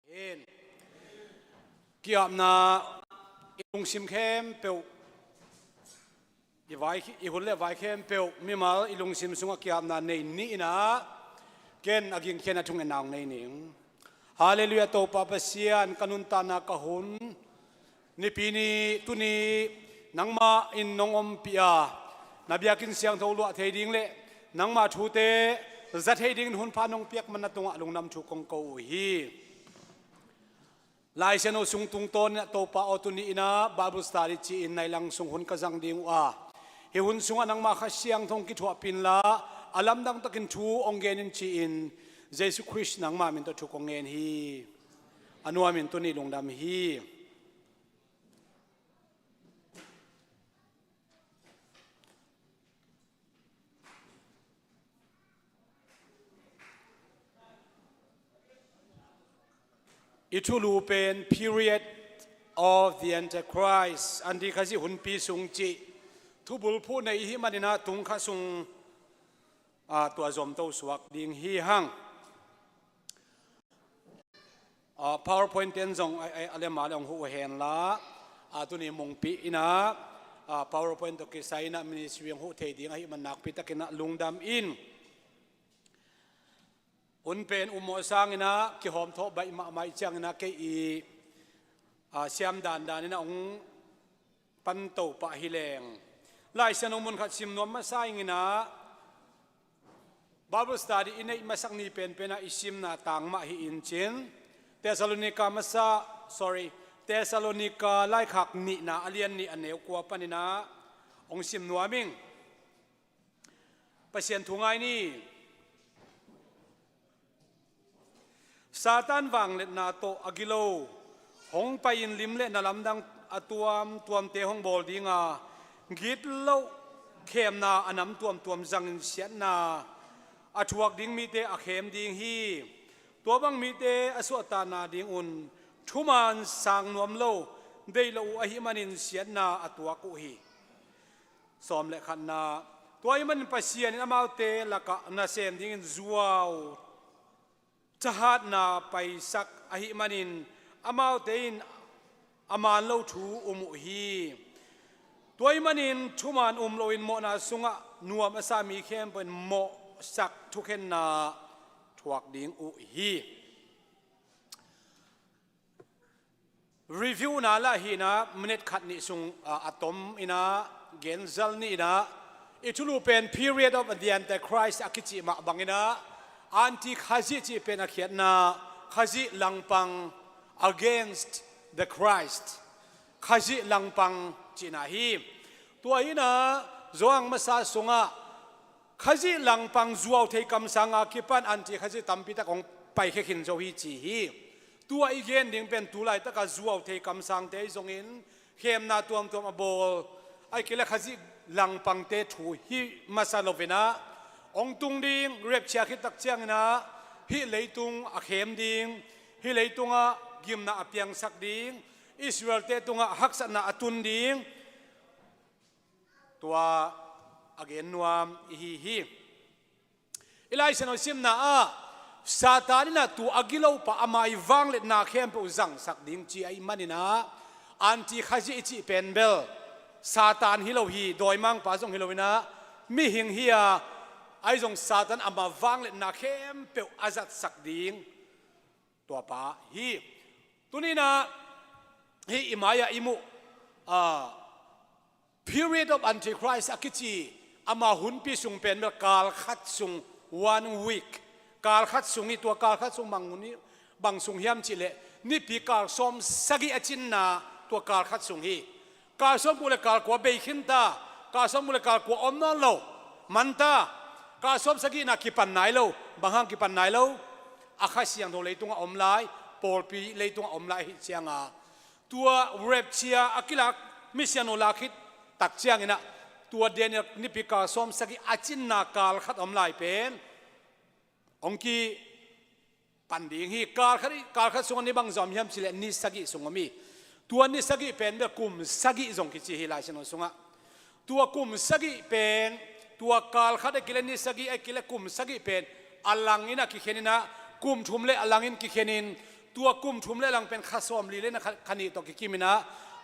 Amen. Kiam na ilung sim khem peu i hulle vai khem peu mi mal ilung sim sunga kiam na nei ni na ken aging ken atung enang nei ning hallelujah to papa sian kanun ta na kahun ni pini tuni nangma in nongom pia nabiakin siang tholu a theding le nangma thute za theding hun phanong piak man tunga lungnam thu kong ko hi lai seno sung tung ton to pa otuni ina bible study chi in nai lang sung hun ka jang ding wa he hun sunga nang ma kha siang thong ki thwa pin la alam dang takin thu ongen in chi in jesu christ nang ma min to thu kongen hi anuam min to ni lungdam hi itulu pen period of the Antichrist andi khazi hunpi sungchi thubul phu nei hi manina tung kha sung tua zom to suak ding hi hang powerpoint ten zong ale ma long hu hen la atuni mong pi ina powerpoint to ke saina ministry hu thei ding hi man nak pi takina lungdam in un pen umo sang ina ki hom tho bai ma mai chang ina ke i siam dan dan ina ong pan to pa hileng lai sanong mun khat sim nom ma sai ina bible study ina masak ni pen pena isim na tang ma hi in chen Thessalonica lai khak ni na alian ni aneu kwa panina ong sim nuaming pasien thungai ni Satan wang let na to agilo hong pain lim le na lamdang tuam te hong bol dinga git lo khem na anam tuam zang sian na athuak ding mi te a khem ding hi to bang mi te aswata na ding un thuman sang nuam lo dei lo a hi manin sian na atwa ku hi som le khan na toy man pasian amau te laka na sem ding in zuaw chahat na paisak ahi manin amau tein aman lo thu hi toy manin thuman lo in mo na sunga nuam asami khem pen mo sak thuken na thuak ding hi review na la hi na minute khat ni sung atom ina genzal ni ina itulu pen period of the Antichrist akichi ma bangina anti khazi chi pen akhiat na khazi langpang against the Christ khazi langpang china hi tua ina zoang masa sunga khazi langpang zuaw thei kam sanga kipan anti khazi tampi ta kong pai khe khin zo hi chi hi tua igen ding pen tulai ta ka zuaw thei kam sang te zongin khem na tuam abol ai kila khazi langpang te thu hi masa lovena ong tung ding rep chia khit tak chiang na hi leitung a khem ding hi leitunga gimna apiang sak ding Israel te tunga haksa na atun ding tua again nuam hi ilai seno sim na satan na tu agilo pa amai wang let na khem pe uzang sak ding chi ai manina anti khazi chi penbel satan hilo hi doimang pa jong hilowina mi hing hiya ai jong satan ama wang le na khem pe azat sak ding to pa hi tunina hi imaya imu period of Antichrist akichi ama hun pi sung pen mel kal khat sung 1 week kal khat sung i to kal khat sung manguni bang sung hiam chi le ni pi kal som sagi achin na to kal khat sung hi kal som bule kal ko be khin ta kal som bule kal ko om non lo manta ka som sagi na kipan nai lo banghang kipan nai lo akha siang do leitung om lai pol pi leitung om lai hi chianga tua rep chia akilak mission olakhit tak chiang ina tua daniel nipika som sagi achin na kal khat om lai pen ongki panding hi kal khat sung ni bang zom hiam chile ni sagi sungomi tua ni sagi pen be kum sagi zong ki chi hi lai sino sunga tua kum sagi pen tua kal khade kile ni sagi ai kile kum sagi pen alangina ki khenina kum thumle alangin ki khenin ตัวกุมทุมเลลังเป็นข้าซอมลีเลนะขันิตกิกิมินะ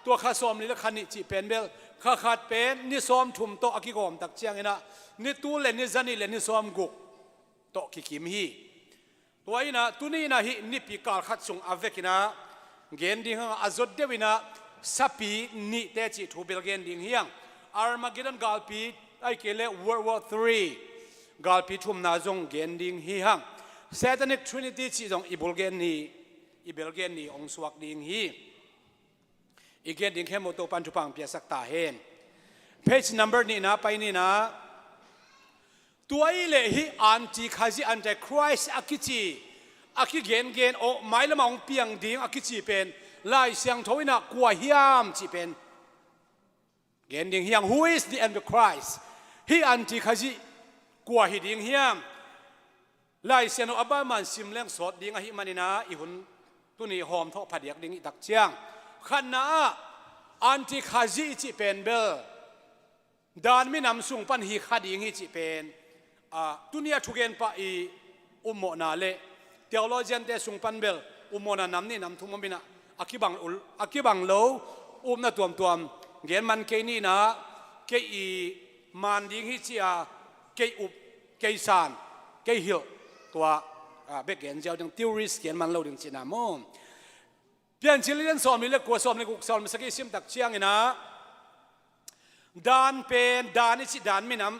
ตัวข้าซอมลีเลขันิจีเป็นเบลข้าขัดเป็นนิซอมทุมโตอกิกอมตักเจียงนะนิตูเลนิจันิเลนิซอมกุกโตกิกิมฮีตัวนี้นะตุนี้นะฮินิปิกาลขัดส่งอเวกินะเกนดิ้งอาจดเดวินะสัปีนิเตจิทูเบลเกนดิ้งเฮียงอาร์มาเกดันกาลปีไอเกเล World War III กาลปีทุมนาจงเกนดิ้งฮีฮัง Satanic Trinity จีจงอิบุลเกนนีอิเบลเกนนีองสวักดิ้งฮีอีเกนดิ้งเข้มโตปันทุพังเปียสักตาเฮน Page number นี่นะไปนี่นะตัวอีเลฮีอันจีคาจิอันเดคริสอากิจีอากิเกนโอไม่ละมองเปียงดิ้งอากิจีเป็นลายเสียงทวินะกว่าฮิยามจีเป็นเกนดิ้งเฮียง Who is the Antichrist ฮีอันจีคาจิกว่าฮิดิ้งเฮียมลายเสียงอับบ้ามันซิมเลี้ยงสดดิ้งอาฮิมันนี่นะอีหุ่นตัวนี้หอมทอผัดเดียกดิ้งอีตักเจียงขันนะอันจีคาจิจีเป็นเบลดานไม่นำส่งปันฮีคาดิ้งฮีจีเป็นตุนียทุกเย็นไปอุโมนาเลเทโอโลจีนเตสุงปันเบลอุโมนานำนี่นำทุ่มมินะอากิบังโลน่ะตัวเงี้ยมันเกนี่นะเกอีมันดิ้งฮิจิอาเกอุบเกซานเกฮิลตัวเบกเกนเจ้าจังทิวริสเงี้ยมันโลดึงจีนามงเปลี่ยนชิลินสอมนี่เล็กกว่าสอมนี่กุกสอมสกิซิมตักเชียงนะดานเป็นดานนี่สิดานไม่นำ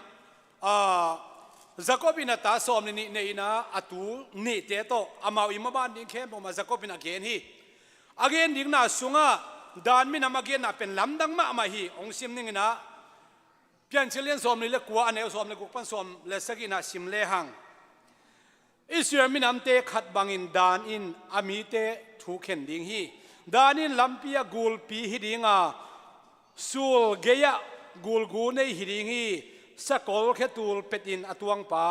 Zakobina ta som ni neina atu ni te to amau imaban ding khem ma Zakobina gen hi again ding na sunga dan mi nam again na pen lamdang ma hi ong sim ning na pian chilian som ni le kwa aneu som le gukpan som le sagina sim le hang Israel mi nam te khat bangin dan in ami te thu khen ding hi dan in lampia gul pi hi dinga sul geya gul gu nei hi ding hiสกอลแค่ตูลเป็ดินอตวงป้า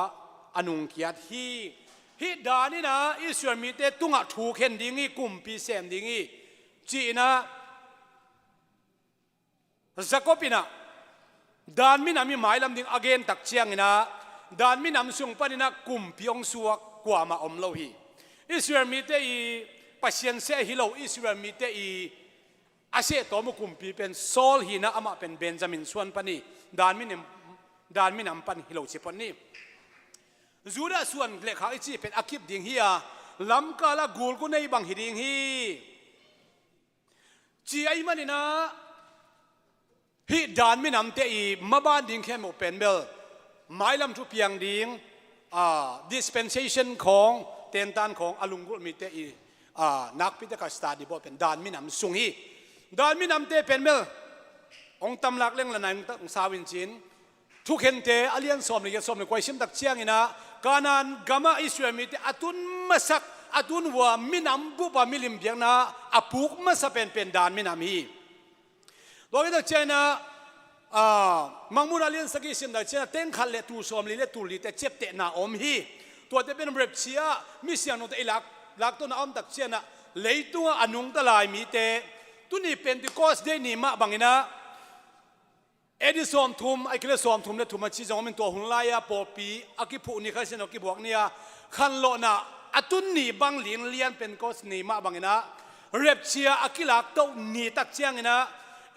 อนุงเกียรติฮิดานี่นะอิสราเอลมีแต่ตุงะถูกเห็นดิ้งกุมปีเสมดิ้งจีนะสกอปินะดานมินามีหมายลำดิ้งอเกนตักเชียงนะดานมินำส่งปนินะกุมพิองสวกกว่ามาอมโลหิอิสราเอลมีแต่อีปัศยันเสฮิโลอิสราเอลมีแต่อีอาเซตอมุกุมปีเป็นโซลหินะอามาเป็นเบนจามินส่วนปนิดานมินำปันฮิโลชิปนี่จูดาส่วนเล็กขาอิจิเป็นอาคิบดิ่งฮียลำกาลากูลกุนในบังฮิดิ่งฮีจีไอมันนี่นะฮิดานมินำเตอีมาบ้านดิ่งแค่โมเป็นเบลหมายลำทุเพียงดิ่งdispensation ของเตนตันของอลุงกุลมีเตอีนักพิธีการสตาดิบอเป็นดานมินำสุงฮีดานมินำเตเป็นเบลองตำลักเล่งละนายองสาวินจินทุกเห็นเตอเลียนสอมเลยสอมเลยคอยชิมตักเชียงนะการนั้นกามาอิสราเอลมีเตอตุนมาสักอตุนว่ามินำบุบามิลิมเบียงนะอปุกมาสัเป็นดานมินามีโดยตักเชียนะมังมุนาเลียนสกิชิมตักเชียนะเต็งขัดเลตูสอมเลยตูลีเตเจ็บเตนาอมฮีตัวเตเป็นเร็บเชียมิเสียงโนเตอิลักตัวนาอมตักเชียนะเลยตัวอนุงตะลายมีเตตุนี่เป็นติโกสเดนีมาบังนะเอดิสอมทุมไอ้เคลสอมทุมเนี่ยทุมมาชี้จงเป็นตัวหุ่นลายปอปีอากิผู้นี่เขาเช่นอากิบวกเนี่ยขันโลนะอตุนนี่บังเลียนเป็นก็สนีมาบังนะเรียบเชียอากิลักโตนี่ตักเชียงนะ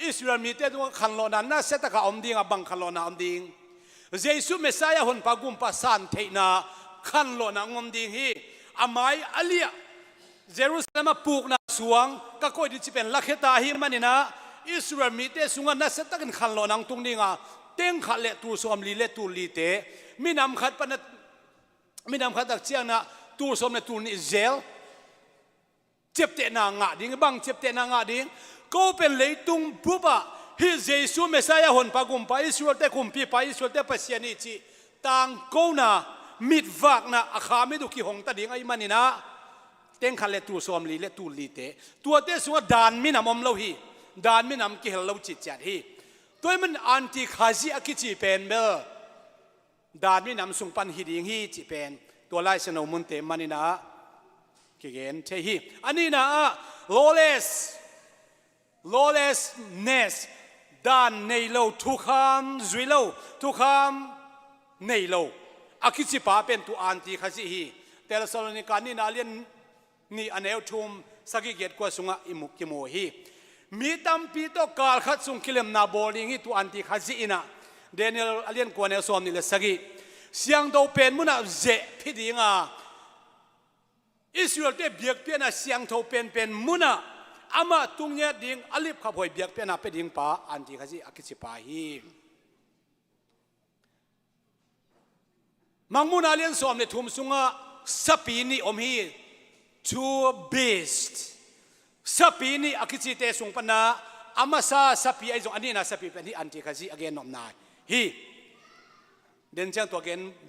อิสราเอลมีแต่ตัวขันโลนะน่าเสตกะอมดิงบังขันโลนะอมดิงเยซูเมสายาหุ่นปากุมปัสสันเทนะขันโลนะอมดิงฮีอามัยอเลียเยรูซาเล็มปลูกนะสวงก็ค่อยดิจิเป็นลักเหตาฮิมันนี่นะอิสราเอลมีเตสุงานัสตักันขันโลนังตุงนิงาเต็งขัดเลตูสอมลีเลตูลีเตมินำขัดปนัดมินำขัดตักเชียงนะตูสอมเลตูนี่เจลเจ็บเตนางาดิ้งบังเจ็บเตนางาดิ้งก็เป็นเลยตุงบุบะฮิเจซูเมสายาหนปากุมไปอิสราเอลเตคุมปีไปอิสราเอลเตปัสยานิจิต่างกูนะมิดวักนะอาคาไม่ดูกี่หงตาดิ้งไอ้มันนี่นะเต็งขัดเลตูสอมลีเลตูลีเตตัวเตสุงาดานมินำอมโลหีดานไม่นำกิฮลาวจิตจัดฮีตัวมันอันติคาซิอากิจิเป็นเบลดานไม่นำส่งปันฮิดิงฮีจิเป็นตัวไล่สนมุนเตมันนี่นะกิเกนเทฮีอันนี้นะ lawlessness ดานในโลทุกคำจุยโลทุกคำในโลอากิจิปาเป็นตัวอันติคาซิฮีแต่ละสโลนิกานี่นาเลียน นี่อันเอลทุมสักเกียรติกว่าสุงะอิมุกกิโมฮีมีตัมปีโตกาลขัดสุงกิเลมนาบอลิงิตัวอันติขัดซีนะเดนิเอลอเลียนกว่าเนลสอมนี่เลสักเสียงโตเป็นมุนะเจพิดิงาอิสราเอลเตเบียกเป็นนะเสียงโตเป็นมุนะอามาตุงเยดิงอลิบขับหอยเบียกเป็นนะเป็นดิงป้าอันติขัดซีอักษิปาฮีมังมุนาเลียนสอมเนี่ยทุ่มสุงะสปีนี่อมฮีtwo beastsสปีนี่อักษิเตสุงปนาอามาซาสปีไอจงอันนี้นะสปีเป็นที่อันติขัดซีอเกนนอมนายฮีเดินเชียงตัวเกนเ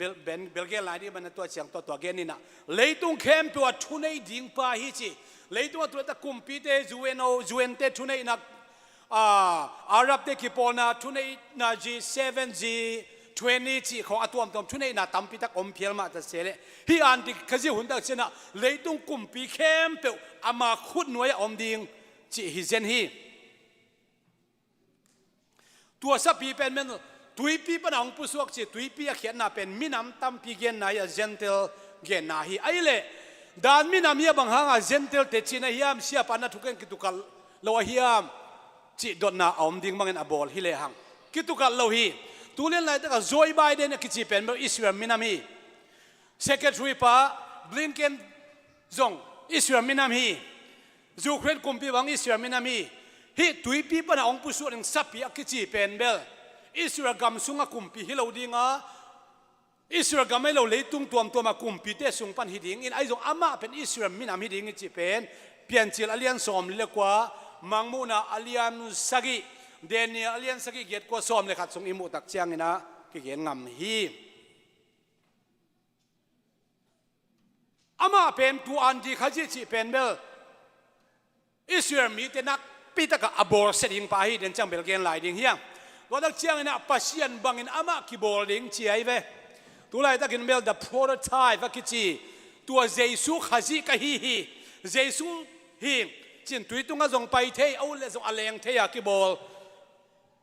บลเกนไลน์ที่มันตัวเชียงตัวเกนนี่นะเลยตุงเข้มตัวทุนไอดิ่งป้าฮีจีเลยตัวตะกุมปีเตจูเอนเตทุนไอนักอาหรับเตกิปอนาทุนไอนาจี7G 20G ของอัตวมตอมทุนไอนาตัมปีตักอมเพียลมาตัดเสเลฮีอันติขจิหุ่นตักเชนะเลยตุงกุมปีเข้มเปวอามาขุดหน่วยอมดิ่งจีฮิเซนฮีตัวสับปีเป็นเมนตุยปีปนองผู้สวกจีตุยปีเขียนนาเป็นมินามตัมปีเกนนายเจนเทลเกนนาฮีไอเล่ดานมินามเฮียบังฮังเจนเทลเตชินาฮิยามเสียปานาทุกันกิตุกัลโลฮิยามจีดอนนาอมดิ่งบังเงินอบอลฮิเลหังกิตุกัลโลฮีตูเล่นไรแต่ก็โจยไบเดนกิจีเป็นเมื่ออิสราเอลมินามีเซคเรตรีป้าบลินเกนจงอิสราเอลมินามีจูเครนกุมปีบังอิสราเอลมินามีฮีตุยปีปนองผู้สวกนึงสับปีกิจีเป็นเบลอิสราเอลกำสุงกุมปีฮิโลดิงาอิสราเอลกำไม่เราเลยตุ้งตัวมากุมปีเตสุงปันฮิดิงอินไอจงอามาเป็นอิสราเอลมินาฮิดิงจีเป็นเปลี่ยนจิลอเลียนสอมเล็กกว่ามังมูนาอเลียนสกิเดนีอเลียนสกิเกียรติกว่าสอมเลยขัดสงอิมุตักเชียงนะกิเกียงำฮีอามาเป็นตัวอันที่ขจิจีเป็นเบลอิสราเอลมีแต่นักปีตะกะอบอร์เซดิงไปเดินจังเบลเกนไลดิงเฮียก็ตักเชียงนะปัสยันบังอินอามาคิบอลดิงเชียเวตัวไรตะกินเบล the prototype ว่ากิจีตัวเยซูขจิกะฮีเยซูฮีจินตุยตุงก็ส่งไปเทเอาเลยส่งอะไรยังเทียกิบอล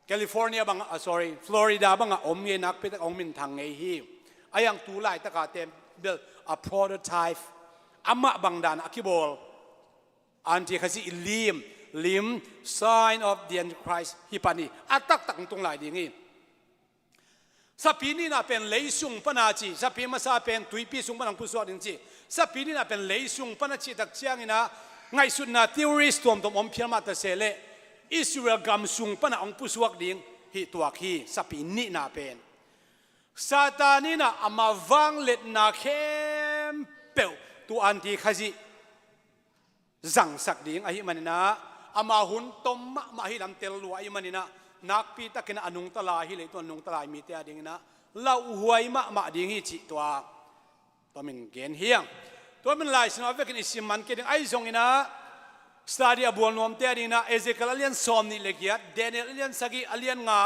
แคลิฟอร์เนียบังsorry ฟลอริดาบังอมเยนักปีตะอมมินทางไงฮีไอยังตัวไรตะกะเต็มเบล a prototype อามาบังดานอคิบอลอันที่ขจิลิม sign of the Antichrist ฮิปานีอัตักตักตรงไหนดีงี้สัปปีนี้น่ะเป็นเลยซุงปนาจีสัปปีมาซาเป็นตุยปีซุงปนังผู้สวดจริงๆสัปปีนี้น่ะเป็นเลยซุงปนาจีตักเชียงนี่นะไงสุดน่ะ theorist ตัวอมเพียงมาแต่เสเลอิสราเอลกำซุงปนาองผู้สวดดิ่งฮิตัวขีสัปปีนี้น่ะเป็นซาตานี่น่ะอามาวังเล็ดนาเข้มเปิลตัวอันที่ขจิจังสักดิ่งไอ้มันนะอามาหุนตมมาฮิลำเตลลัวไอ้มันนะนักปีตะกินอนุงตลาฮิเลยตัวอนุงตลามีเตียดิ่งนะเล่าหวยมาดิ่งฮิจิตัวมันเกณฑ์เฮียงตัวมันลายสนอเวกินอิสิมันเกณฑ์ไอ้ทรงนะสตาดิอาบัวนอมเตียดิ่งนะเอเซคัลเลียนซอมนี่เลียดเดนิเอลเลียนสกีเลียนงา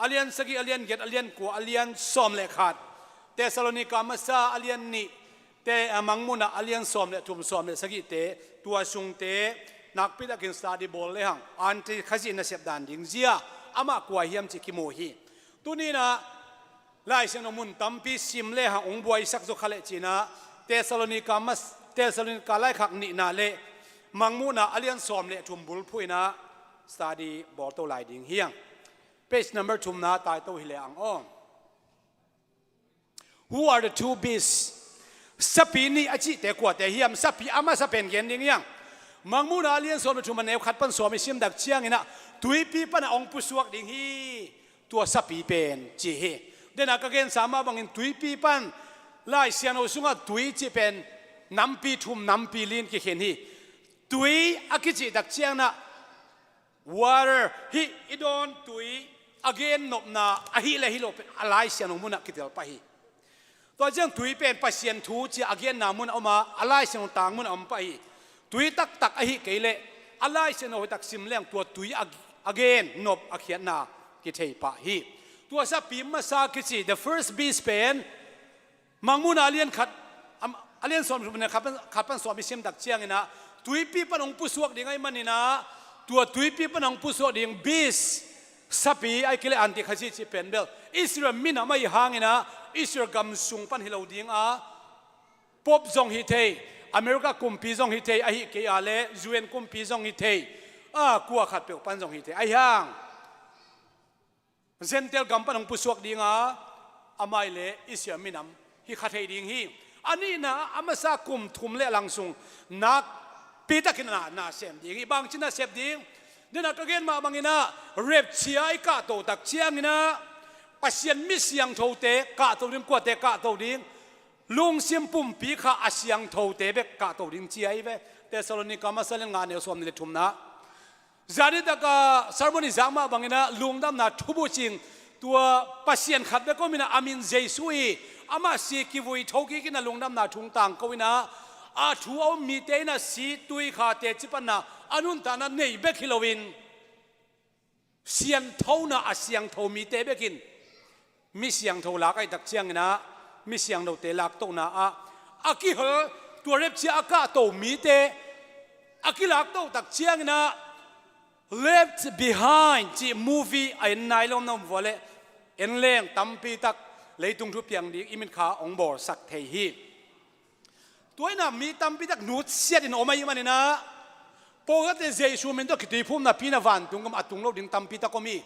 เลียนสกีเลียนเกตเลียนกัวเลียนซอมเลขาดเตสโลนิกามาซาเลียนนี่เตมังมุนะเลียนซอมเลทุ่มซอมเลสกีเตตัวซุงเตนักพิทักษ์สตาดิบอลเลยฮังอันที่ขจินเสพดันดิ่งเสียอามากัวเฮียมจิกิโมฮีตัวนี้นะไล่เสนมุนตัมปีซิมเลยฮังองบวยสักจุขเลจีนะเตสโลนิกาไล่ขักนี่นาเลมังมุนะเลียนซอมเลทุ่มบุลพุยนะสตาดิบอลตัวไล่ดิ่งเฮียงpage number ทุ่มนะตายตัวฮิเลอังอ้อ Who are the two beasts สัปปีนี้อาจิแต่กว่าแต่เฮียมสัปปีอามาสัปเป็นเกณฑ์ดิ่งยังมังมูนาเลียนสอนทุ่มมันแนวขัดปันสวมิซิมดักเชียงนี่นะตุยปีปันองปุสวกดิ่งฮีตัวสัปปีเป็นจีเฮเดนักเกณฑ์สามารถบังอินตุยปีปันไล่เสียนอุสุงะตุยจีเป็นน้ำปีทุ่มน้ำปีลินกี่เห็นฮีตุยอากิจิดักเชียงนะ water ฮีอีดอนตุย again นบนาอะฮีเลฮิโลเป็นอะไรเสียนมุนักกิเตลไปฮีตัวเจ้าตุยเป็นปัสเซียนทูจี again นามุนเอามาอะไรเสียนต่างมุนเอาไปตุยตักอะฮีเกเลอะไรเสียนเอาตักซิมเลี้ยงตัวตุย again นบอะเขียนนากิเทปะฮีตัวสับปีมาซากิจิ the first beast เป็นมังมุนาเลียนขัดเลียนสอนมันขัดปันสอนมิเซมดักเชียงนะตุยปีปันองปุสวกดิ่งไอ้มันนี่นะตัวตุยปีปันองปุสวกดิ่ง beast สับปีไอ้กิเลอันติขจิจิเป็นเบลอิสราเอลมินาไม่ห่างนะอิสราเอลกำสุงปันฮิโลดิ่งปบจงฮิเท อเมริกากุมปีซองฮิเทอหิเกียเลยูเอ็นกุมปีซองฮิเทกัวขัดเปลวปันซองฮิเทไอ้ห่างเซนเตลกัมปันของผู้สวกดีงาอามาเลอิสยามินำฮิขัดให้ดิ่งฮีอันนี้นะอามาซากุมทุมเละลังซุงนักปีตะกินนาเซมดิ่งบางชินาเซมดิ่งนี่นักเรียนมาบางอินะเรียบเชียไอกาโตตักเชียงอินะปัสยันมิเสียงโทเตกาโตดิ่งกวดเตกาโตดิ่งลุงเสียมปุ่มปีข้าอาเสียงโทเตเบกาโตดิ่งเชียไอเวเตสโลนิกามาเซเลงานเอลสวมนิเลทุมนะจาริตกาสารบนิจามาบางอินะลุงดำนาทุบุจิงตัวปัสยันขัดเบก็มีนะอามินเจสุยอามาสีกิวุยทกิกินะลุงดำนาทุงตังก็วินะอาทัวมีเตนะสีตุยขาเตจิปนะอนุนตานะเนยเบกิโลวินเสียงเท่านะอาเสียงเท่ามีเตเบกินมีเสียงเท่าลักไอ้ตักเชียงนะมีเสียงเราเตลักโตนะอากิเหอตัวเร็บเชียอากาโตมีเตอากิลักโตตักเชียงนะ left behind จี movie ไอ้นายลมน้ำวัวเล่เอ็นเล่งตั้มปีตักเลยตุงทุบยังดีอิมินขาองบอร์สักเทียตัวน่ะมีตั้มปีตักนูดเสียดินออกมาอีมันนะปกติเจสูมินต้องคิดดูพุ่มน่ะพี่น่ะวันตุงกำอัดตุงเราดิ่งตั้มปีตักก็มี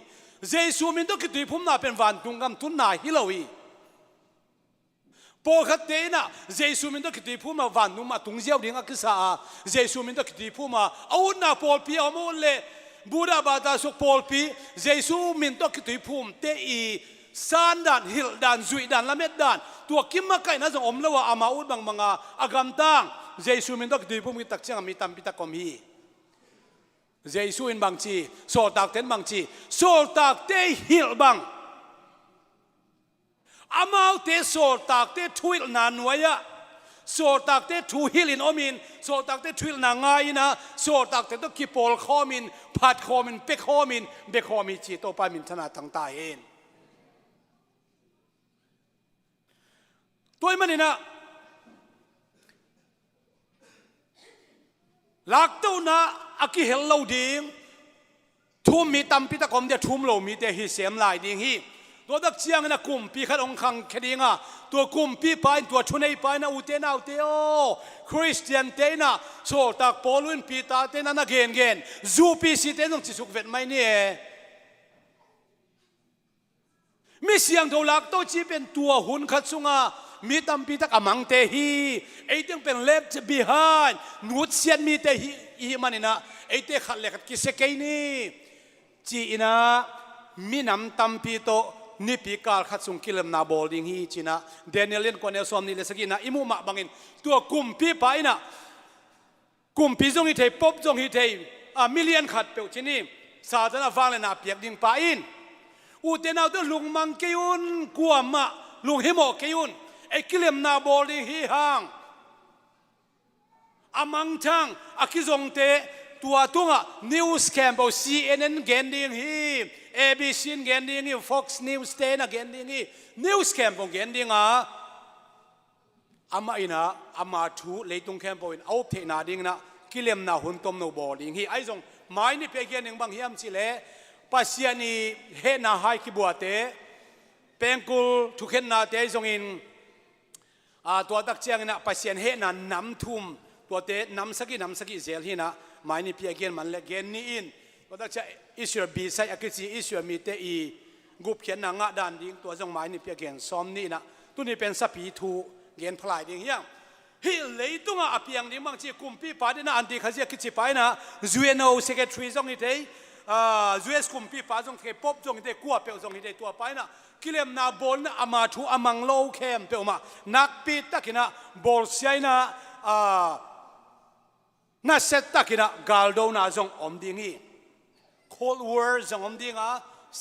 เจสูมินต้องคิดดูพุ่มน่ะเป็นวันตุงกำทุนน่ะฮิโลวีปกติน่ะเจสูมินต้องคิดดูพุ่มน่ะวันตุงมาตุงเจ้าดิ่งอักษาเจสูมินต้องคิดดูพุ่มน่ะเอาหน้าปอลปีเอาหมดเลยบูดาบาตาสุกปอลปีเจสูมินต้องคิดดูพุ่มเตอีซานดันฮิลดันซุยดันละเม็ดดันตัวกิมมาไก่น่าจะอมแล้วว่าอามาอุดบางบางอากำตังเจสูมินต้องคิดดูพุ่มกิตักเชียงมีตั้มปีตักก็มีเจสูอินบางชีโซตักเต็นบางชีโซตักเตฮิลบางอามาเตโซตักเตทวิลนานวยะโซตักเตทูฮิลินอมินโซตักเตทวิลนางายนะโซตักเตต้องกิปอลข้อมินพัดข้อมินเปกข้อมินเบกข้อมินจีโตปามินธนาตั้งตาเองตัวมันนี่นะลักตัวนะอากิเฮลโลดิ่งทุ่มมีตั้มพิตะกอมเดียทุ่มโลมีแต่ฮิเสียมลายดิ่งฮีตัวดักเชียงนะกุมปีขัดองคังแค่ดิ่งตัวกุมปีไปตัวชุนไอไปนะอุเตนะอุเตโอคริสเตียนเตนะโซตักปอลุนปีตาเตนะนักเกนเกนจูปีสิเตนงจิสุกเวทไม่เนี่ยมีเสียงตัวลักตัวจีเป็นตัวหุ่นขัดสุงมีตั้มปีตะกำมังเตฮีไอ้ตึงเป็น left behind นูดเสียนมีเตฮีอีมันนี่นะไอ้เตขัดเล็กกิเสกนี่จีนะมีน้ำตั้มปีโตนี่ปีกาลขัดสุงกิลมนาบอลดิงฮีจีนะเดนิเอลเล่นคนเอลซอมนี่เลสกินะอิมุมาบังอินตัวกุมปีไปนะกุมปีจงฮิเทปบจงฮิเทมิเลียนขัดเปียวจีนี่ศาสนาฟังเลยนะเปียกดิ่งไปอินอุเตนาตัวลุงมังเกยุนกัวมะลุงฮิโมเกยุนไอ้กิเลมนาบอลีฮีฮังอามังชังอากิจงเตตัวตุงะนิวส์แคมเปล CNN เกนดิ้งฮี ABC เกนดิ้งฮี Fox News เตนะเกนดิ้งฮีนิวส์แคมเปลเกนดิ้งอามาอินะอามาทูเลยตุงแคมเปลเอาเทนาดิ้งนะกิเลมนาหุ่นตมโนบอลิงฮีไอ้จงไม่นี่เพียงแค่หนึ่งบางเฮียมสิเลปัสยานีเฮนาไฮคิบัวเตเป็นกุลทุกเห็นนาเตจงอินตัวตักเชียงนะปัสยานเฮนันน้ำทุ่มตัวเตน้ำสกิเซลฮีนะไม่นี่เพียงแค่มันเล็กเกนนี่อินตัวตักเชียอิสราบีไซอักษีอิสรามีเตอีกุบเขียนนางะดันดิ้งตัวจงไม่นี่เพียงแค่ซ้อมนี่นะตัวนี้เป็นสปีทูเกนพลายดิ้งเฮียงฮิเลยตัวงะเพียงดิ้งบางทีกุมปีปาดินะอันที่เขาเรียกกิจไปนะจูเอโนเซกเรทรีจงนี่เตUS กุมปีป้าจงเทปบจงเทกัวเปลจงเทตัวไปนะกิเลมนาบอลนะอามาทูอามังโลเข้มเปลมานักปีตักินะบอลเซียนะน่าเซตตักินะกาลโดนาจงอมดิ้งฮี Cold War จงอมดิ้ง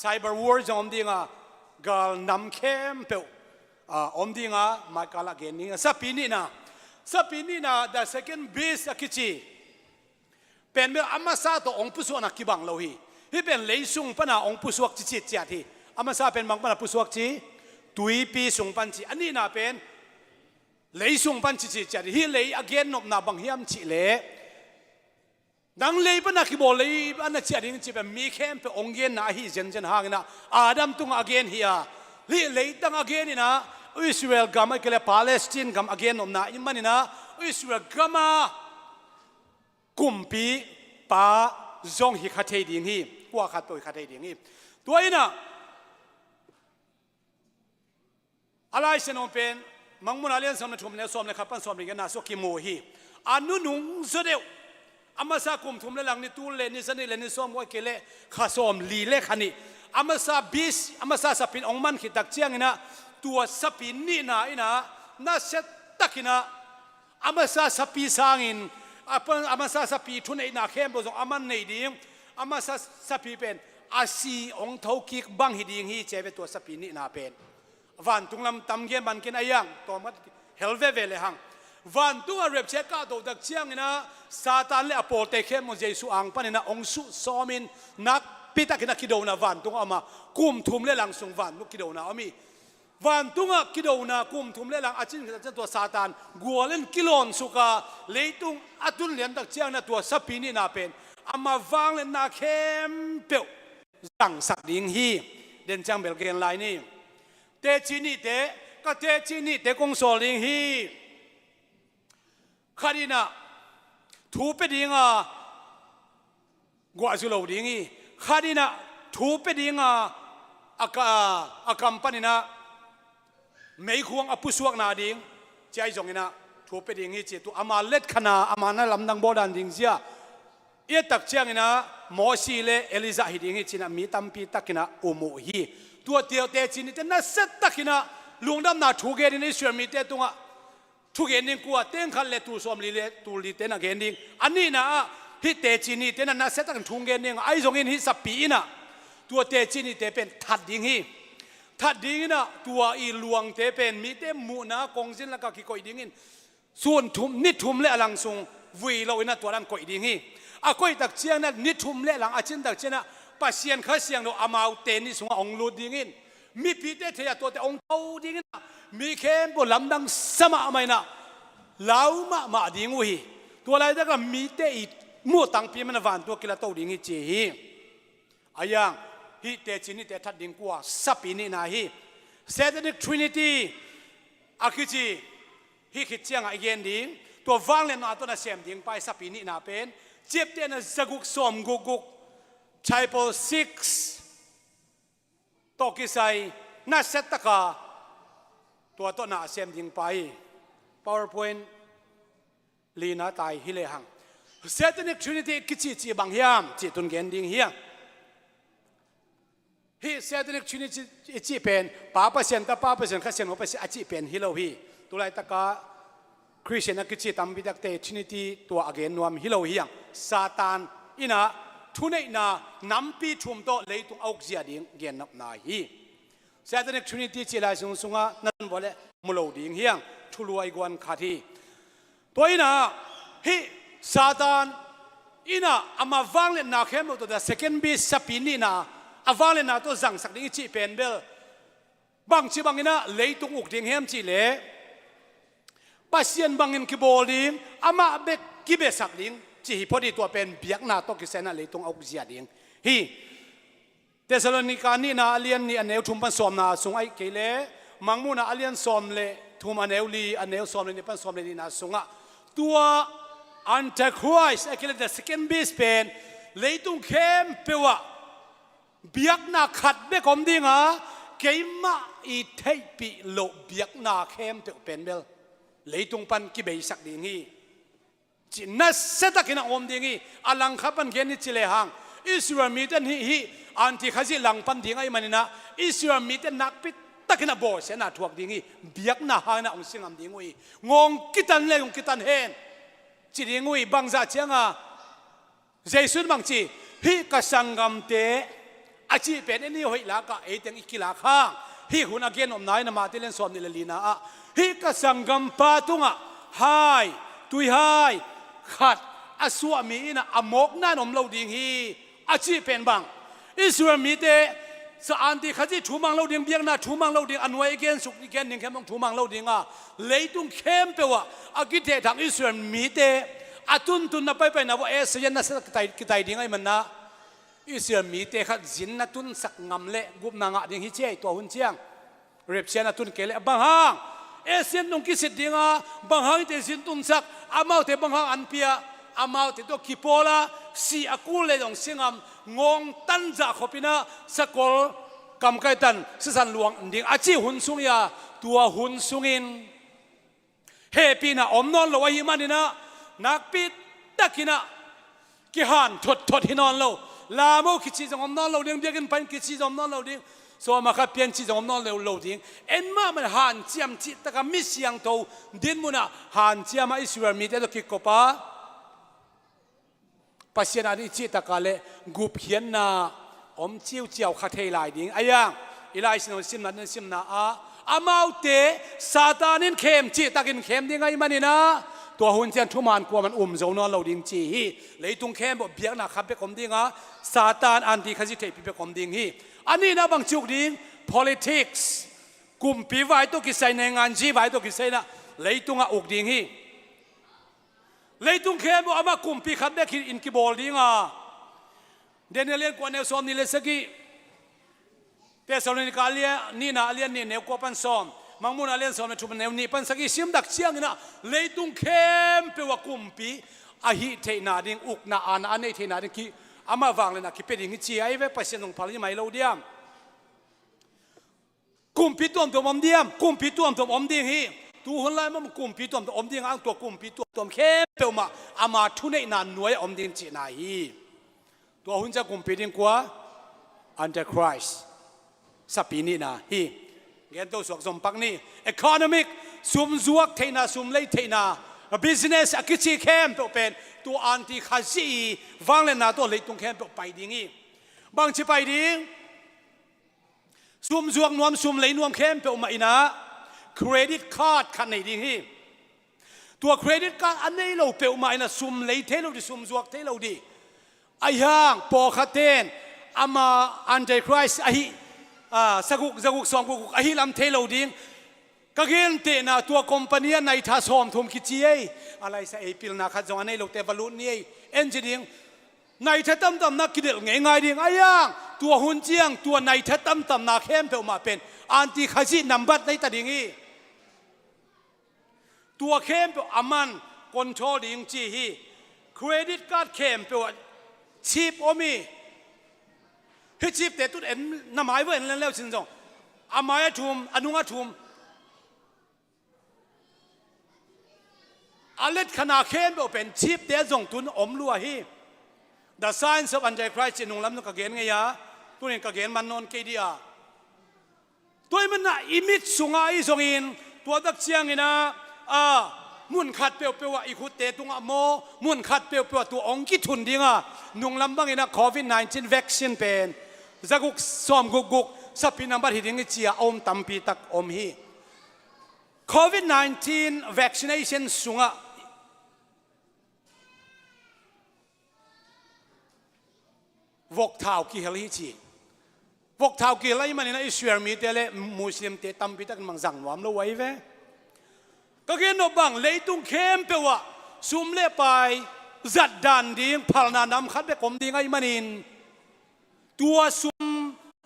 Cyber War จงอมดิ้งกาลนำเข้มเปลอมดิ้งไม่กาลเกนดิ้งสับปีนี้นะ the second base กิจเป็นเมื่ออามาซาตัวองค์ผู้สวกนักกิบังเราฮีที่เป็นเลยสุงปนาองค์ผู้สวกจิตเจียทีอามาซาเป็นบางปนาผู้สวกจีตุยปีสุงปันจีอันนี้น่าเป็นเลยสุงปันจิตเจียทีที่เลยอเกนนบนาบางเฮียมจีเล่ดังเลยปนากิบอลเลยอันนั้นเจียดิ้งจีเป็นมีเข้มเป็นองค์เกนน่าฮีเจนห่างนะอาดัมตุงอเกนเฮียเลยตั้งอเกนนี่นะอิสราเอลกำไอ้เกลปาเลสไตน์กำอเกนนบนาอิมันนี่นะ อิสราเอลกามากุมปีป้าจงฮิคัดเฮดิงฮีกว่าขัดตัวขัดเฮดิงฮีตัวนี้นะอะไรเช่นนั้นเป็นมังมุนาเลียนสมนทุมเนี่ยสมเลยครับปั้นสมเลยกันนะสกิโมฮีอันนู้นนุ่งเสด็จอามาซากุมทุมเลยหลังนี่ตูเลนี่สนิเลนี่สมว่าเกเลข้าสมลีเลขันนี่อามาซาบิสอามาซาสปินองมันขิดตักเจียงนะตัวสปินนี่นะอินะน่าเสตตักินะอามาซาสปิสางินอามาซาสปิทุนไอนาเข้มบงอามันในดิ่งอามาซาสปิเป็นอาซีองเท้ากิกบังฮิดิ่งฮีเจเวตัวสปินนี่นาเป็นวันตุงลำตำเกมันกินไอยังตัวมัดเฮลเวเวเลหังวันตุงอาเร็บเชก้าตัวดักเชียงนะซาตานเลอโปเตเข้มมุเจสุอังปันนะองสุซอมินนักปิตากินักกิโดนาวันตุงอามากุมทุมเลหลังส่งวันนุกิโดนาอามีวันตุงอากิโดนากุมทุมเลหลังอาจินกันตัวซาตานกัวเล่นกิโลนสุกาเลยตุงอาตุนเลียนดักเชียงนะตัวสปินี่นาเป็นอามาวังเล่นนาเข้มเปียวสั่งสักดิ่งฮีเดินจังเบลเกนไลนี่เตจินี่เตก็เตจินี่เตกงโซลิงฮีคดีน่ะทูเปดิงกว่าจุลดิงฮีคดีน่ะทูเปดิงอากำปนินะไม่ควงอปุสวกนาดิงใจจงนะทูเปดิงฮีเจตุอามาเล็ดขนาอามานะลำดังโบดันดิงเสียเอตักเชียงนะโมซีเลเอลิซาฮิดิงฮีจินะมีตัมปีตักนะอุโมฮีตัวเดียวเตจินี่จะน่าเสตตักินะลุงดำนาถูกเกณฑ์ในส่วนมีเตตุงะถูกเกณฑ์นี่กว่าเต้งขันเลตูสวมลีเลตูลีเตนะเกณฑ์นี่อันนี้นะฮิเตจินี่เตนะน่าเสตตักันถูกเกณฑ์นี่ไอ้ตรงนี้ฮิสับปีนะตัวเตจินี่เตเป็นทัดดิ่งฮีทัดดิ่งนะตัวอีหลวงเตเป็นมีเตมูนะกงสินแล้วก็กิโกยดิ่งฮีส่วนทุมนิทุมเลอลังทรงวีเราอินะตัวนั้นโกยดิ่งฮีอะโกยตักเชียงนั้นนิทุมเลหลังอาจินตักเชียงนะปัสเซียนข้าเสียงเราอามาเตนิสงองลูดิ่งมีพีเตเทียตัวแต่องเท้าดิ่งนะมีเข้มบนลำดังสมาไม่นะเหลามาดิ่งวิตัวอะไรแต่ก็มีเตอีมัวตังปีมันวันตัวกิลาโตดิ่งจีฮีอายังฮีเตจินี่เตทัดดิ่งกว่าสับปีนี่นะฮีเซตนิกทรินิตี้อาคิจีฮีคิดเชียงไอเกนดิ่งตัวฟังเลนมาตัวน่ะเสียมดิ่งไปสับปีนี่นะเป็นเจ็บเตนะจะกุกสมกุกChapel 6ตกิไซน่าเซตตะกาตัวต้นน่าเสียมยิงไป PowerPoint ลีน่าตายฮิเลหังเซตนิกทรินิตี้กิจิจีบางเฮียมจีตุนเกนดิ่งเฮียฮีเซตนิกทรินิตี้จีเป็น5%กับ5%ข้าเสียงว่าเป็นอาจีเป็นฮิโลฮีตัวไรตะกาคริสเตียนกิจิตามบิดักเตทรินิตี้ตัวอเกนนวมฮิโลฮียังซาตานอินะทุนไอนาน้ำปีชุมโตเลยตุงเอาเสียดิ่งเกียนนับนายฮีเซตนิกทรินิตี้จีลายสุงนั่นบอกเลยมุโลดิ่งเฮียงทุลวยกวนขาทีตัวอินะฮีซาตานอินะอามาฟังเลยนาเข้มตัวแต่ second base สปินีนะอาฟังเลยนาตัวสั่งสักดิ่งจีเป็นเบลบางชีบางอินะเลยตุงอุกดิ่งเฮียมจีเล่ปัสเซียนบางอินกิโบลิ่งอามาเบกกิเบสักดิ่งจีพอดีตัวเป็นเบียกนาตกิเซนะเลยตรงเอาเสียดิ่งฮีเทสโลนิกานี่นาอเลียนนี่อันเนวทุมปันสอมนาสงไอเกเลมังมูนาอเลียนสอมเลทุมอันเนวลีอันเนวสอมเลนี่ปันสอมเลนี่นาสงะตัวอันเทคไรส์ไอเกเลเดสเซคันด์เบสเป็นเลยตรงเข้มเปวะเบียกนาขัดเบกอมดิ่งอ่ะเกมมาอีเทปีโลเบียกนาเข้มเตอเป็นเบลเลยตรงปันกิเบยสักดิ่งฮีจินนัสเซตักินะอมดิ่งฮีอลังขับปันเกนิจิเลหังอิสราเอลมีแต่ฮีอันที่ข้าศึกหลังปันดิ่งไอ้มันนะอิสราเอลมีแต่นักปิดตักินะบอสนะทวกดิ่งฮีเบียกนาหานะองสิงห์ดิ่งฮีงงกิตันเลยงกิตันเฮนจีดิ่งฮีบางจ่าเชียงอ่ะเจสุนบางจีฮีกสังกัมเตอาชีเป็นอันนี้หอยลักะเอเต็งอิกิลักข้างฮีหุ่นอาเกนอมนายนะมาที่เล่นสอนนี่เลลีน่าฮีกสังกัมปาตุงะไฮตุยไฮขัดอาสวามีนะอมกนั่นอมเราดิ่งฮีอาชีเป็นบางอิสราเอลมีแต่สอันที่ข้าศึกถูมังเราดิ่งเบียงนะถูมังเราดิ่งอันไว้เกนสุกเกนหนึ่งแค่มองถูมังเราดิ่งเลยตุงเข้มเปวะอากิเตทางอิสราเอลมีแต่อาตุนตุนนับไปนะว่าเสียนนะสักกิตายดิ่งไอ้มันนะอิสราเอลมีแต่ขัดจินนะตุนสักงำเละกุบนางะดิ่งฮิเจตัวหุ่นเชียงเรียบเชียนนะตุนเกลบางฮาง เอเซียนตรงกิสิทธิ์งาบางหางเตสินตุนสักอามาเตบางหางอันเปียอามาเตตัวกิโปลาสีอากูเลยตรงเสียงงงตันจากขบินะสกอลกำไก่ตันสันหลวงดิ่งอาชีหุ่นสุงยาตัวหุ่นสุงินเฮปีนะอมนอนเราไว้หิมันนี่นะนักปิดตะกินะกิฮันทดหินอนเราลาโมกิจิจงอมนอนเราเดียงเดียกันไปกิจิจงอมนอนเราเดียงสวมาขับเปลี่ยนจิจงอมนอนเราเดียงเอ็นมามันหันเจียมจิตตะกันมิสยังโตดินมุนะหันเจียมาอิสราเอลมีแต่ตัวกิกปะปัสยานาดิจิตตะกันเลกุบเขียนนาอมเจียวขัดเทลายดิ่งอายังอีไลสินสิมนั้นสิมนาอามาเตซาตานินเข้มจิตตะกินเข้มดิ่งไงมันนี่นะตัวหุ่นเจียนทุมานกว่ามันเจ้านอนเราดิ่งจีฮีเลยตุงเข้มบอกเบียกนะขับไปคมดิ่งซาตานอันที่ขจิเทปีไปคมดิ่งฮีอันนี้นะบางจุกดิ่ง politics กลุ่มปีไว้ตัวกิใส่ในงานจีไว้ตัวกิใส่นะเลยตุงอุกดิ่งฮีเลยตุงเข้มบอกอามากุมปีขับได้คิดอินกิบอลดิ่งเดนเลียนกว่าเนลซอมนี่เลยสักกี่เตสโลนิกาเลียนี่นะเลียนนี่เนวกว่าปันซอมมังมุนาเลียนซอมในชุมเนวนี่ปันสักกี่ซิมดักเชียงนะเลยตุงเข้มเปว่ากุมปีอาฮิเทนาดิ่งอุกนาอานาเนเทนาดิ่งกี่อามาฟังเลยนะคิดเป็นอย่างนี้จีไอเวปัสยานงพาลีไม่เราเดียมกุมปีตัวอมเดียมกุมปีตัวอมเดียงฮีตัวคนไรมันกุมปีตัวอมเดียงอังตัวกุมปีตัวเข้มเปว่าอามาทุเนนานหน่วยอมเดียงจีนาฮีตัวหุ่นจะกุมปีดิ่งกว่า Antichrist สับปีนี้นะฮีเงี้ยตัวสวกสมปักนี่ economic ซุ่มจวกเทน่าซุ่มเล่เทน่า business อคิจิเข้มเป็นตัวอันที่ข้าศึกฟังเลยนะตัวเล่ตรงเข้มไปดิ่งฮีบางทีไปดิ่งซุ่มจวกนวมซุ่มเล่นวมเข้มเป็นมาอีนะ credit card คันไหนดิ่งฮีตัว credit card อันนี้เราเป็นมาอีนะซุ่มเล่เทเราดิซุ่มจวกเทเราดิไอ้ห่างปอขัดเตนอามาอันเจคริสไอ้สกุกสองกุกไอ้ลำเทโลดิ้งก็เห็นเตนะตัวคอมพานีในท่าสอมทุ่มคิดเจียอะไรสักไอ้พิลนาขัดจงอันนี้เราเตบลูนี่เอ็นจิดิ้งในท่าตั้มนักกิเดลง่ายดิ้งไอ้ห่างตัวหุ่นเจียงตัวในท่าตั้มนักเข้มเปมาเป็นอันที่ขจินัมบัดในตาดิ้งอีตัวเข้มเปอามันคอนโทรลดิ้งจีฮีเครดิตการ์ดเข้มเปชีพอมีให้ชีพแต่ตุดเอ็นน้ำหมายว่าเอ็นแล้วสินจงอามาทุ่มอนุงทุ่มอาเล็ดขนาดเข้มเป็นชีพแต่จงตุนอมลัวฮี The Science of Antichrist นุ่งลำนุกเกณฑ์ไงยะตัวนี้กเกณฑ์มันนอนเกดียตัวมันน่ะอิมิตสุงไอสงอินตัวตักเชียงไงนะมุนขัดเปียวอีกุเตตุงอโมมุนขัดเปียวตัวองกิทุนดิงะนุ่งลำบังอินะโควิด-19 vaccine เป็นจะกุกซ้อมกุกสับปีนับบัดหิดิงเจียอมตัมปีตักอมฮีโควิด-19 vaccination สุงะวกเท้ากี่เฮลิจีวกเท้ากี่ไรมันนะอิสราเอลมีแต่ละมุสลิมเตตัมปีตักมังสังวามละไว้เวก็เห็นนบังเลยตุงเข้มเปว่าซุ่มเล่ไปจัดดันดิ้งพลานานำคัดไปกลมดิ้งไอ้มันอินตัวซุ่ม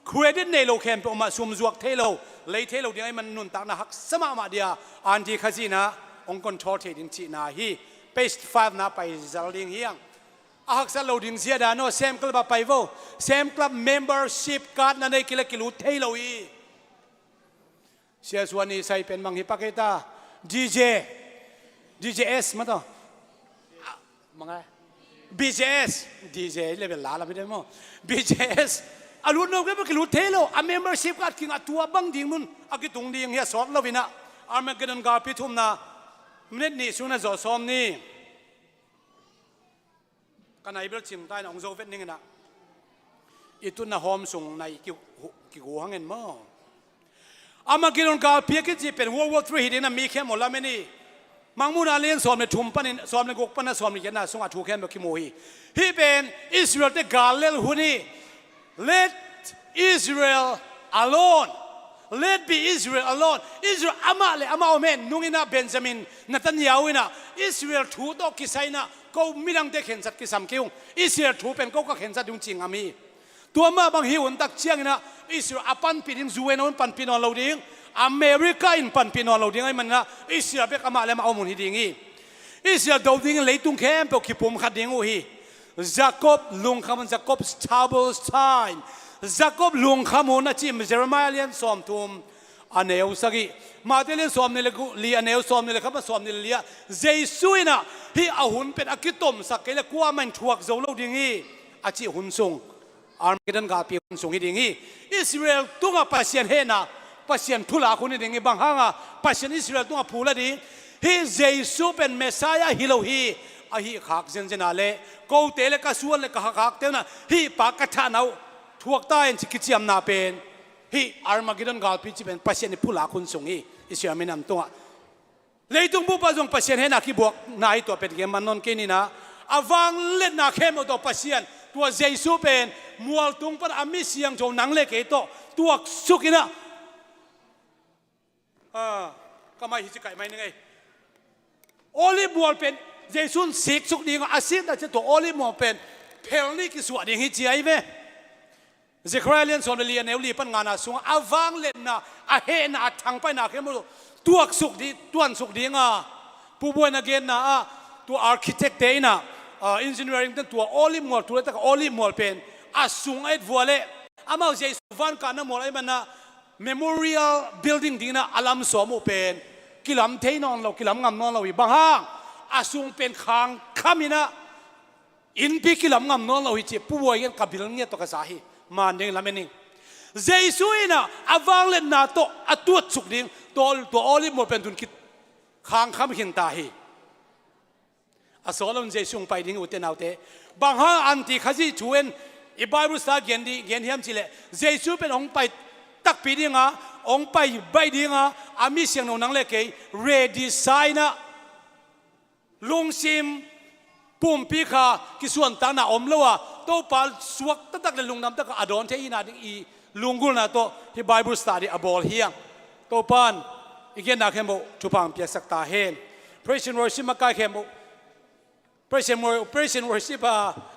เครดิตในโลเข้มเปว่าซุ่มจวกเทโลเลยเทโลดิ้งไอ้มันนุนตักนะฮักสมามาเดียอันที่ขจีนะองค์กรทอเทดิ้งจีนาฮีเปสต์5นะไปจัลดิ้งเฮียงฮักสโลดิ้งเสียดานโนเซมกลับไปโวเซมกลับ membership card นั่นเองกิเลกิลุเทโลอีเสียส่วนนี้ใส่เป็นบางฮิปาเกตาDJS มาต่อมังไง BJS DJ เลเวลลาละไม่ได้มั้ง BJS อารุณเราก็ไม่คิดรู้เทโลอ่ะ membership ก็กินอ่ะตัวบังดิ่งมุนอ่ะกิตุงดิ่งเฮียสอดเราวินะอาร์เมกันกาพิทุมนะมันนี่สุนัขจอซ้อมนี่กันไหนเบลชิมใต้หนองโซเวตนี่นะอีตุนน่ะหอมส่งในกิกูหังเงินมั้งอามากินกาเพียกิจิเป็น World War III ฮิดินะมีแค่หมดละไม่นี่มังมูนาเลียนสอมในทุ่มปันสอมในกุกปันสอมในยันน่ะส่งอาถูกแค่แบบคิโมฮีฮีเป็นอิสราเอลที่กาเลลหุนี Let Israel alone Let be Israel alone Israel อามาเลยอามาโอเมนนุ่งอินะเบนจามินนัตันยาวินะอิสราเอลถูตอกกิไซนะก็มีดังเด็กเห็นสัตว์กิสัมคิวอิสราเอลถูเป็นก็เห็นสัตว์ดุจริงอามีตัวมาบางฮิวันตักเชียงนะอิสราเอลปันปีนิงจูเวนอนปันปีนอนเราดิ้ง อเมริกาอินปันปีนอนเราดิ้งไอ้มันนะอิสราเอลก็มาแล้วมาเอาหมุนที่ดิ้งอีอิสราเอลดาวดิ้งเลยตุ้งเข้มเปล่าขี้ปุ่มขัดดิ้งโอ้ยยาโคบลุงขมันยาโคบสตาร์บัลสไตน์ยาโคบลุงขมันนะจิมเจอร์มายเลียนสอมทุมอันเอวสักมาเตลินสอมนี่เลยกูลีอันเอวสอมนี่เลยครับมาสอมนี่เลยเจสุยนะที่อาหุนเป็นอากิตมสักเลยกูว่ามันถวกเจ้าเราดิ้งอีอาจิหุนทรงอาร์มกันกาปีหุนทรงอีดิ้งอีอิสราเอลตุ้งปัสยันเฮนะปัสยันทุลาคนนี้ดิ้งอีบางห้างปัสยันอิสราเอลตุ้งพูละดีที่เจสุเป็นเมสายาฮิโลฮีอาฮีขากเซนเจนาเลกูเตเลกส่วนเลกขากเตนะฮีปากกะทานเอาถวกใต้จิกิจยามนาเป็นฮีอาร์มากิดันกาลพิจิเป็นปัสยันนี่พูละคนทรงอีอิสราเอลไม่นำตัวเลยตุ้งบุปผาจงปัสยันเฮนะคีบวกนายตัวเป็นเกมันนนกินี่นะอวังเล่นนาเข้มตัวปัสยันตัวเจสุเป็นมัวตุงปันอามิเสียงโจนังเล็กเอโตตัวสุกินะก็ไม่หิจิไก่ไม่นึงไงโอลิมัวเป็นเจสุนสิกสุกดีก็อาศิแต่จะตัวโอลิมัวเป็นเพลนี่กิสวดยังหิจิไอเว่เจคราเลียนส่วนเรียนเอวลีปันงานอาสุงอวังเล่นนะอาเฮนะทางไปนาเข้มตัวสุกดีตัวสุกดีงาผู้บริหารเกณฑ์นะตัวอาร์คิเทคเตนะอินจิเนียริงตั้งตัวโอลิมัวตัวตั้งโอลิมัวเป็นอาสุงไอ้วัวเล่อามาเจสุวันการนั่งมัวไอ้มันนะMemorial Building ดีนะอลัมสมเป็นกิลำเทนอนเรากิลำงำนอนเราอีบางห้างอาสุงเป็นคางขามินะอินพิกิลำงำนอนเราอีเจ็บผู้วยกันกับบิลเนียตกษาฮีมันเด้งละเมนิงเจสุยนะอวังเล่นนาโตอตัวสุกดิ้งตัวโอลิมเป็นตุนคิดคางขามิหินตาฮีอาสอลมันเจสุงไปดิ้งอุตเตนเอาเตบางห้างอันที่ข้าศึกชวนอีบายรุษาเกียนดีเกียนเฮียมจิเลเจสุเป็นองไปตักปีดีงาองไปใบดีงาอามิเสียงนนังเล็กเรดีไซน์ลุงซิมปุ่มปีขากิส่วนต่างน่ะอมเลวะโตปาลสวกตักเลยลุงน้ำตักอดอนเทียนาดิอีลุงกุลน่ะโตที่ไบเบิลสตาดีอบอลเฮียงโตปานอีกอย่างนักเขมทุพังเปียสักตาเฮน Praise and Worship มาใกล้เขมPraise and Worship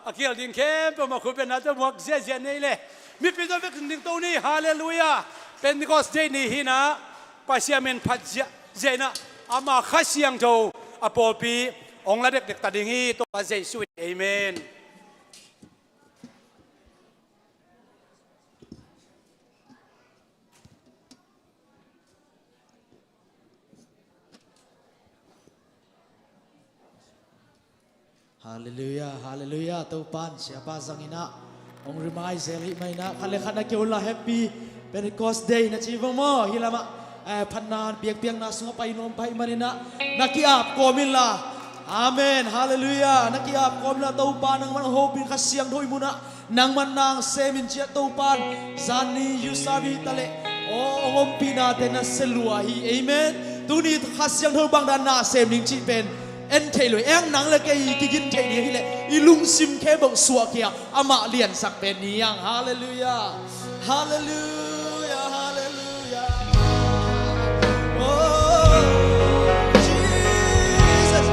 อาเกียลดินเขมตัวมาคุยเป็นนัดตัวมักเจนี่เลยมีเป็นตัวเป็นดิ้งตัวนี้ฮาเลลูยาเป็นนิโคสเดนี่ฮินะปัสยามินพัดเจนะอามาข้าเสียงโจอปอลปีองละเด็กตัดดิ้งฮีตัวเจสุดเอเมนฮาเลลูยาฮาเลลูยาตัวปันเสียบาสังอินะองริมายเซริไม่นะคันเลขันนักเกี่ยวละแฮปปี้เป็นคอสเดย์นะชีวมอฮิลามะพันนานเปียกเปียงนาสุงไปนมไปมันนะนักกีฬาโกมิลลาอาเมนฮาเลลูยานักกีฬาโกมิลลาตัวปันนังมันโฮบินขัดเสียงโดยมุนะนังมันนางเซมินเจตัวปันซานียูซาบิตะเลโอ้องมปีนาเตนะเซลัวฮีเอเมนตัวนี้ขัดเสียงโดยบางดานนาเซมินจีเป็นเอ็นเทลอยเอ็งนังเลยแกกิกินเทนี่ฮิเลอีลุงซิมแค่บอกสัวเกียอามาเลียนสักเป็นนี้ยังฮาเลลูยาฮาเลลูยาฮาเลลูยาโอ้Jesus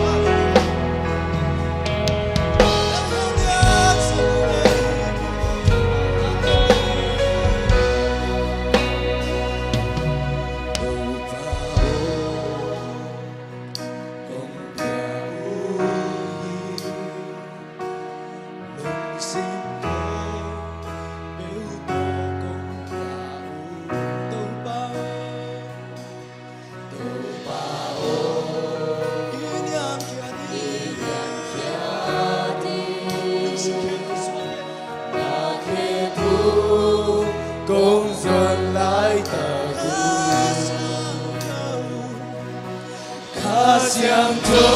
Yang tu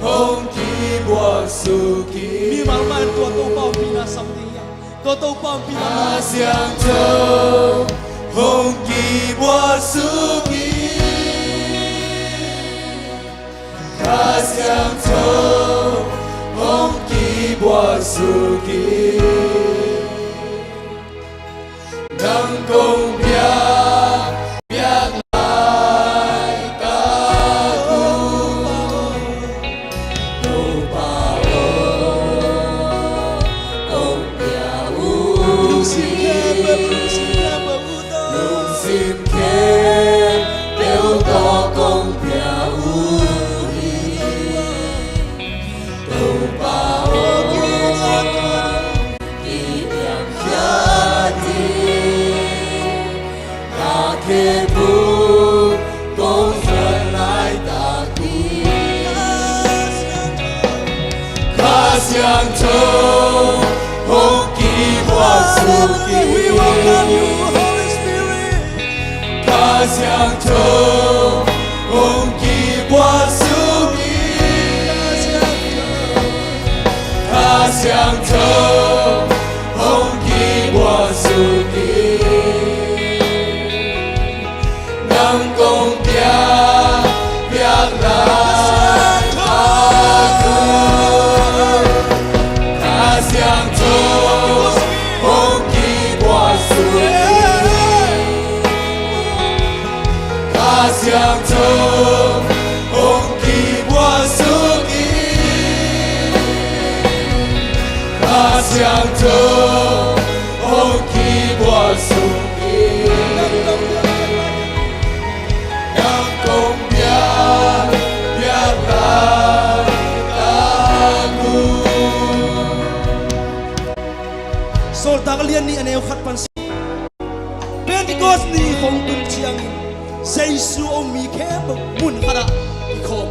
hong ki buat suki. Mi malman tua tau pau pina samdia. Tua tau pau pina. Yang tu hong ki buat suki. Yang tu hong ki buat suki. Nang kong biak biak. Sim đều có công bia uri đâu bao kỷ niệm gia đình ta kể bu công dân lại ta đi ca xiang châu hồng kỳ hoa su kỳ ca xiang châu hồng kỳ hoa su kỳ ca xiang châu hồng kỳ hoa su kỳ nắng công bia bia lại ta cứ ca xiang châu hồng kỳ hoa su ca xiang châu hồng kỳ hoa su ca xiang châu hồng kỳ hoa su nắng công bia bia lại ta cứ Sol tak lian ni aneu khat pan Pentecost ni hong tum chiang Jesu o mi khe mun khara ki khom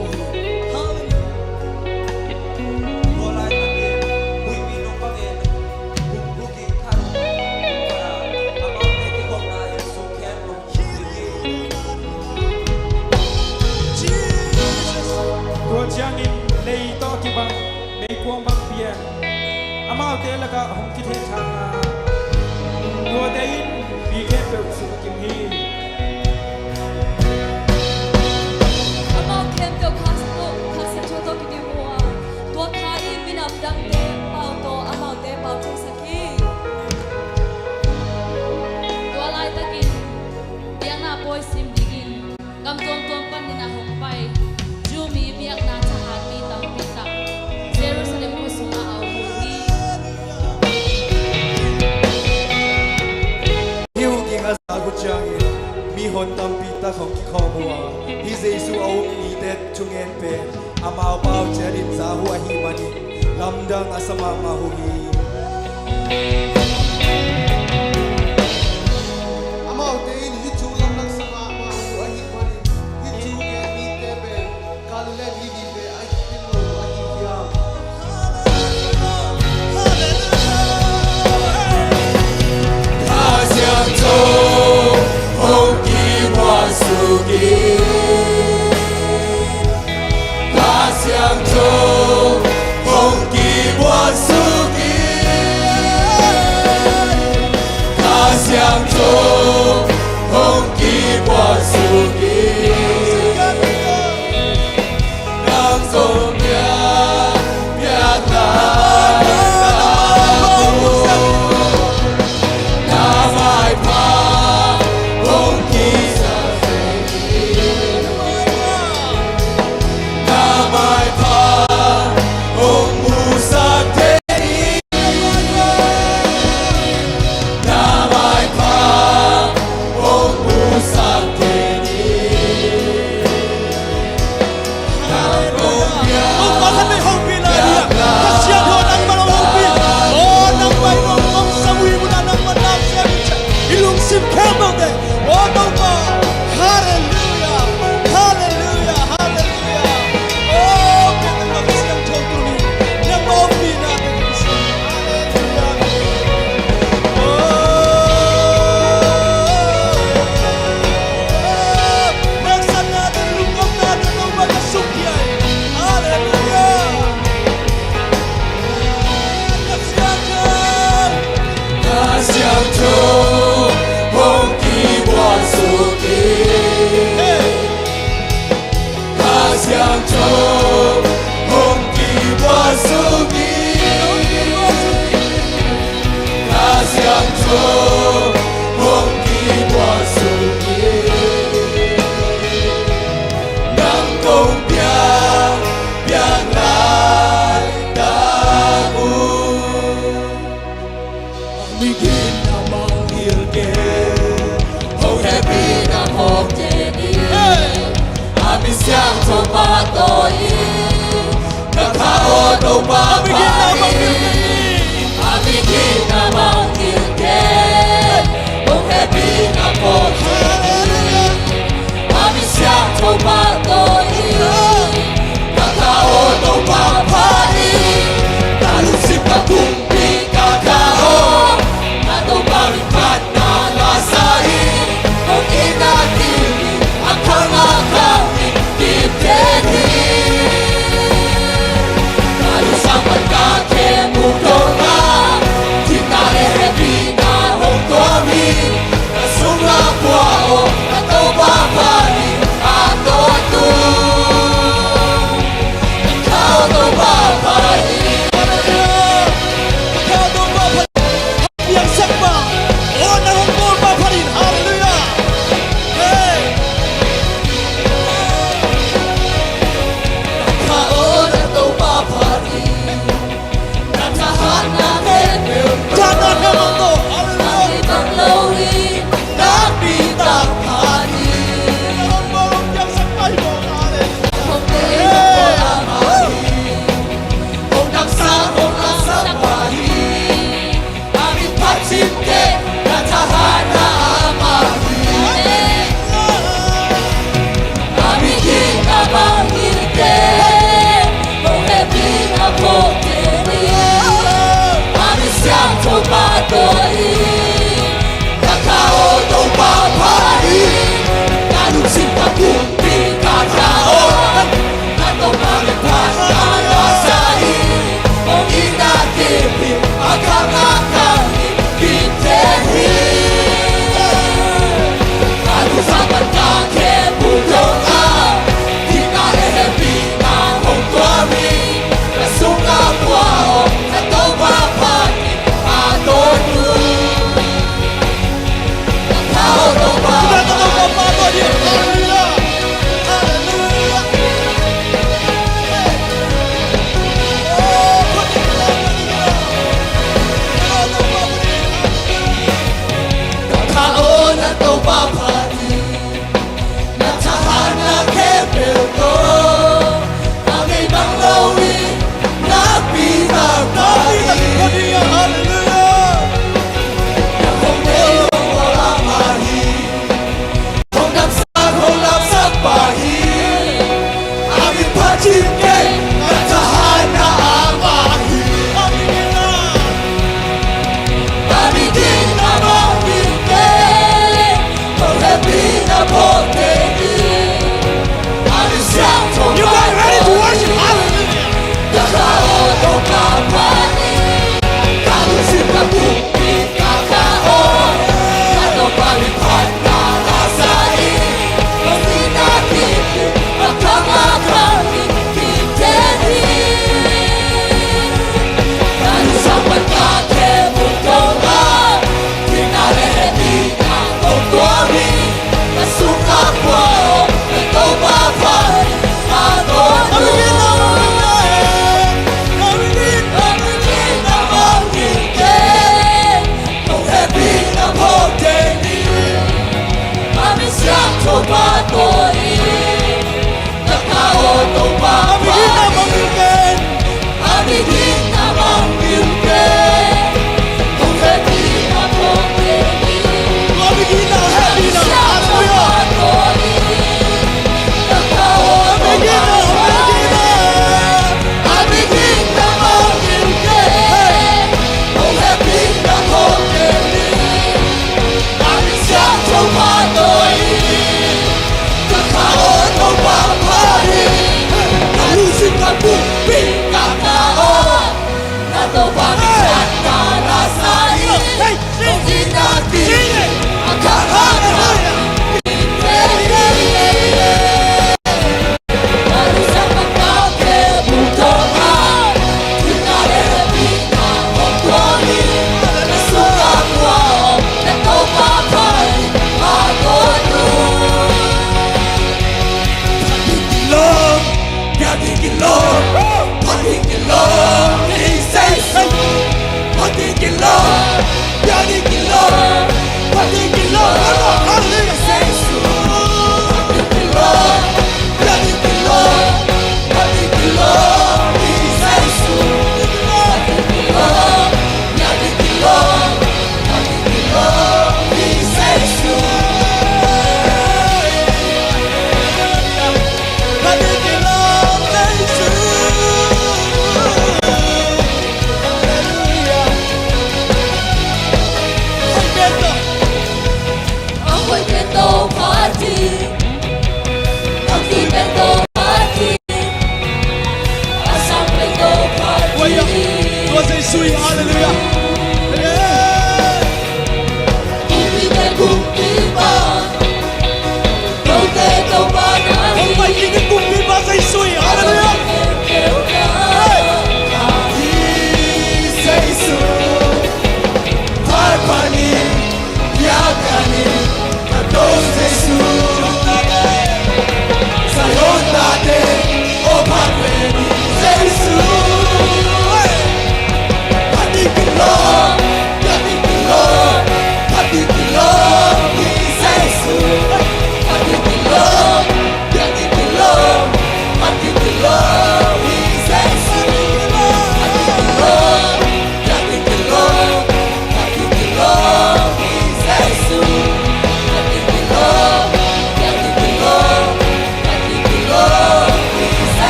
Tua chiang in lei to ki bang lei kuang bang pia amao te la ka hong ki the chang tua te in bi khe pe su kim hi amao kem to khas cho to ki mua tua kha in min am dang te pao to amao te pao che saki tua lai ta ki yang na boy sim digin kam tom pan ni na hong pai ju mi biak na cha han mi tam pi ta Jerusalem ko sunga au hi hiu ki nga sa ku chang mi hon tam pi ta khong ki kho bua hi jesu au ni te chungen pe amao pau cherin za hu hi mani lamdang asama ma hu hi Amau te in hi chu lam lang sama ma wa hi mani hi chu ke mi te be kalule ni di be ai ti lo wa hi ya ca xiang châu hồng kỳ hoa su kỳ ca xiang châu hồng kỳ hoa su kỳ ca xiang châu hồng kỳ hoa su kỳ nắng công bia bia lại ta mai pa hồng kỳ sa ta mai pa hồng mu sa te ta mai pa 像头巴多伊，那卡我都巴巴伊，阿比基那芒伊给，我黑比那波伊，阿比像头巴多伊，那卡我都巴巴伊，那路西巴kum比卡卡哦，那都巴比卡那拉萨伊，我伊那伊。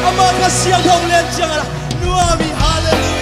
ama ka siang hong len chiang ala nuami hallelujah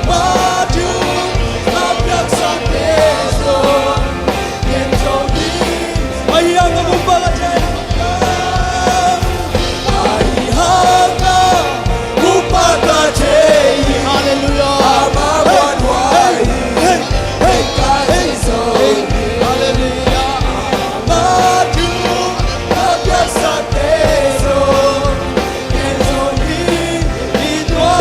Maju Abyak sa Kristo Kenzo di Ayang ang umpagatay Ayang ang umpagatay Hallelujah. Amawanway Hey Kristo Hallelujah Maju Abyak sa Kristo Kenzo di Ito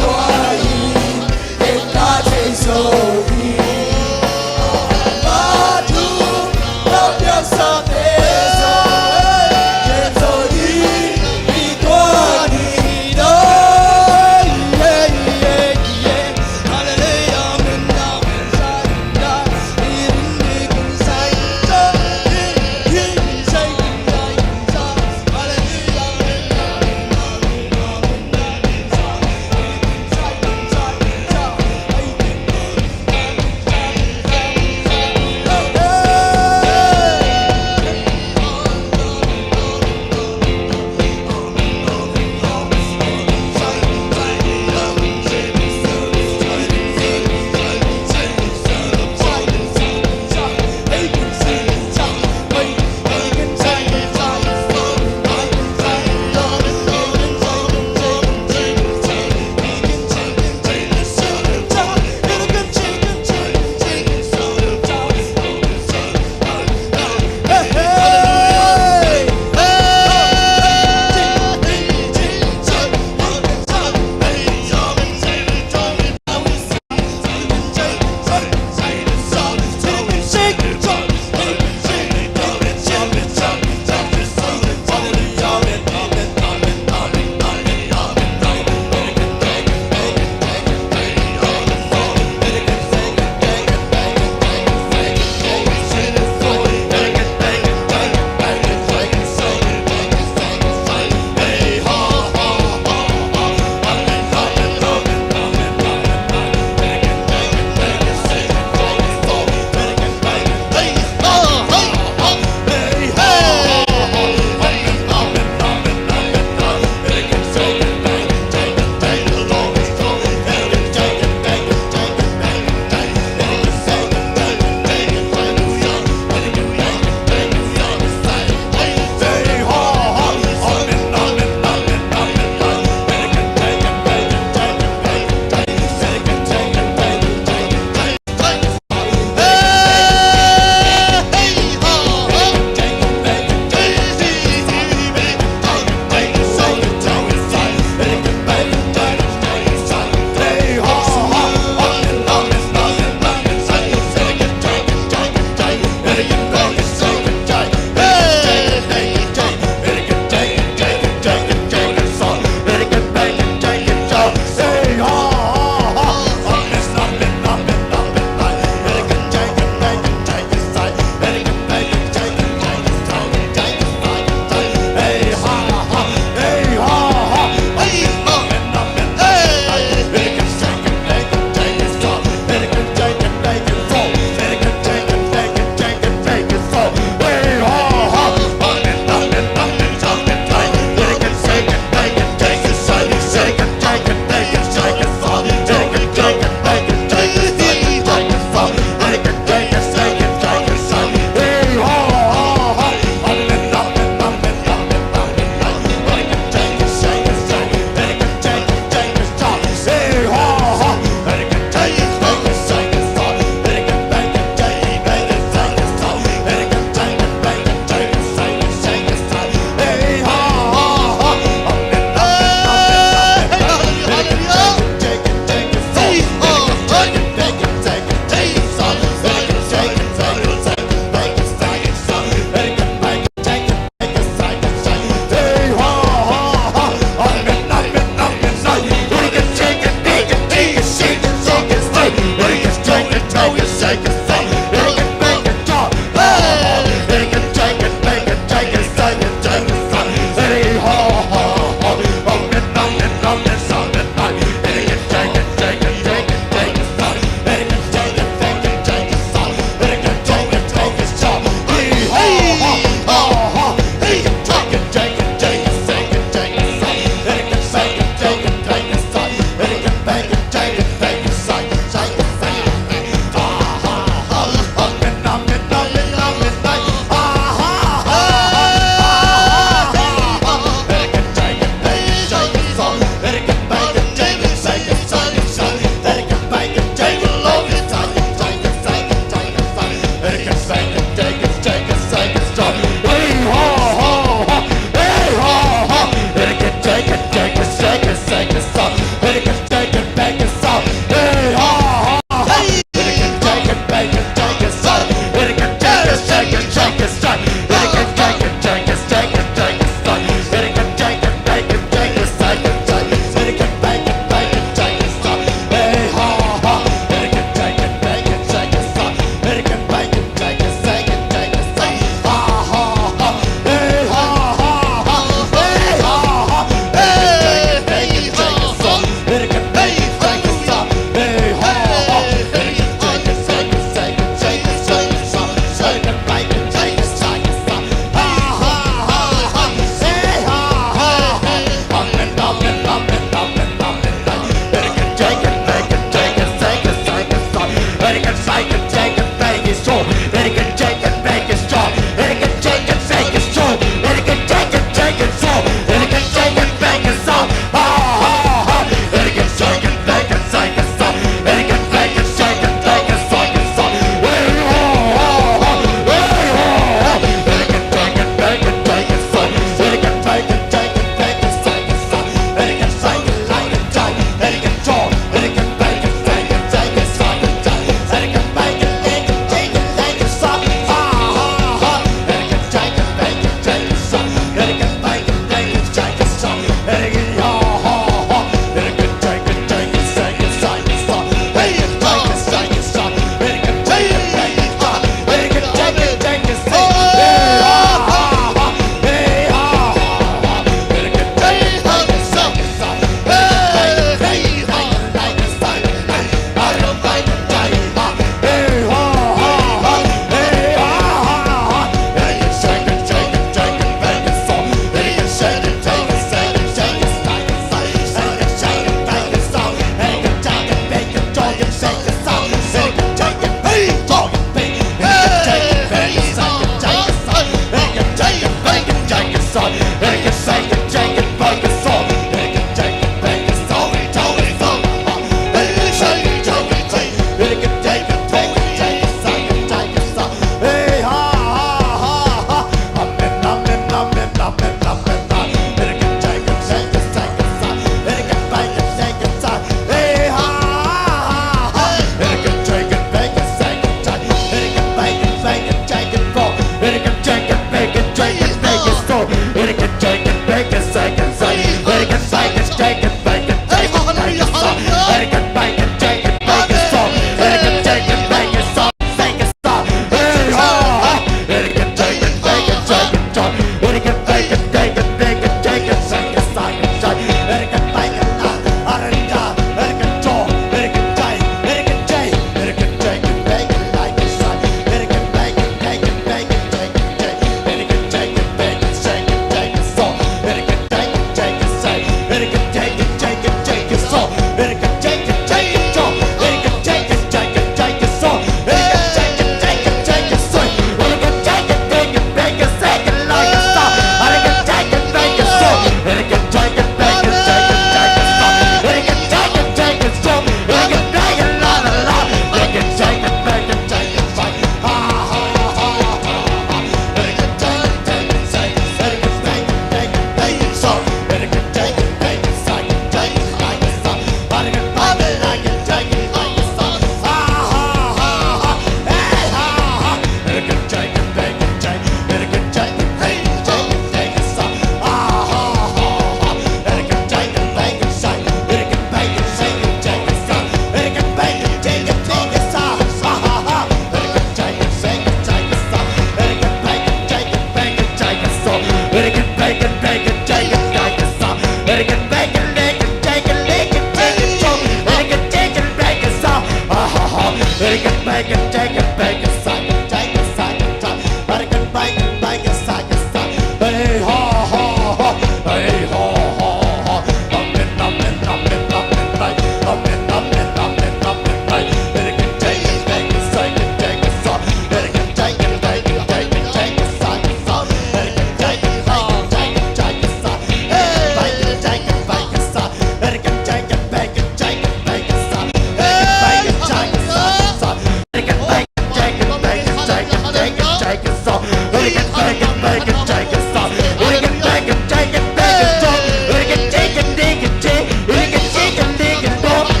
song. Take it, take it, take it, take it, song. Take it, take it, take it, take it, song. Take it, take it, take it, take it, take it, take it, take it, song. Take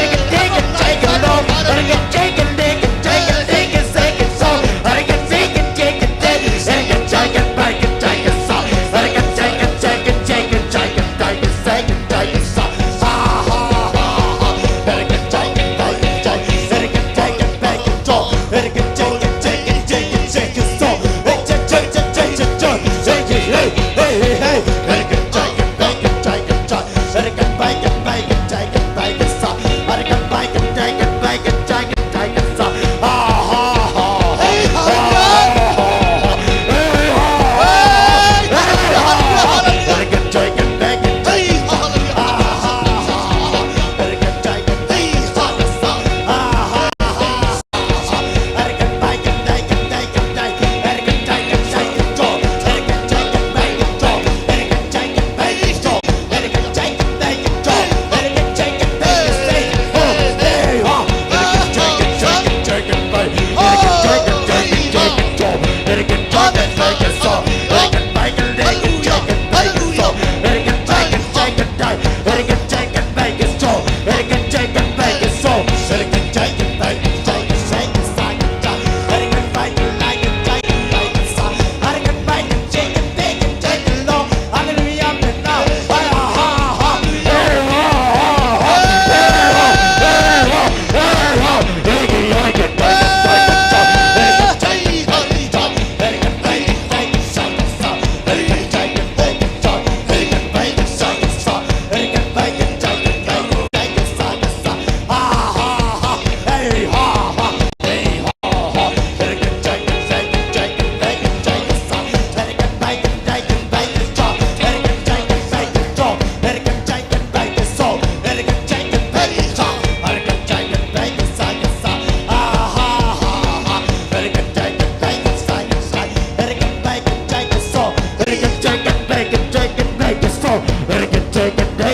it, take it, take it, dog. Take it, take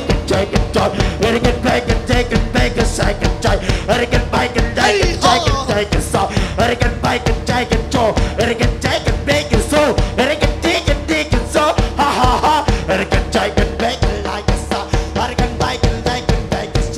it, take it, dog. Take it, take it, take it, take it, take it, take it, song. Take it, take it, take it, take it, take it, take it, take it, take it, song. Take it, take it, take it,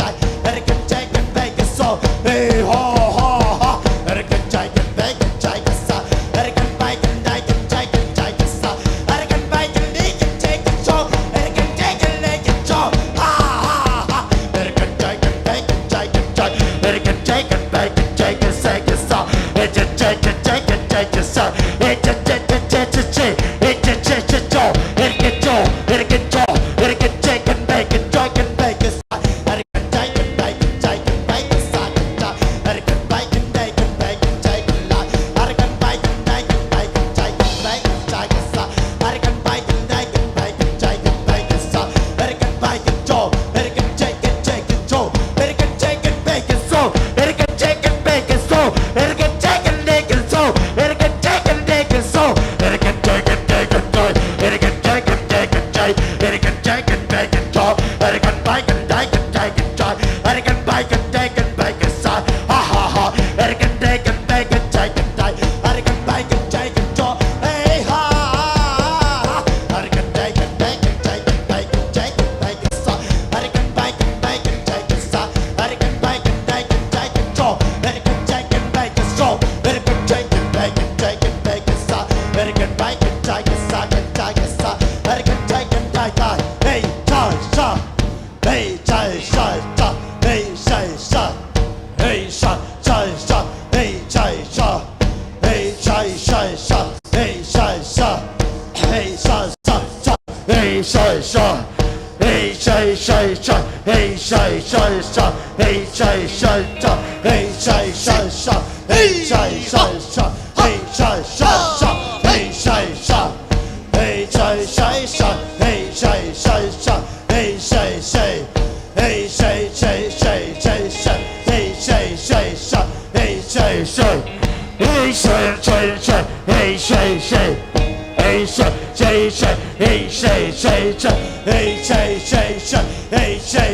take it, take it, take it, take it, take it,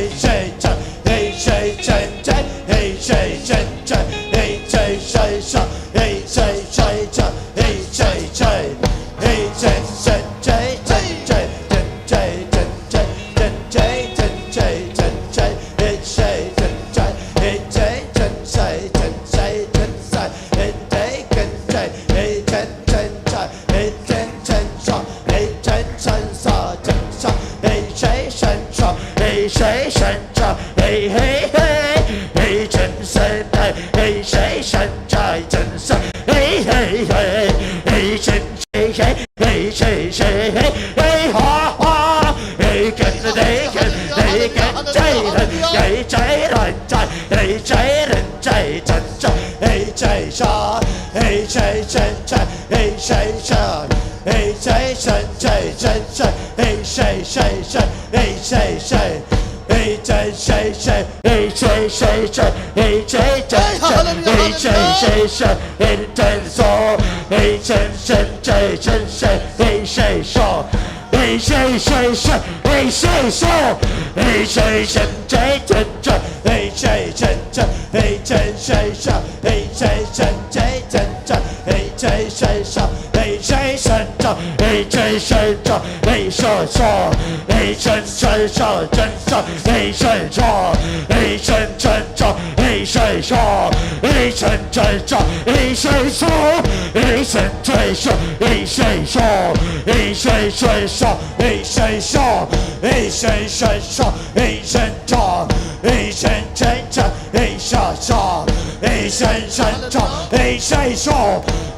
song. hey, hey, hey, hey, hey, hey, hey, hey, hey, ha, ha, hey, can the day, can they can chạy chạy chạy rồi chạy chạy chạy rồi chạy chạy chạy hey chạy chạy hey chạy chạy chạy hey chạy chạy hey chạy chạy chạy chạy chạy hey chạy chạy chạy hey chạy chạy hey chạy chạy chạy hey chạy chạy chạy hey chạy chạy chạy hey chạy chạy chạy hey chạy so hey chạy chạy chạy chạy chạy hey chạy so hey chạy chạy chạy hey chạy so hey chạy chạy chạy chạy chạy hey chạy chạy chạy hey chạy chạy chạy hey chạy chạy chạy chạy chạy hey chạy chạy chạy hey chạy chạy chạy hey chạy chạy chạy hey chạy chạy hey chạy chạy chạy chạy chạy hey chạy chạy hey chạy chạy chạy hey chạy chạy hey chạy chạy chạy hey chạy chạy hey chạy chạy chạy hey chạy chạy hey chạy chạy chạy hey chạy chạy hey chạy chạy chạy hey chạy chạy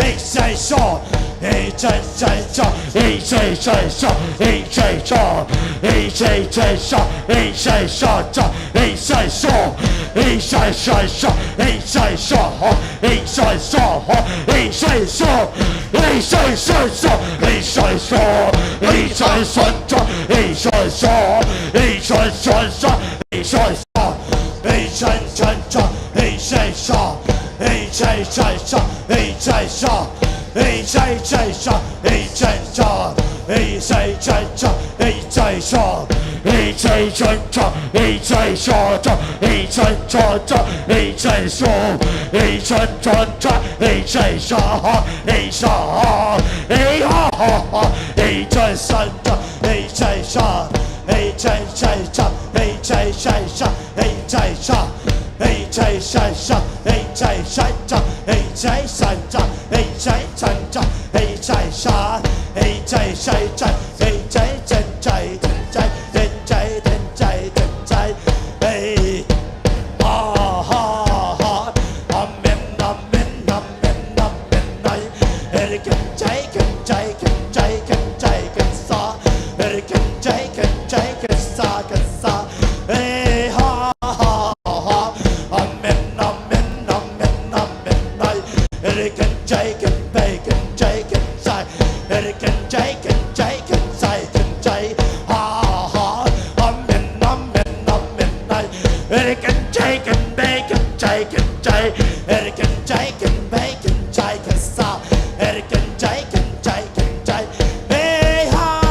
hey chạy chạy chạy hey chạy chạy hey chạy chạy chạy hey chạy chạy hey chạy chạy chạy hey chạy chạy chạy hey chạy chạy hey chạy chạy chạy hey chạy chạy chạy hey chạy chạy hey chạy chạy chạy hey chạy chạy chạy hey chạy chạy hey chạy chạy chạy hey chạy chạy hey chạy chạy hey chạy chạy hey chạy chạy chạy hey chạy chạy hey chạy chạy chạy hey chạy chạy hey chạy chạy chạy hey chạy chạy hey chạy chạy chạy hey chạy chạy hey chạy chạy chạy hey chạy chạy hey chạy chạy chạy hey chạy chạy hey chạy chạy chạy hey chạy chạy hey chạy chạy chạy hey chạy chạy chạy hey chạy chạy chạy hey chạy chạy hey chạy chạy chạy hey chạy chạy hey chạy hey ha ha ha hey chạy chạy chạy hey chạy chạy hey chạy chạy chạy hey chạy chạy chạy hey chạy chạy hey chạy chạy chạy hey chạy chạy chạy hey chạy chạy chạy hey chạy chạy chạy hey chạy chạy hey chạy chạy chạy hey chạy chạy chạy chạy chạy chạy chạy chạy hey ha ha ha amen amen amen amen nay hey can chạy can chạy can chạy can chạy can sa hey can chạy can chạy can sa hey ha ha ha amen amen amen amen nay hey can chạy can bay can chạy can sai hey can chạy can chạy can sai can chạy ha ha amen amen amen nay hey can chạy can bay can chạy can chạy hey can chạy can bay can chạy can sa hey can chạy can chạy can chạy hey ha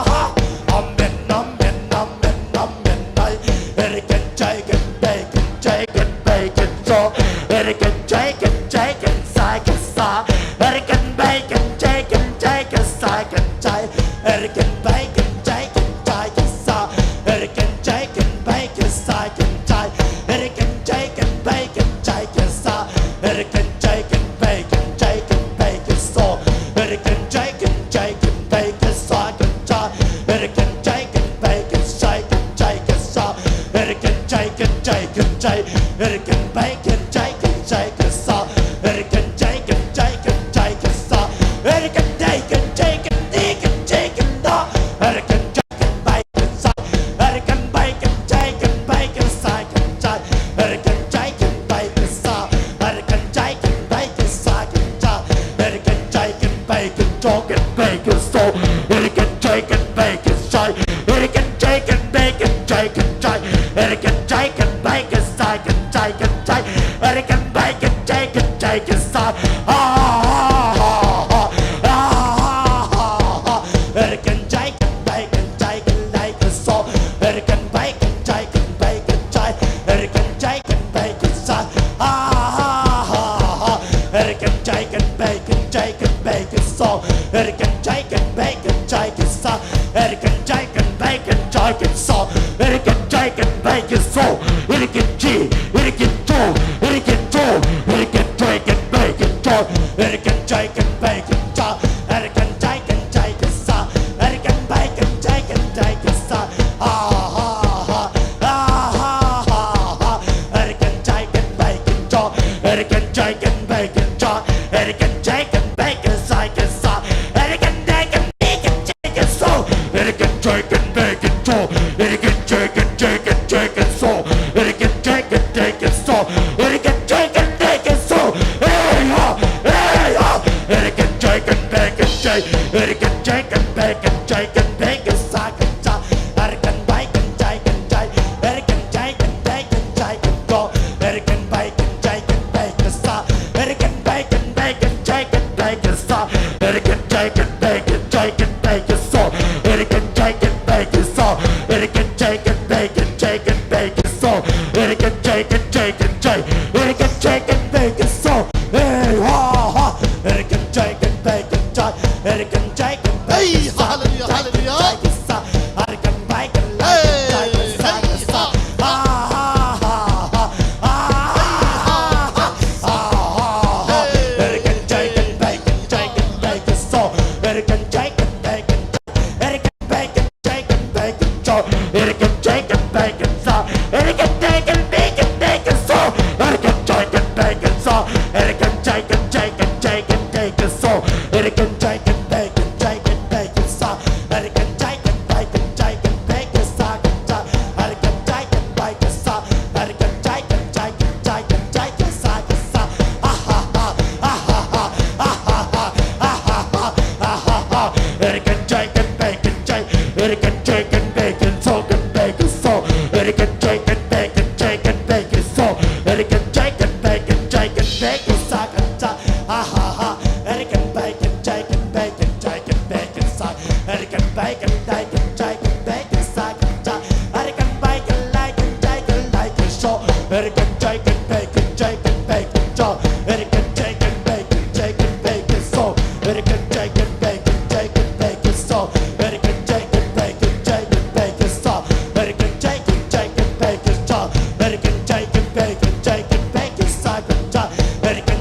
ha amen amen amen amen nay hey can chạy can bay can chạy can bay can so hey can chạy can chạy can sai can sa hey can bay can chạy can chạy can sai can chạy hey can bay can chạy can chạy can sa hey can chạy can bay can sai can chạy hey can chạy can bay can chạy can sa hey can chạy can bay can chạy can bay can so hey can chạy can bay can sa can chạy hey can chạy can bay can sai can chạy can sa hey can chạy can chạy hey can bay can chạy can sa hey can chạy can chạy sa hey can chạy can đi can chạy can đó hey can chạy can bay can sa hey can bay can chạy can sai can chạy hey can chạy can bay can sa hey can chạy can bay can sa can chạy hey can chạy can bay can cho can bay can so hey can chạy can bay can sai hey can chạy can bay can chạy hey can chạy can bay can sai can chạy hey can bay can chạy can sa ha ha ha ha hey can chạy can bay can chạy can so hey can bay can chạy hey can chạy can bay can sa ha ha hey can chạy can bay can so hey can chạy can bay can sa hey can chạy can bay can so hey can chạy can bay can so hey can chi hey can to hey can chạy can bay can American chicken bacon chop, American chicken bacon chicken sauce, American bacon bacon chicken sauce, American chicken bacon chop, American chicken sauce, American chicken bacon sauce, American chicken bacon sauce, hey ho, American chicken bacon chicken, American chicken bacon chicken bacon sauce, American bacon chicken American chicken bacon chicken go, American bacon chicken bacon sauce, American bacon bacon chicken bacon sauce, American chicken bacon chicken bacon sauce, American chicken bacon sauce, American chicken bacon chicken bacon sauce, American chicken American chicken bacon sauce, hey ha ha, American chicken bacon American chicken Hey, bacon sauce, hallelujah, hallelujah. chicken sauce, American bacon chicken sauce, ha ha ha ha, American chicken bacon sauce, American chicken bacon, American bacon chicken bacon sauce, American chicken bacon sauce, American chicken bacon sauce, American chicken bacon sauce, American chicken bacon sauce, American chicken bacon sauce, American chicken bacon sauce, American chicken bacon sauce, American chicken sauce, ah ha ha, ah ha ha, ah ha ha, ah ha ha, ah ha ha, American chicken bacon sauce, bacon sauce, American chicken bacon sauce, American chicken bacon sauce, ah ha ha, American bacon sauce, American bacon sauce, American bacon sauce, American chicken bacon sauce, American chicken bacon sauce, American chicken bacon sauce, American chicken bacon sauce, American chicken bacon sauce, American chicken bacon sauce, American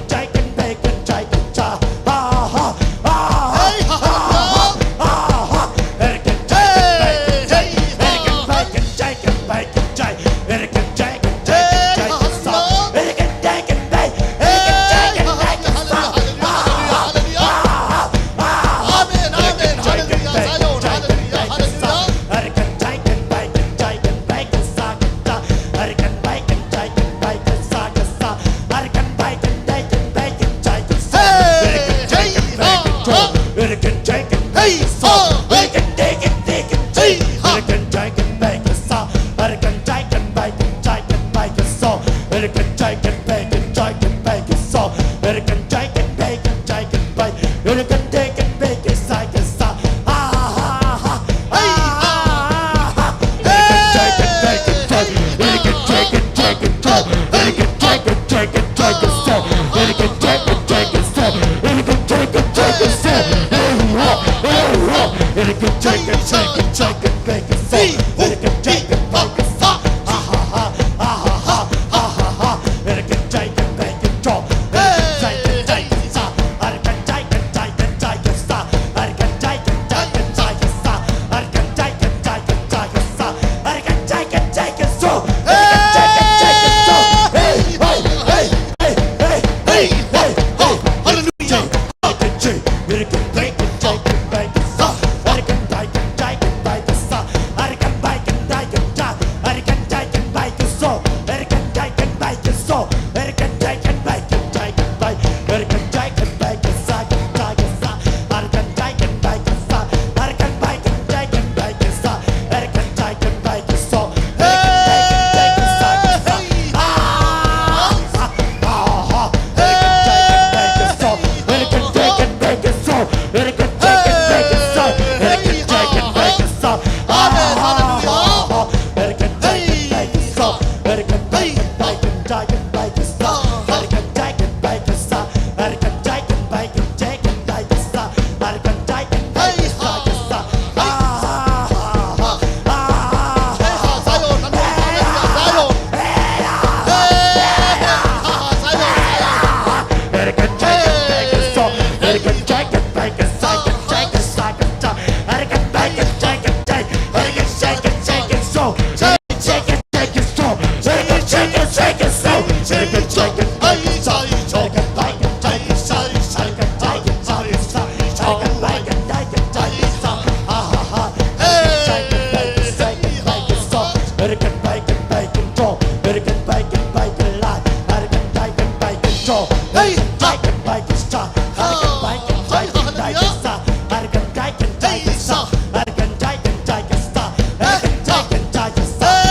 strong. Hey, I can bike and stop. I can bike and die and die and stop. I can die and die and stop. I can die and die and stop. I can die and die and stop.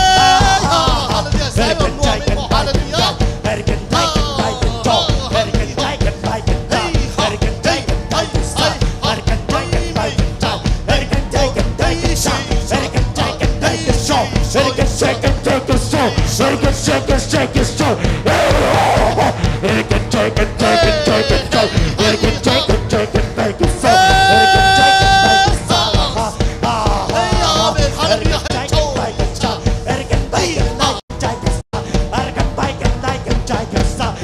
Hallelujah. Say it one more. Hallelujah. I can die and die and talk. I can die and die and die. I can die and die and stop. I can die and die and talk. I can die and die and stop. I can die and die and show. I can shake and take a show. I can shake and take a show. I can take and take and take and go. I can take and take and make it so. I can take and make it so. I can take and make it so. I can make and make and take it so. I can make and make and take it so.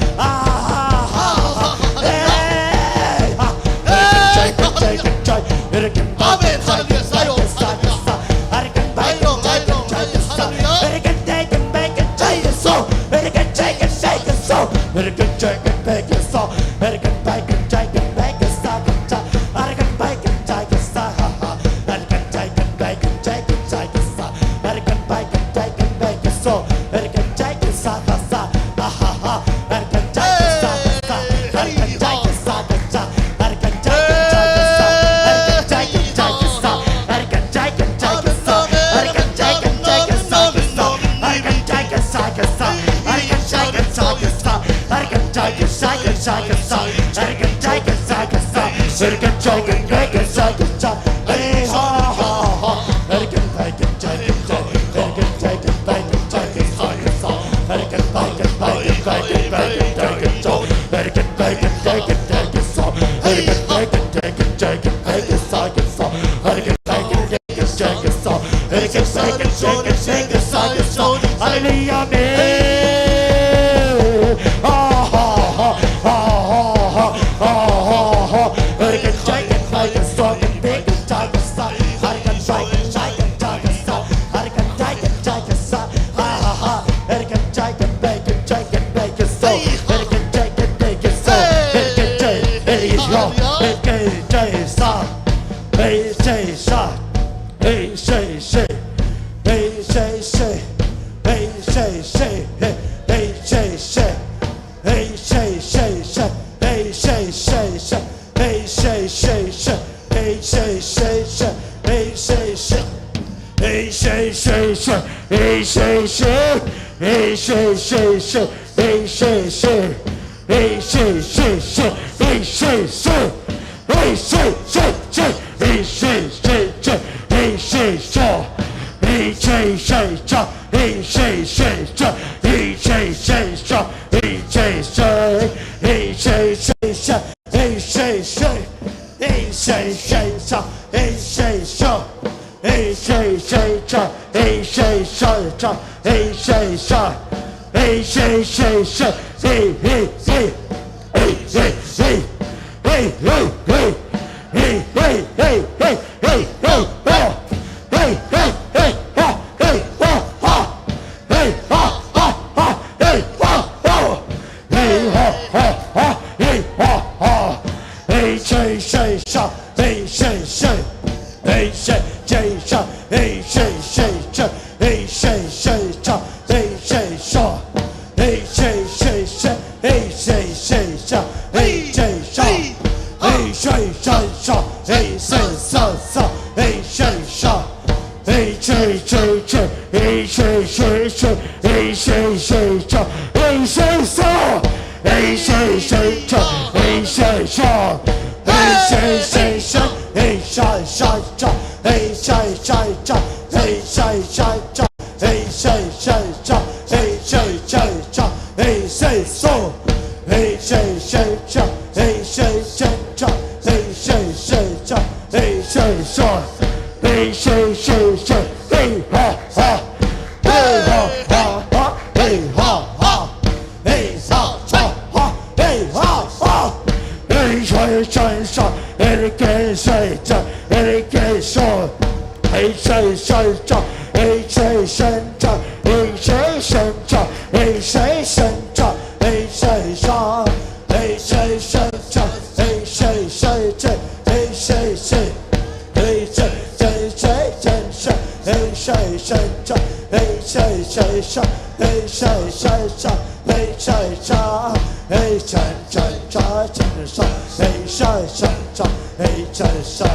chan chan cha chan sa hey sha sha cha hey chan sa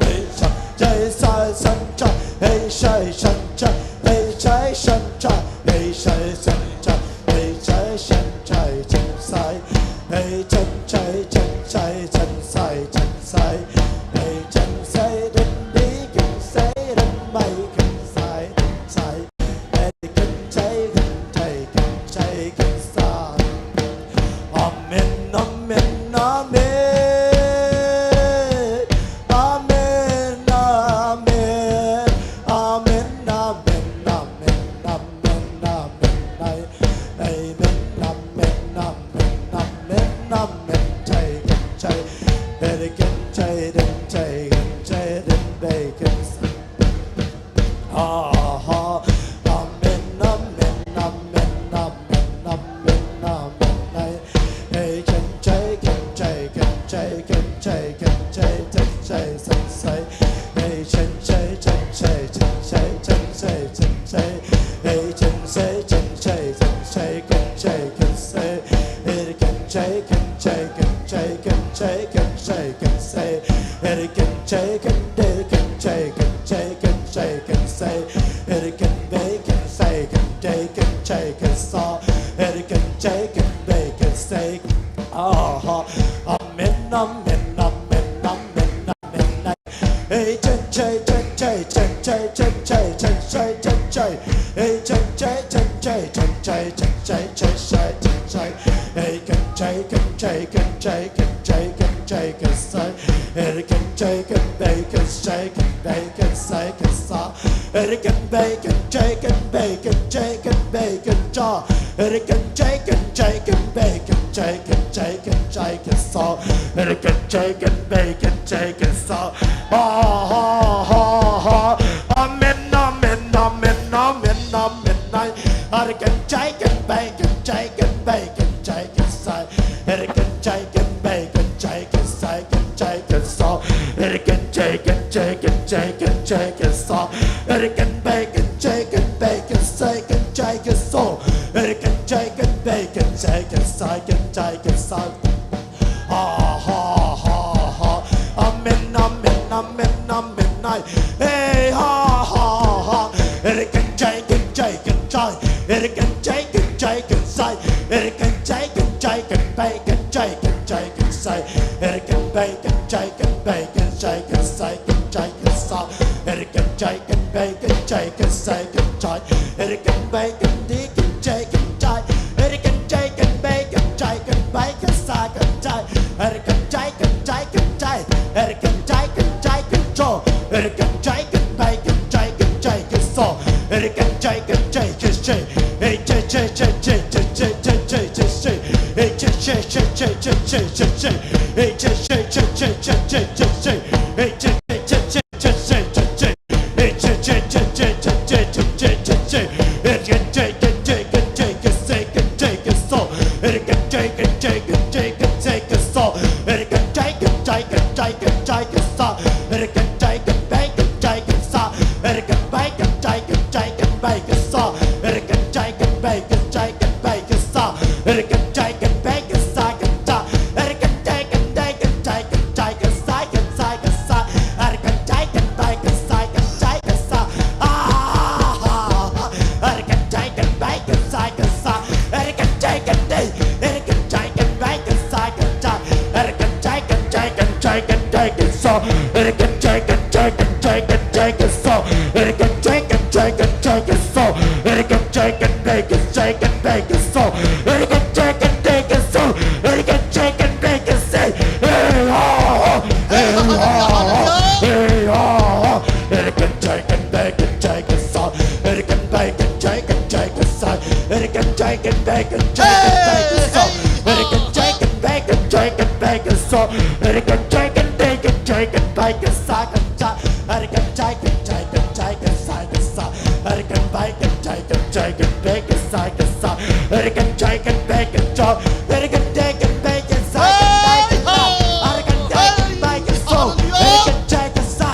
hey cha jai sa san cha hey sha shan cha hey chai shan cha hey sha san cha hey chai shan chai chan sai hey chan chai chan chai chan sai chan sai hey chan sai đến đi chan sai đến bay chan sai sai hey chan chai chan chai chan chai chan sa amen amen amen amen amen amen amen amen amen amen amen amen amen amen amen chai chan chai hey chan chai đến chai chan chai đến bay chan sa amen amen amen amen amen amen hey chan chai chan chai chan chai chan chai chan chai chan chai san sai hey chan chai chan chai chan chai chan chai chan chai hey chan chai chan chai chan chai chan chai chan sai hey chan chai chan chai chan chai chan chai chan chai chan sai hey chan chai chan day chan chai chan chai chan chai chan sai hey chan bay chan sai chan day chan chai chan sa hey chan chai chan bay chan sai amen amen amen amen amen hey chan chai chan chai chan chai chan chai chan chai chan chai hey chan chai chan chai chan chai chan chai chan chai chan chai hey chan chai chan chai chan chai chan chai chan chai chan sai hey chan chai chan bay chan chai chan bay chan sai chan sa hey chan bay chan chai chan bay chan chai chan bay chan cha hey chan chai chan chai chan bay chan chai chan chai chan chai chan sa hey chan chai chan bay chan chai chan sa amen amen amen amen amen hey chan chai chan bay chan chai chan bay chan chai chan sai hey chan chai chan bay chan chai chan sai chan chai chan sa hey chan chai chan chai chan chai chan chai chan sa hey chan bay chan chai chan bay chan sai chan chai chan so hey chan chai chan bay chan chai chan sai chan chai chan sa amen amen amen amen hey hey chan chai chan chai chan chai hey chan chai chan chai chan sai hey chan chai chan chai chan bay chan chai chan chai chan sai hey chan bay chan chai chan bay chan chai chan sai chan chai chan sa hey chan chai chan bay chan chai chan sai chan chai hey chan bay chan đi chan chai chan chai hey chan chai chan bay chan chai chan bay chan sa chan chai hey chan chai chan chai chan chai hey chan chai chan chai chan cho hey chan chai chan bay chan chai chan chai chan so hey chan chai chan chai chan chai hey chai chai chai chai chai chai chai chai chai chai hey chai chai chai chai chai chai chai chai hey chai chai chai chai chai chai chai chai hey chai chai chai chai chai chai chai chai hey chai chai chai chai chai chai chai chai chai chai hey chan chai chan chai chan chai chan sai chan chai chan so hey chan chai chan chai chan chai chan sai chan so hey chan chai chan chai chan chai chan chai chan sa hey chan chai chan bay chan chai chan sa hey chan bay chan chai chan chai chan bay chan sa hey chan chai chan bay chan chai chan bay chan sa hey chan chai chan bay chan sa chan cha hey chan chai chan day chan chai chan chai chan sai chan sai chan sa hey chan chai chan bay chan sai chan chai chan sa hey chan chai chan bay chan sai chan sa hey chan chai chan day hey chan chai chan bay chan sai chan chai hey chan chai chan chai chan chai chan chai chan so hey chan chai chan chai chan chai chan chai chan so hey chan chai chan chai chan chai chan so hey chan chai chan bay chan chai chan bay chan so hey chan chai chan day chan so hey chan chai chan bay chan say hey hey hey chan chai chan bay chan chai chan so hey chan bay chan chai chan chai chan sai hey chan chai chan bay chan chai chan bay chan so hey chan chai chan bay chan chai chan bay chan so hey chan chai chan day chan chai chan bay chan sa chan cha hey chan chai chan chai chan chai chan sai chan sa hey chan bay chan chai chan chai chan bay chan sai chan sa hey chan chai chan bay chan cho hey chan day chan bay chan sai chan bay chan sa hey chan day chan bay chan so hey chan chai chan sa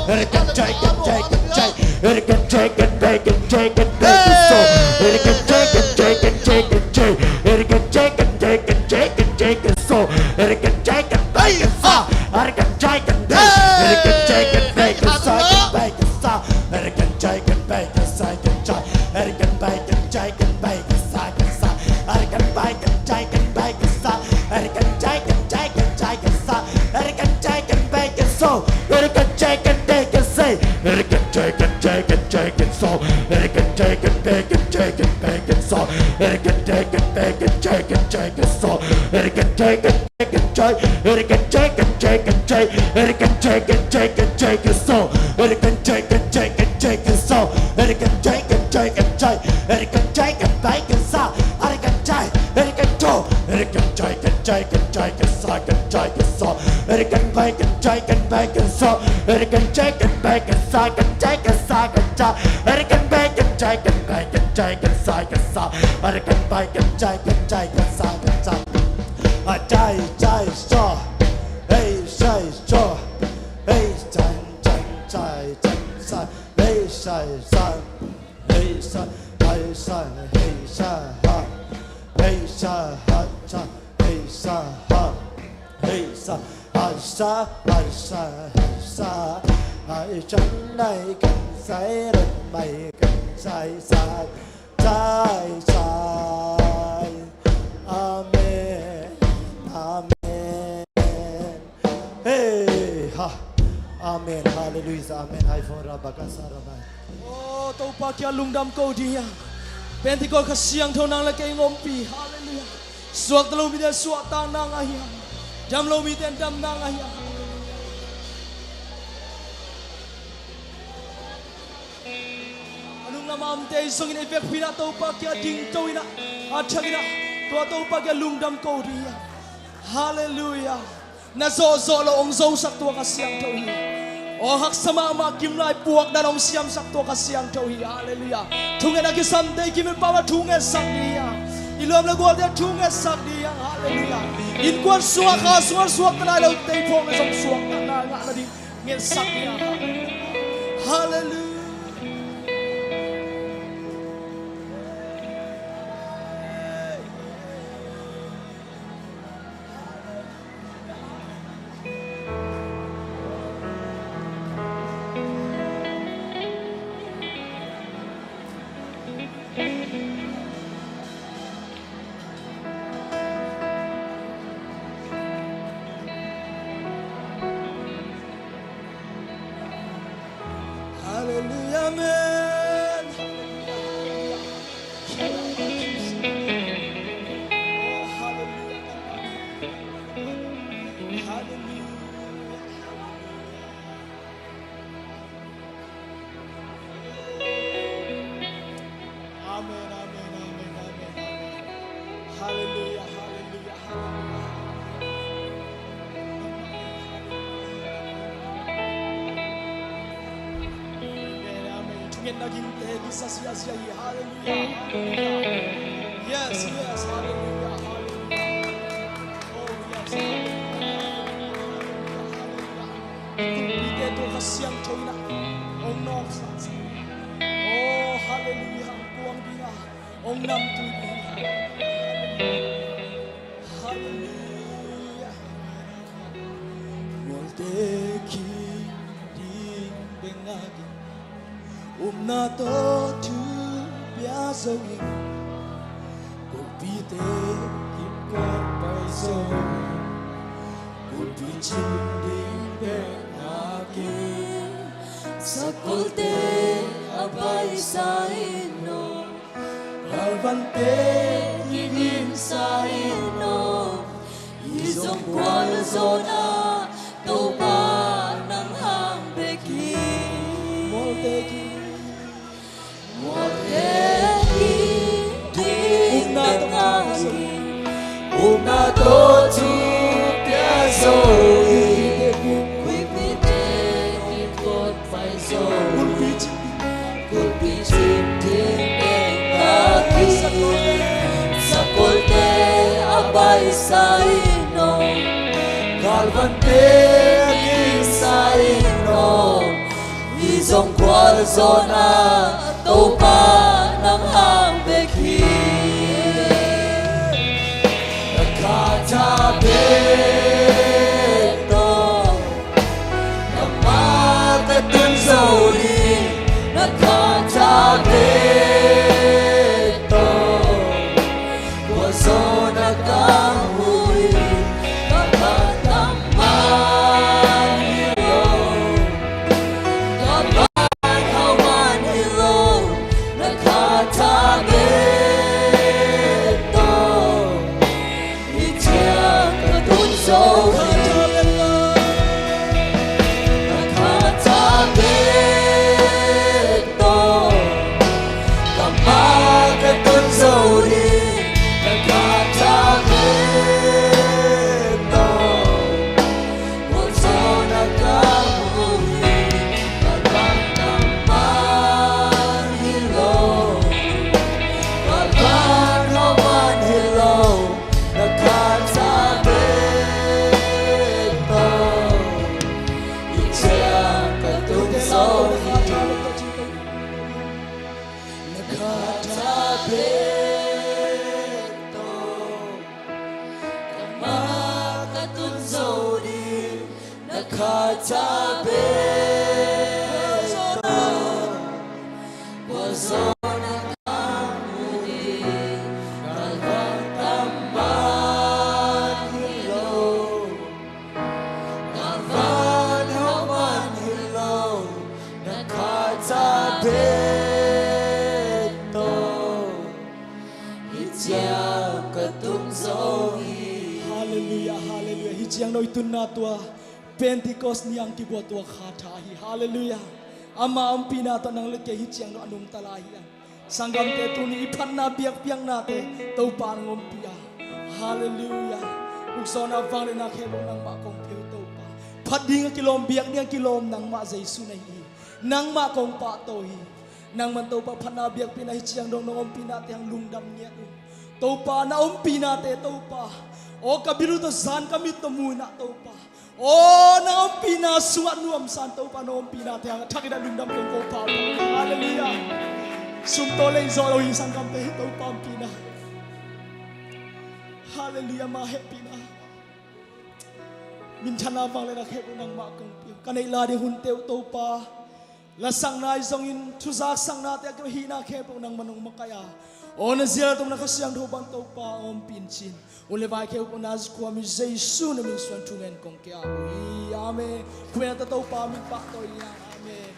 hey chan chai chan chai chan chai hey chan chai chan bay chan chai chan bay chan so hey chan chai can take and take and take. It can take and take and take and take and so. It can take and take and so. It can take and take. It can take and take and so. It can take and so. It can take and take and so. It can take. It can take and take and take and so. It can take and take and take and so. It can take and take and take and so. It can take and take and so. It can take and take and say. It can take and take and take and so. It can take and take and take and take and so. It can take and take and take and take and so. It can take and take and take. It can take and take and take. It can take and take and take and so. It can take and take and take and so. It can take and take and take. It can take and take and so. It can take. It can do. It can take and take and take and so. It can take and so. It can make and take and make and so. It can take and make and so. It can take and so. It can make and take and make and take and so. It can make and take and take and so. I die, die, so. Hey, say, so. Hey, die, die, die, die, hey, say, son. Hey, say, hey, say, hey, say, ha. Hey, say, ha, cha. Hey, say, ha. Hey, say, I say, I say, I say. I chẳng này cần say đất mày cần say say say say. Amen, amen. Hey, ha, amen, hallelujah, amen. Hai phone ra baka saramai. Oh, tàu pa kia lung đam câu đi à. Pentecost khá siang thâu nang là cây ngom pi. Hallelujah. Suak talo mi den suak ta nang ahia. Dam lo mi den dam nang ahia. Anong namam te songin efek pina tàu pa kia ding tàu ina. Achagina. Tua tàu pa kia lung đam câu đi à. Hallelujah. Na zo zo lo ong zo sak tua ka siang thâu hi. O hak sama ma kim lai puak dan ong siam sak tua ka siang thâu hi. Hallelujah. Thung na ki sam te kim pa wa thung e sak ni ya. Ilom la gol de thung e sak ni ya. Hallelujah. In kwan suak ka suak ka lo te phong e som suak na na di ngel sak ni ya. Hallelujah. Hallelujah, amen. Oh, hallelujah. Hallelujah. Amen, amen, amen, amen. Hallelujah, hallelujah, hallelujah. Naging tegi sa siya. Hallelujah. Yes, yes. Hallelujah. Hallelujah. Oh, yes. Hallelujah. Bigay to kasiyang choy na. Ong nok sa. Oh, hallelujah. Kuwang bina. Ong nam tuwi. Hallelujah. Molteki ding bengagi. Na to tu bia zogi ko pite kim ko pai so ko pi chim ding be na ki Sakolte abay sa ino, alvante hingin sa ino, isong kwal zona, toba ng hambeki. molteki Una to tu piazzo qui pite ikot paiso kulpichi tingaki sakolte abay sa ino kalvante sa ino isong kwal zona topa ng hambeki. Hallelujah, hallelujah. Hijiang no itun na tua Pentecost niyang kibwa tua khatahi. Hallelujah. Ama ang pinata ng leke hijiang no anong talahian. Sanggam te tuni ipan na biyak-biyak nate tau panong umpia. Hallelujah. Ukso na vang na kebong ng makong piyo tau pa. Pading kilom biyak niyang kilom ng ma Jesu na hi. Nang makong patohi. Nang mantaw pa panabiyak pinahijiang dong nong pinate ang lungdam niya. Tau pa na pinate tau pa. O kabiru to san kami temuna tau pa. O na pina suat nuam san tau pa na pina te ang takida lundam keng ko pa. Hallelujah. Sumtole zolo isang kampe tau pa pina. Hallelujah ma happy na. Minchana bang le na kebo nang makong piyo. Kanay ladi hunteu tau pa. Lasang na isongin tuzak sang na te ang hina kebo nang manong makaya. O nazira tong nakasiyang dhubang tau pa om pinchin. Ule vai keu ponaz ko mi Jesu na min suan tungen kong kya. Amen. Kuya ta tau pa mi pa to ya. Amen.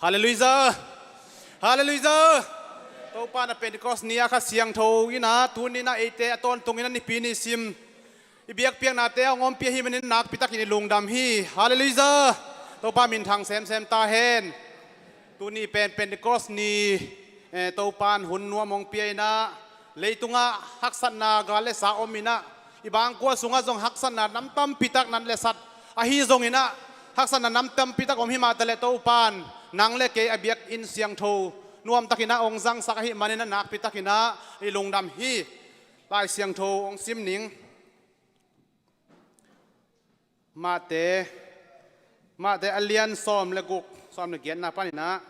Hallelujah. Hallelujah. Tau pa na Pentecost niya ka siyang tau ina tunin na ete aton tungin na ni pinisim. Ibiyak piyak nate ang om piyahi manin nak pitak ini lungdam hi. Hallelujah. Tau pa min thang sem ta hen. Tuni Pentecost ni tau pan hun nuwa mong piyay na leitunga haksan na gale sa omina. Ibang kwa sunga zong haksan na namtam pitak nan lesat ahi zong ina haksan na namtam pitak om hi matale tau pan. Nang leke abiyak in siyang tho nuam takina ong zang sakahi manina nak pitakina ilungdam hi lai siyang tho ong sim ning mate alian som leguk som le gen na panina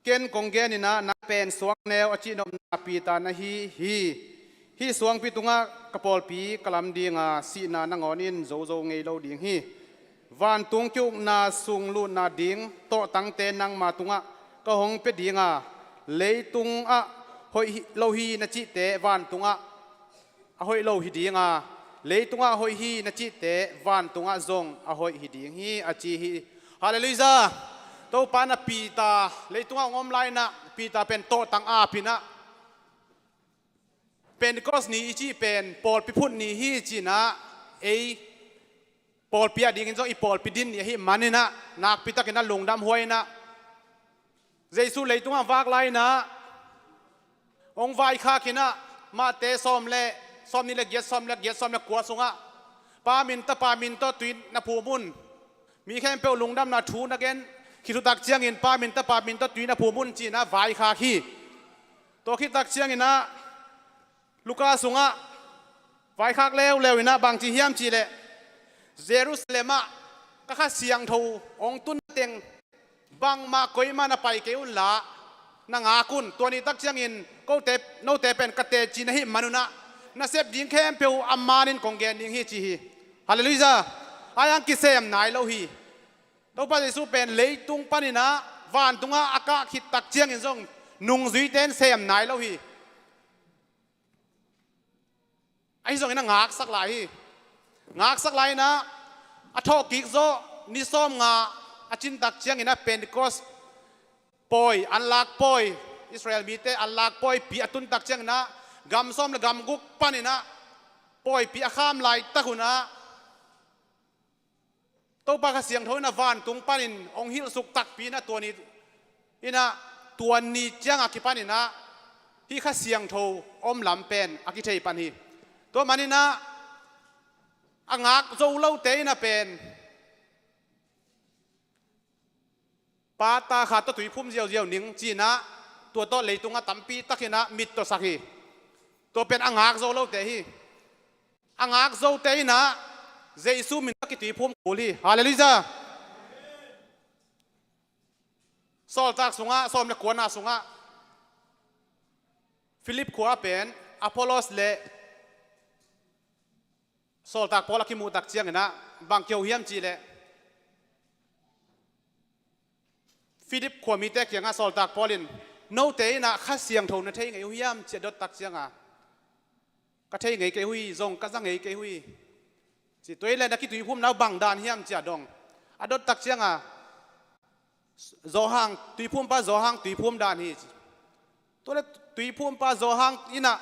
ken kong gen ina na pen suang neo achi nom na pita na hi suang pitunga kapol pi kalam dinga si na nangonin zo ngei lo ding hi van tung kyuk na sung lu na ding to tang te nang matunga ka hong pe dinga leitung a hoi lo hi na chi te van tunga a hoi lo hi dinga leitunga hoi hi na chi te van tunga zong a hoi hi ding hi a chi hi hallelujah to pa na pita leitunga ngom lai na pita pen to tang a pina Pentecost ni chi pen pol pi phut ni hi chi na ei Paul pia dingin so Paul pidin hi manina nak pita kena lungdam huai na Jesu leitunga wak lai na ong vai kha kina ma te som ni le giat som le kwa sunga pa min to twin na phumun mi khem pe lungdam na thu na gen khitu tak chiang in pa min to twin na phumun chi na vai kha khi to khi tak chiang ina luka sunga vai khak lew ina bang chi hiam chi le Jerusalem ka siang tho ong tun teng bang ma koi ma na pai ke un la na nga kun to ni tak chiang in ko te no te pen ka te chi na hi manuna na sep ding khem pe amanin kong gen ding hi chi hi hallelujah ayang ki sem nai lo hi to pa Jesu pen leitung panina van tunga aka khit tak chiang in zong nung zui ten sem nai lo hi ai zong ina ngak sak lai hi งากสักไรนะอัทอกิกโซนิซอมงาอาจินตักเชียงอินะเพนติคอสปอยอันลักปอยอิสราเอลมีเตอันลักปอยปีอตุนตักเชียงนะกำซ้อมและกำกุกปันนะปอยปีอาข้ามไหลตะกุนะตัวปากเสียงเท่านั้นวานตุงปันินองฮิลสุกตักปีนะตัวนี้นี่นะตัวนี้เจียงอากิปันินะที่ข้าเสียงเท่าอมลำเป็นอากิเทยปันฮีตัวมันนี่นะอ่างากโจเล่าเตยนะเป็นปาตาขาดตัวถุยพุ่มเจียวหนิงจีนะตัวโตเลยตุงอ่ะตั้มปีตักนะมิดตัวสักฮีตัวเป็นอ่างากโจเล่าเตยอ่างากโจเตยนะเจสุมินตักถุยพุ่มกุลีฮาเลลูยาสอลจากสุงะสอมเลกวนนาสุงะฟิลิปขัวเป็นอพอลโลสเลสอลจากพอลกิมูตักเชียงนะบางเกียวเฮียมจีเลฟิลิปขัวมีเตกยังอ่ะสอลจากพอลินโนเตนะข้าเสียงโทนเทงไงเฮียมเจดตักเชียงอ่ะก็เทงไงเกหุยจงก็จังไงเกหุยสิตัวเล่นนักกิตุยพุ่มน้าบังดานเฮียมเจดงอดตักเชียงอ่ะโจฮังตุยพุ่มป้าโจฮังตุยพุ่มดานฮีตัวเล็กตุยพุ่มป้าโจฮังอินะ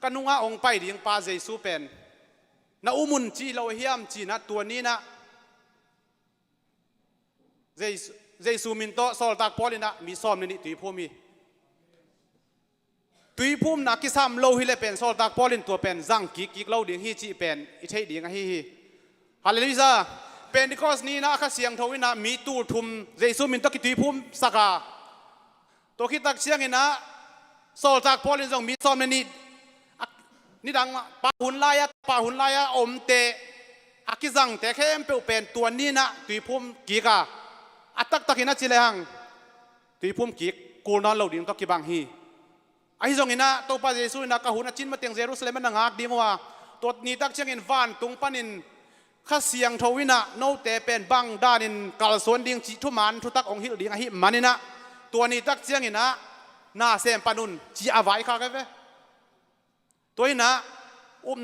กันนุ่งองไปดิงป้าเจสุเป็นนาอุมุนจีเราเฮียมจีนะตัวนี้นะเจสุมินโตสอลตักพอลินะมีซ้อมนี่ตุยพุ่มมีตุยพุ่มนักกิสามโลฮิเลเป็นสอลตักพอลินตัวเป็นจังกิกเราดิงฮีจีเป็นอิเทดิงฮีฮาเลลูยาเป็นที่ข้อนี้นะข้าเสียงทวินะมีตูทุมเจสุมินตกิตุยพุ่มสักาตัวคิดตักเสียงนะสอลตักพอลินจงมีซ้อมนี่ดังปาหุนลายอมเตอากิจังแต่แค่เปเป็นตัวนี้นะตุยพุ่มกีกาอัตตักนะจิเลหังตุยพุ่มกีกกูนอนเหล่าดิ่งตกิบังฮีไอ้จงนะตัวป้าเยซูนะกะหุนจินมาเตียงเยรูซาเล็มมันงากดีมัวตัวนี้ตักเชียงอินวานตุงปันินข้าเสียงทวินะโนเตเป็นบังดานินกาลสวนดิ่งจิทุมันทุตักองฮิลดิ่งอหิมันนี่นะตัวนี้ตักเชียงอินะนาเซมปานุนจีอาไว้ข้ากันเว้ตัวนี้นะ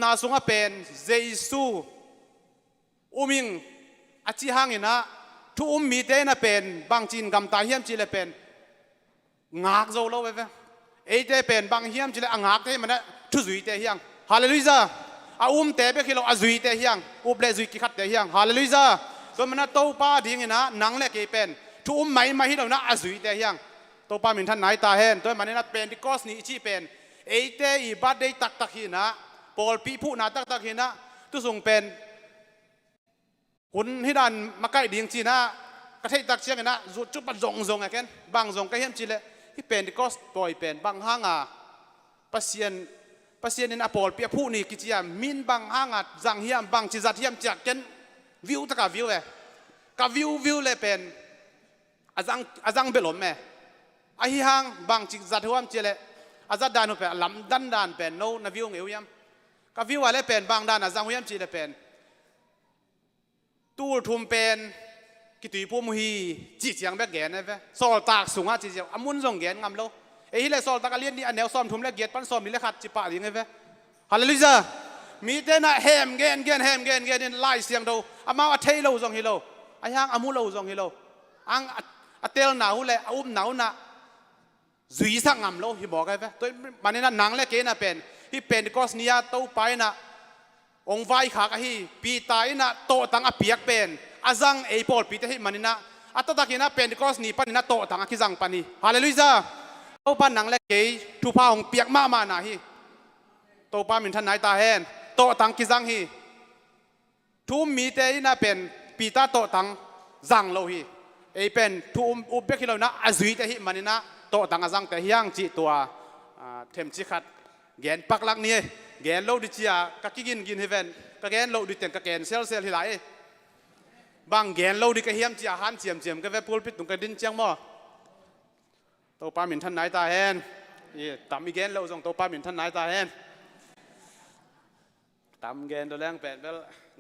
นาสุงเป็นเยซูมิงอาจิฮังอินะทุมีเตนะเป็นบางจีนกำตาเฮียมจีเลเป็นงากโจโลเว้เอเตเป็นบางเฮียมจีเลงากเตมันนะทุจุยเตเฮียงฮาเลลูยาเตเปคิโลอาจุยเตเฮียงเลจุยกิขัดเตเฮียงฮาเลลูยาตัวมันนะโตป้าดิ่งอินะนังเล็กเอเป็นทุไม่มาฮิโลนะอาจุยเตเฮียงตัวป้ามินท่านไหนตาเห็นตัวมันนะเป็นที่กอสนี่จีเป็นเอเตอีบัดได้ตักหินะปอลปีผู้นาตักหินะตุส่งเป็นหุ่นที่ดันมาใกล้ดิ่งจีนะกระเทยตักเชียงนะจุดปัดจงไงกันบางจงก็เห็นจีเลยที่เป็นที่กอสปล่อยเป็นบางห้างอ่ะปัสเซียนในปอลเปียผู้นี่กิจยามินบางห้างอ่ะจังเฮียมบางจิจัดเฮียมจากกันวิวตะกับวิวกับวิวเลยเป็นอาจังเบลมแม่ไอ้ห้างบางจิจัดหัวมจีเลยอาจัดดานเป็นลำดันเป็นโนนวิวเงี้ยมกับวิวอะไรเป็นบางด้านอาจังหัวมจีเลยเป็นตู้ทุมเป็นกิตุยพุ่มฮีจีเจียงแบบแกนนะเว้สอลตากสูงอ่ะจีเจียงอามุนส่งแกนงามโลเอ้ยเลยสอลตากเลียนนี่อันแนวซ้อมทุมแล้วเกียรปั้นซ้อมนี่เลยขัดจีปะยังไงเว้ฮาเลลูยามีแต่น่ะแฮมเกนนี่ไล่เสียงดูอามาอัเทโลส่งฮิโลไอ้ห้างอามุโลส่งฮิโลอังอัเตลหนาวเลยอุ้มหนาวน่ะจุยสังงามโลฮิบอกไงเว้ตัวมันนี่น่ะหนังเลยเกนน่ะเป็นที่เป็นกอสเนียโตไปน่ะองไว้ขากะฮีปีตายน่ะโตตังอเปียกเป็นอาจังเอปอลปีเตให้มันนี่นะอัตตะกินะเป็นกอสนี่ปันนี่นะโตตังอคิจังปันนี่ฮาเลลูยาโตปันหนังเล็กเกยทุพาของเปียกมาหนาฮีโตปันมินทันไหนตาแหนโตตังคิจังฮีทุมมีเตยนะเป็นปีตาโตตังจังโลฮีเอเป็นทุมอุบเบกิโลนะอาจุยเตให้มันนี่นะโตตังอาจังแต่ยังจีตัวเทมจิขัดแกนปักลักนี่แกนโลดิจียกักกินเฮเวนกักแกนโลดิเต็นกักแกนเซลที่ไหลบางแกนโลดิกะเฮียมจีอาหารเจียมก็เวพูลปิดตรงกระดินเจียงมั่วตัวป้ามินท่านไหนตาแหนยี่ตำมีแกนโลส่งตัวป้ามินท่านไหนตาแหนตำแกนตัวแรงแปดแล้ว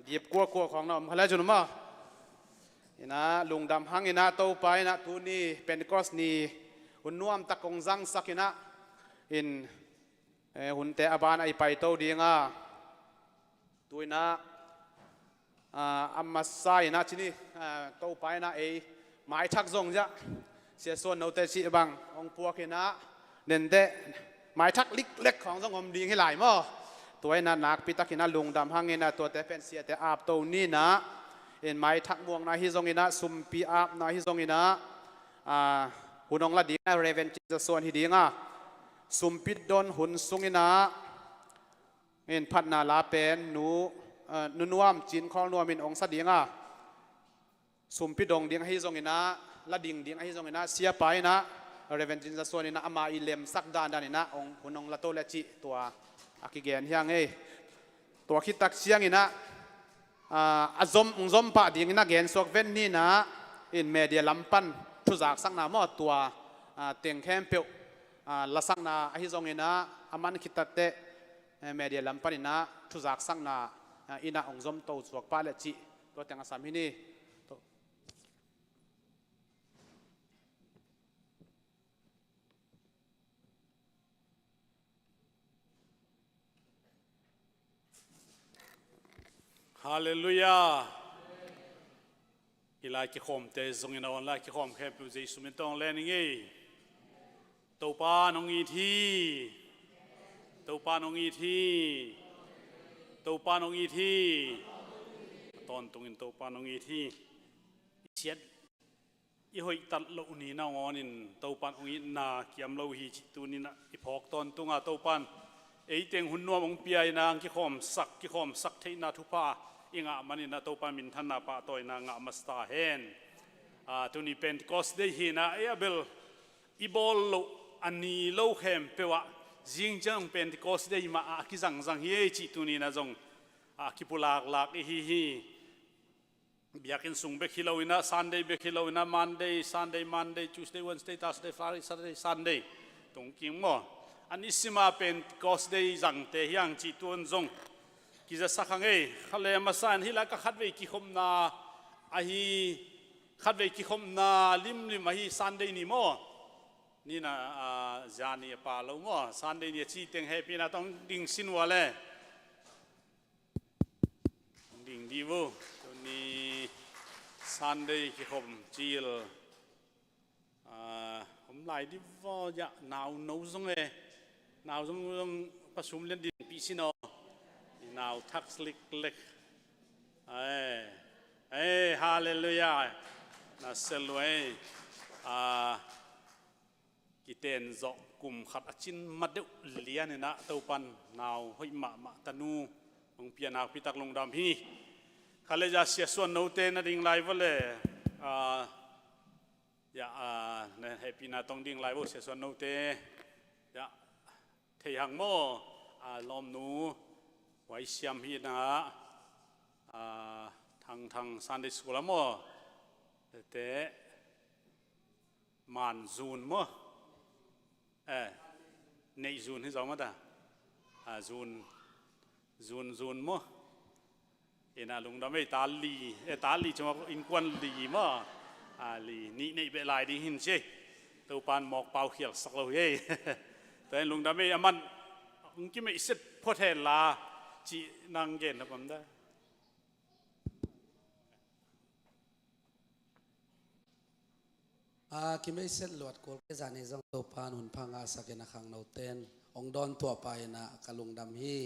หยิบกัวของน้องอะไรจุนมั่วนี่นะลุงดำหังนี่นะตัวไปนะตัวนี้เป็นกอสนี่หุ่นนุ่มตะกงจังสักนะอินหุ่นแต่อบานไอไปโตดีงาตัวนะ อามาไซนะที่นี่โตไปนะหมายทักซงจ้ะเสียส่วนเอาแต่ชีบังองพวกนะเด่นเตะหมายทักเล็กของสังคมดีให้หลายหม้อตัวไอ้นักพิทักษ์นะลุงดำหางเงินนะตัวแต่เป็นเสียแต่อาบตัวนี้นะหมายทักม่วงนะฮิซงเงินนะสุมปีอาบนะฮิซงเงินนะหุ่นองละดีนะเรเวนจิจะส่วนฮิดีนะสุมปิดโดนหุ่นสุงเงินนะพัดนาลาเป็นนุนวมจีนของนัวมินองสัดดีนะสุมปิดดงดีให้ซงเงินนะละดิ่งดีให้ซงเงินนะเสียไปนะเรเวนจิจะส่วนนี่นะอามาอิเลมสักดานนี่นะองหุ่นองละโตเลจิตัวอากิเกนยังตัวคิดตักเสียงนี่นะจอมปะดิ่งนะเกนสวกเวนนี่นะเมเดียลำปันทุจากสักนาหม้อตัวเตียงแคมเปียวละสักนาให้ซงเงินนะอามันคิดตักเตะเมเดียลำปันนี่นะทุจากสักนาอินะองจอมโตสวกปะเลจิตัวเตียงอาสามินีฮาเลลูยาอีลาคิคอมเตซงอินเอาลาคิคอมแค่ผู้ใจสุมิตองเลนิงตัวปานองอีทีตัวปานองอีทีตัวปานองอีทีตอนตรงอินตัวปานองอีทีเชียดอีหอยตัดโลนีน่างอนินตัวปานองอีนาเกี่ยมโลหิจิตุนินะอีพอกตอนตุงอาตัวปานเตียงหุ่นนัวมงเปียนางคิคอมสักเทนาทุพาอิงะมันนี่นาตัวปามินทันนาปะตัวนางะมัสตาเฮนตัวนี้เป็นคอสเดฮีนะเบลอีบอลโลอันนี้โลเขมเปวะจิงจังเป็นคอสเดย์มาคิจังเฮจิตัวนี้นะจงคิปุลากฮีเบียกินสุงเบคิโลวินะซันเดย์เบคิโลวินะมันเดย์ทูสเดย์วันสเดย์ทัสเดย์ฟรายเดย์ซัตเดย์ซันเดย์ตรงกิงมั้งอันนี้สิมาเป็นคอสเดย์จังเตยังจิตวนจงกิจะสักครั้งเขาเลยมาสั่นที่แล้วก็คัดไว้กิคมนาคัดไว้กิคมนาลิมมาฮีซันเดย์นี่มั้งนี่นะจานี่ป่าเรามั้งซันเดย์เนี่ยชีเต็งเฮปีน่ะต้องดิ่งสินวะเลยดิ่งดีวูตัวนี้ซันเดย์กิคมจีลผมไล่ดิว่าจะหนาวจงหนาวจงประชุมเล่นดินปีสินอหนาวทักเล็กฮาเลลูยาน่าเซลเวกิเตนจอกกลุ่มขัดจินมัดเดเลียนนะเต้าปันหนาวห้อยมาตานูองเปียนาพิตักลงดำพี่เขาเลยจะเสียส่วนโนเตนดิ่งไลฟ์เลยอย่าเนี่ยให้ปีนาต้องดิ่งไลฟ์เสียส่วนโนเตอย่าเทียงโม่ลอมนูไว้เสียมพี่นะทางซันเดย์สกูลโม่แต่มันจูนโม่ในจูนที่สองมั้งตาจูนโม่น่ะลุงดำไม่ตาลีจังว่าอินควันลีมั้งลีนี่เป็นลายดีหินใช่ตัวปานหมอกเปล่าเขียวสักเลยแต่ลุงดำไม่มันลุงกิไม่เสร็จพอแทนลาจีนางเย็นนะผมได้คิไม่เสร็จหลวดกูแค่จานี่จังตัวปานหุ่นพังอาสักนักขังเราเต้นองดอนตัวไปนะกะลุงดำฮี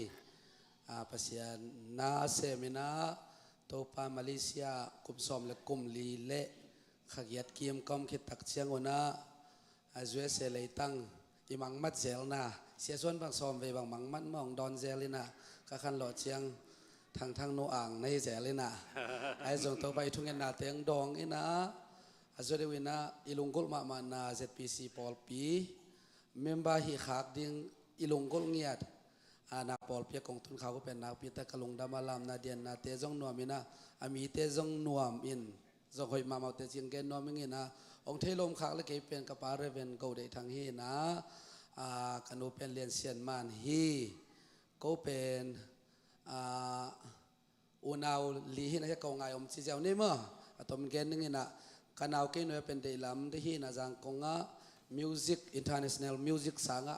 ภาษานาเซมินาตัวปานมาเลเซียกุมสมและกุมลีเละขักยัดเกียมกอมคิดตักเชียงวนะจวยเสเลยตั้งอีมังมัดเจลนะเสียส่วนบางสมไปบางมังมัดมองดอนเจลินะก็คันหลอดเชียงทางโนอ่างในเจลินะไอ้ส่งตัวไปทุ่งเงินนาเตียงดองอีนะจวยวินะอิลุงกุลมานา ZPC ปอลปีเมมเบอร์ฮิขักดิ้งอิลุงกุลเงียดนาปอลเปียกองทุนเขาก็เป็นนักพิทักษ์กลุงดามาลามนาเดียนนาเตจงนัวมินะมีเตจงนัวมินจงหอยมาเตจิงเกนนัวมิงินะองเทลมขักและเก็บเป็นกระปาเรเวนกูได้ทางฮีนะกันดูเป็นเรียนเซียนมันฮีก็เป็นอุณาวลีฮีนะจะกงไงอมซีเจ้านี่มั้งตอมเกนนึงนะกันเอาเกนเป็นเดลัมที่ฮีนะจังกงะมิวสิกอินเตอร์เนชั่นแนลมิวสิกสังะ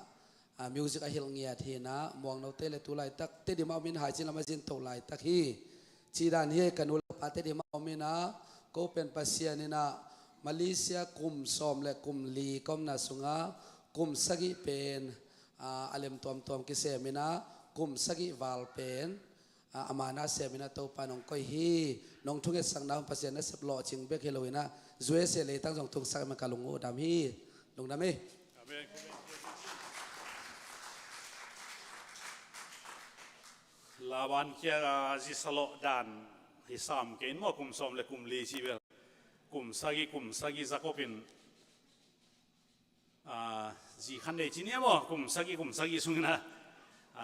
มิวสิกอาฮิลเงียทีนะมองเราเตะเลตุไลตักเตดิมาวินหายจินละมาจินตุไลตักฮีชีดานฮีกันอุ ปาเตดิมาอมินะก็เป็นปัสยานินะมาเลเซียกุมซอมและกุมลีกุมนาสุงากุมสกิเป็นอาเลมตอมกิเซมินะกุมสกิวาลเป็นอามานาเซมินะตัวปานองก้อยฮีน้องทุ่งเอสังดาวปัสยานะสับหล่อจิงเบกเฮโลวินะจวยเซเลยตั้งจงทุ่งสักมันกาลงโอดามฮีลงดามเอ ลาวันเคียจิสโลดันฮิสามเกนมอคุมสอมเลคุมลีชีเวลคุมสกิจักอปินจีขันเนจิเนียมอคุมสกิสุงนะ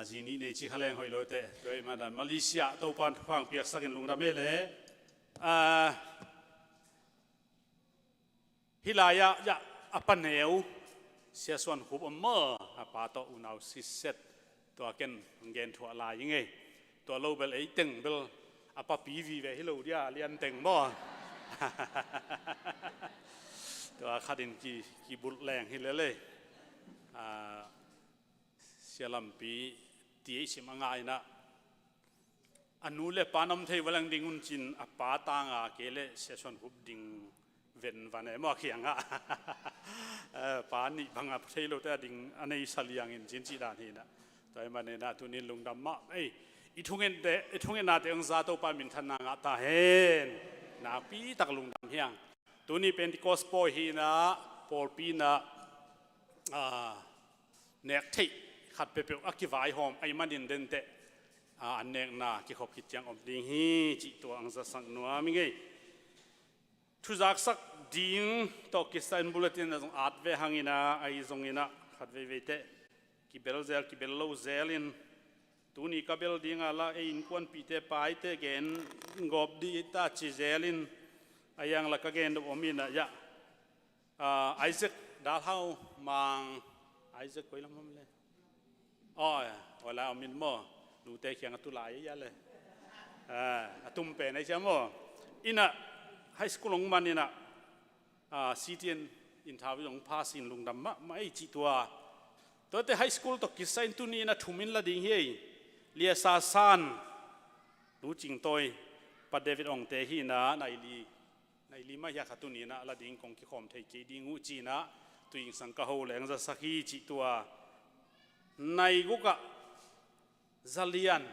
จีนี่เนจิขันแรงหอยโลเตโดยมาดันมาเลเซียตัวปันฟังเปียกสักินลุงดาเมเลฮิลายะยะอปันเนวเสียส่วนขุบอมเมอปาโตอุนาวซิเซตตัวเกนเกนถั่วลายยังไงตัวโลเบลไอตึงเบลอาปปีวีเวฮิโลเดียเลียนตึงบ่ตัวขัดินกีบุลแรงฮิเลเลยเสียลำปีตีชิมังไงนะอันนู้นเลยปานอมเทวลังดิงุนจินอาปาตางาเกเลเสียชนหุบดิงเวนวันไหนมาเขียงอ่ะปานนี่พังอาเทโลแต่ดิงอันนี้สลียงอินจินจีดานฮีนะแต่มันเนี่ยนะตุนิลุงดำมะไออีทุ่งเงินนาเตองซาโตปามินทันนางตาเฮนนาปีตักลุงดำเฮียงตัวนี้เป็นที่คอสโปฮีนะปอลปีนะเนกที่ขัดเปเปอักกิวายหอมไอมันดินเดนเตอันเนกนาที่ขบคิดจังอมดิงฮีจิตัวอังซาสังนัวมิไงทุจักสักดิงตอกิสตันบุลตินนะจงอาดเวหังินะไอจงอินะขัดเวเตกิเบลเซลกิเบลโลเซลินตัวนี้กับเบลดิงอะไรไออินควนปีเตปายเตเกนกอบดีตาชิเซลินไอยังละก็เกนอมินะยะไอเซกดาลเฮามังไอเซกคุยลำมันเลยอ๋อเวลาอมินโมดูเตเขียงตุลายยะเลยตุ้มเป็นไอเจ้าโมอินะไฮสคูลลงมันนี่นะซีเทียนอินทาวิลงพาสินลงดำมะไม่จีตัวตัวแต่ไฮสคูลตกกิสัยตุนีนะทุ่มินละดิ่งเฮยเลียซาซานรู้จริงตัวปัดเดวิดองเตฮีนะในลีมาอยากตุนีนะละดิ่งของกิคอมเทกีดิ่งอุจีนะตัวยิงสังกะโฮแหลงจะสักฮีจีตัวในกุกะซาเลียน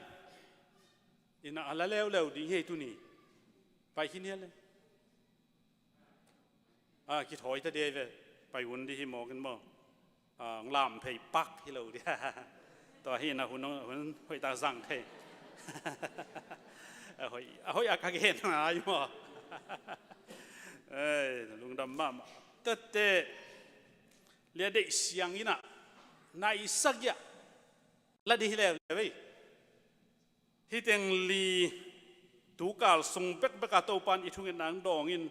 อินะอะไรแล้วดิ่งเฮตุนีไปที่นี่เลยคิดถอยตะเดียบไปวุ่นที่หิมอกันบ่ลามเพย์ปักที่เราเดียต่อให้นะหุ่นหอยตาสั่งเทหอยอากาศเห็นมาอยู่บ่ลุงดำบ้าเตะเรียกได้เสียงนี่นะนายสักยะละดีแล้วเว้ยที่เต็งลีตูกาลส่งเป็กเบกาโตปันอีทุ่งนางดองอิน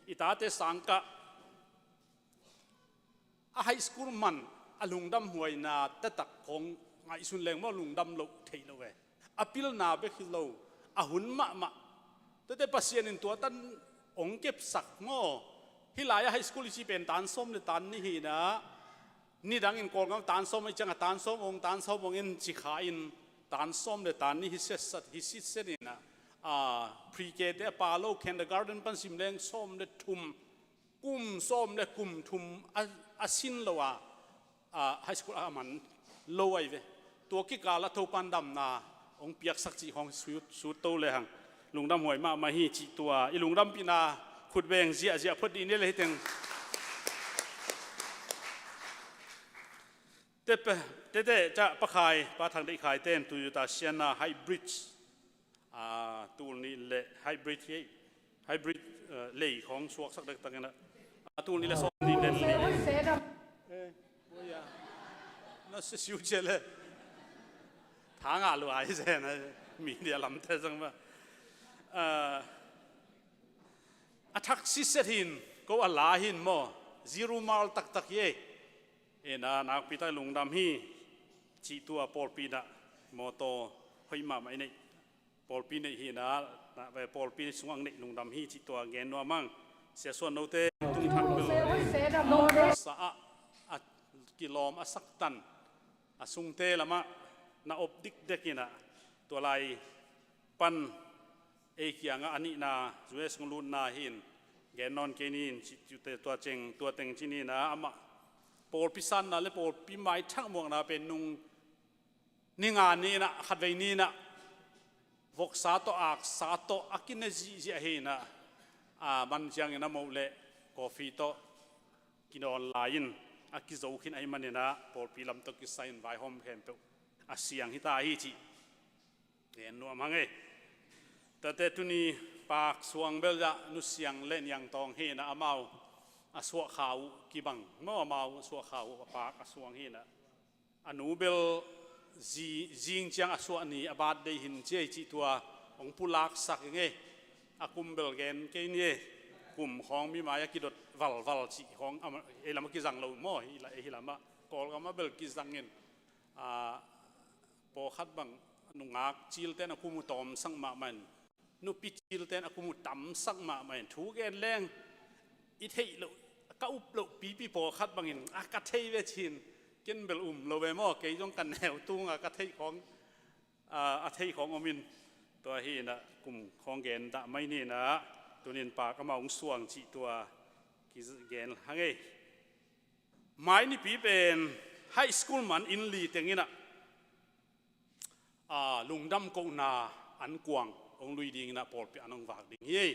อิตาเตสังกะไฮสคูลมันอลุงดำหวยนาตะตักของไงสุนแรงว่าลุงดำโลเทโลเวอพิลนาเบคิโลหุ่นมะแต่ปัสยานินตัวตันองเก็บสักโม่ฮิลายไฮสคูลที่เป็นตานส้มหรือตานนี่ฮีนะนี่ดังอินกอลกับตานส้มไม่จังตานส้มองตานส้มองอินจิขาอินตานส้มหรือตานนี่ฮิเซสฮิซิเซนินะพรีเกตเดปาโลแคนเดอร์การ์เดนปันสิมเลงส้มเดทุมกุมส้มเดกุมทุมอาสินละวะไฮสคูลมันโลไอเวตัวกิกาละทุปันดำนาองเปียกสักจีของสูตโตเลยหังลุงดำหวยมาฮีจีตัวอีลุงดำปีนาขุดเบงเสียพอดีนี่เลยเต็งเต้จะประคายประทางได้ขายเต้นตุยตาเซียนาไฮบริดตัวนี้เลยไฮบริดเลยของสวกสักต่างๆนะตัวนี้เลยสองนี่เลยน่าจะชิวเจเลยทางอะไรวะไอ้เจ้านะมีเดียลำเทจังว่าทักซิเซตินก็ว่าลาหินโมซีรูมาลตักเย่นักพิทักษ์ลุงดำฮีจีตัวปอลปีนะโมโตหอยมาไม่เนี่ยปอลปีนี่ฮีนะไปปอลปีสวงนี่ลุงดำฮีจีตัวเกนนัวมั่งเสียส่วนโนเตตุ้งทักเบลสะกิโลมสักตันสุงเตละมะนาอบดิกเด็กินะตัวลายปัน เอกี้งอันนี้นะจุเอสงลุนนาหินแกนนอนเกนินจุดตัวเจงตัวเต็งที่นี่นะอามาปอลพิสันนะและปอลพิไม้ทั้งหมดนะเป็นนุงนี่งานนี้นะขัดไว้นี่นะวกสาโตอักสาโตอักินเนจีเฮนะมันจังนะโมเลกาแฟโตกินออนไลน์อากิโซขินไอมันเนี่ยนะปอลพิลำตกิไซน์ไวโฮมแคมเปอาเซียงฮิตาฮิจิเรียนนัวมังเอแต่ตุนีปากสวงเบลจะนุเสียงเล่นยังตองเฮนะอามาอาสวะขาวกีบังเมื่อมาสวะขาวปากอาสวงเฮนะอนุเบลจิงจังอาสวะนี้อบาดได้หินเจจิตัวองปุลักสักยังไงอากุมเบลเกนเกนี่กลุ่มของมีมายกิดดวัลจิของเอลามากิจังเราหม้อเฮลามากอลกามาเบลกิจังเงินพอขัดบังนุงักจิลเตนอากุมุตอมสังมามันนุปิจิลเตนอากุมุตัมสังมามันถูกเกนแรงอิเทโลก็อุปโลปีพอขัดบังเงินอากาศเทเวชินกินเบลเราเวมอเกยจงกันแนวตุ้งอากาศเทของอาเทของอมินตัวฮีนะกลุ่มของเกนตะไม่นี่นะตัวนินปากก็มาองสวงจีตัวกิเกนฮังเอไม้นี่ปีเป็นไฮสคูลมันอินลีเต็งนี่นะลุงดำกูนาอันกวางองลุยดิ่งนะปอดไปอันองฝากดิ่งเฮ้ย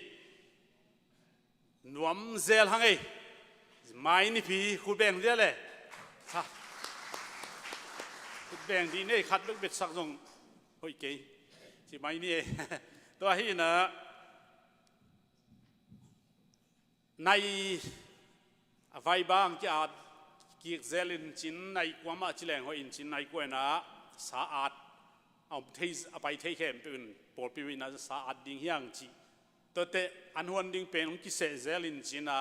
นวมเซลฮังเอไม้นี่ปีคุณแบ่งเรียเลยคุณแบ่งดีเนี่ยคัดเลือกเบ็ดสักตรงเฮ้ยเก๋ที่ไม้นี่ตัวที่นะในไฟบางจะกีกเซลินจินในความมาจิแรงหัวอินจินในกวยนะสะอาดเอาเทสไปเทเข้มเป็นปอดปีวินาสะอาดดิ่งยังจีตัวเตอันหัวดิ่งเป็นองค์กิเซเซลินจินะ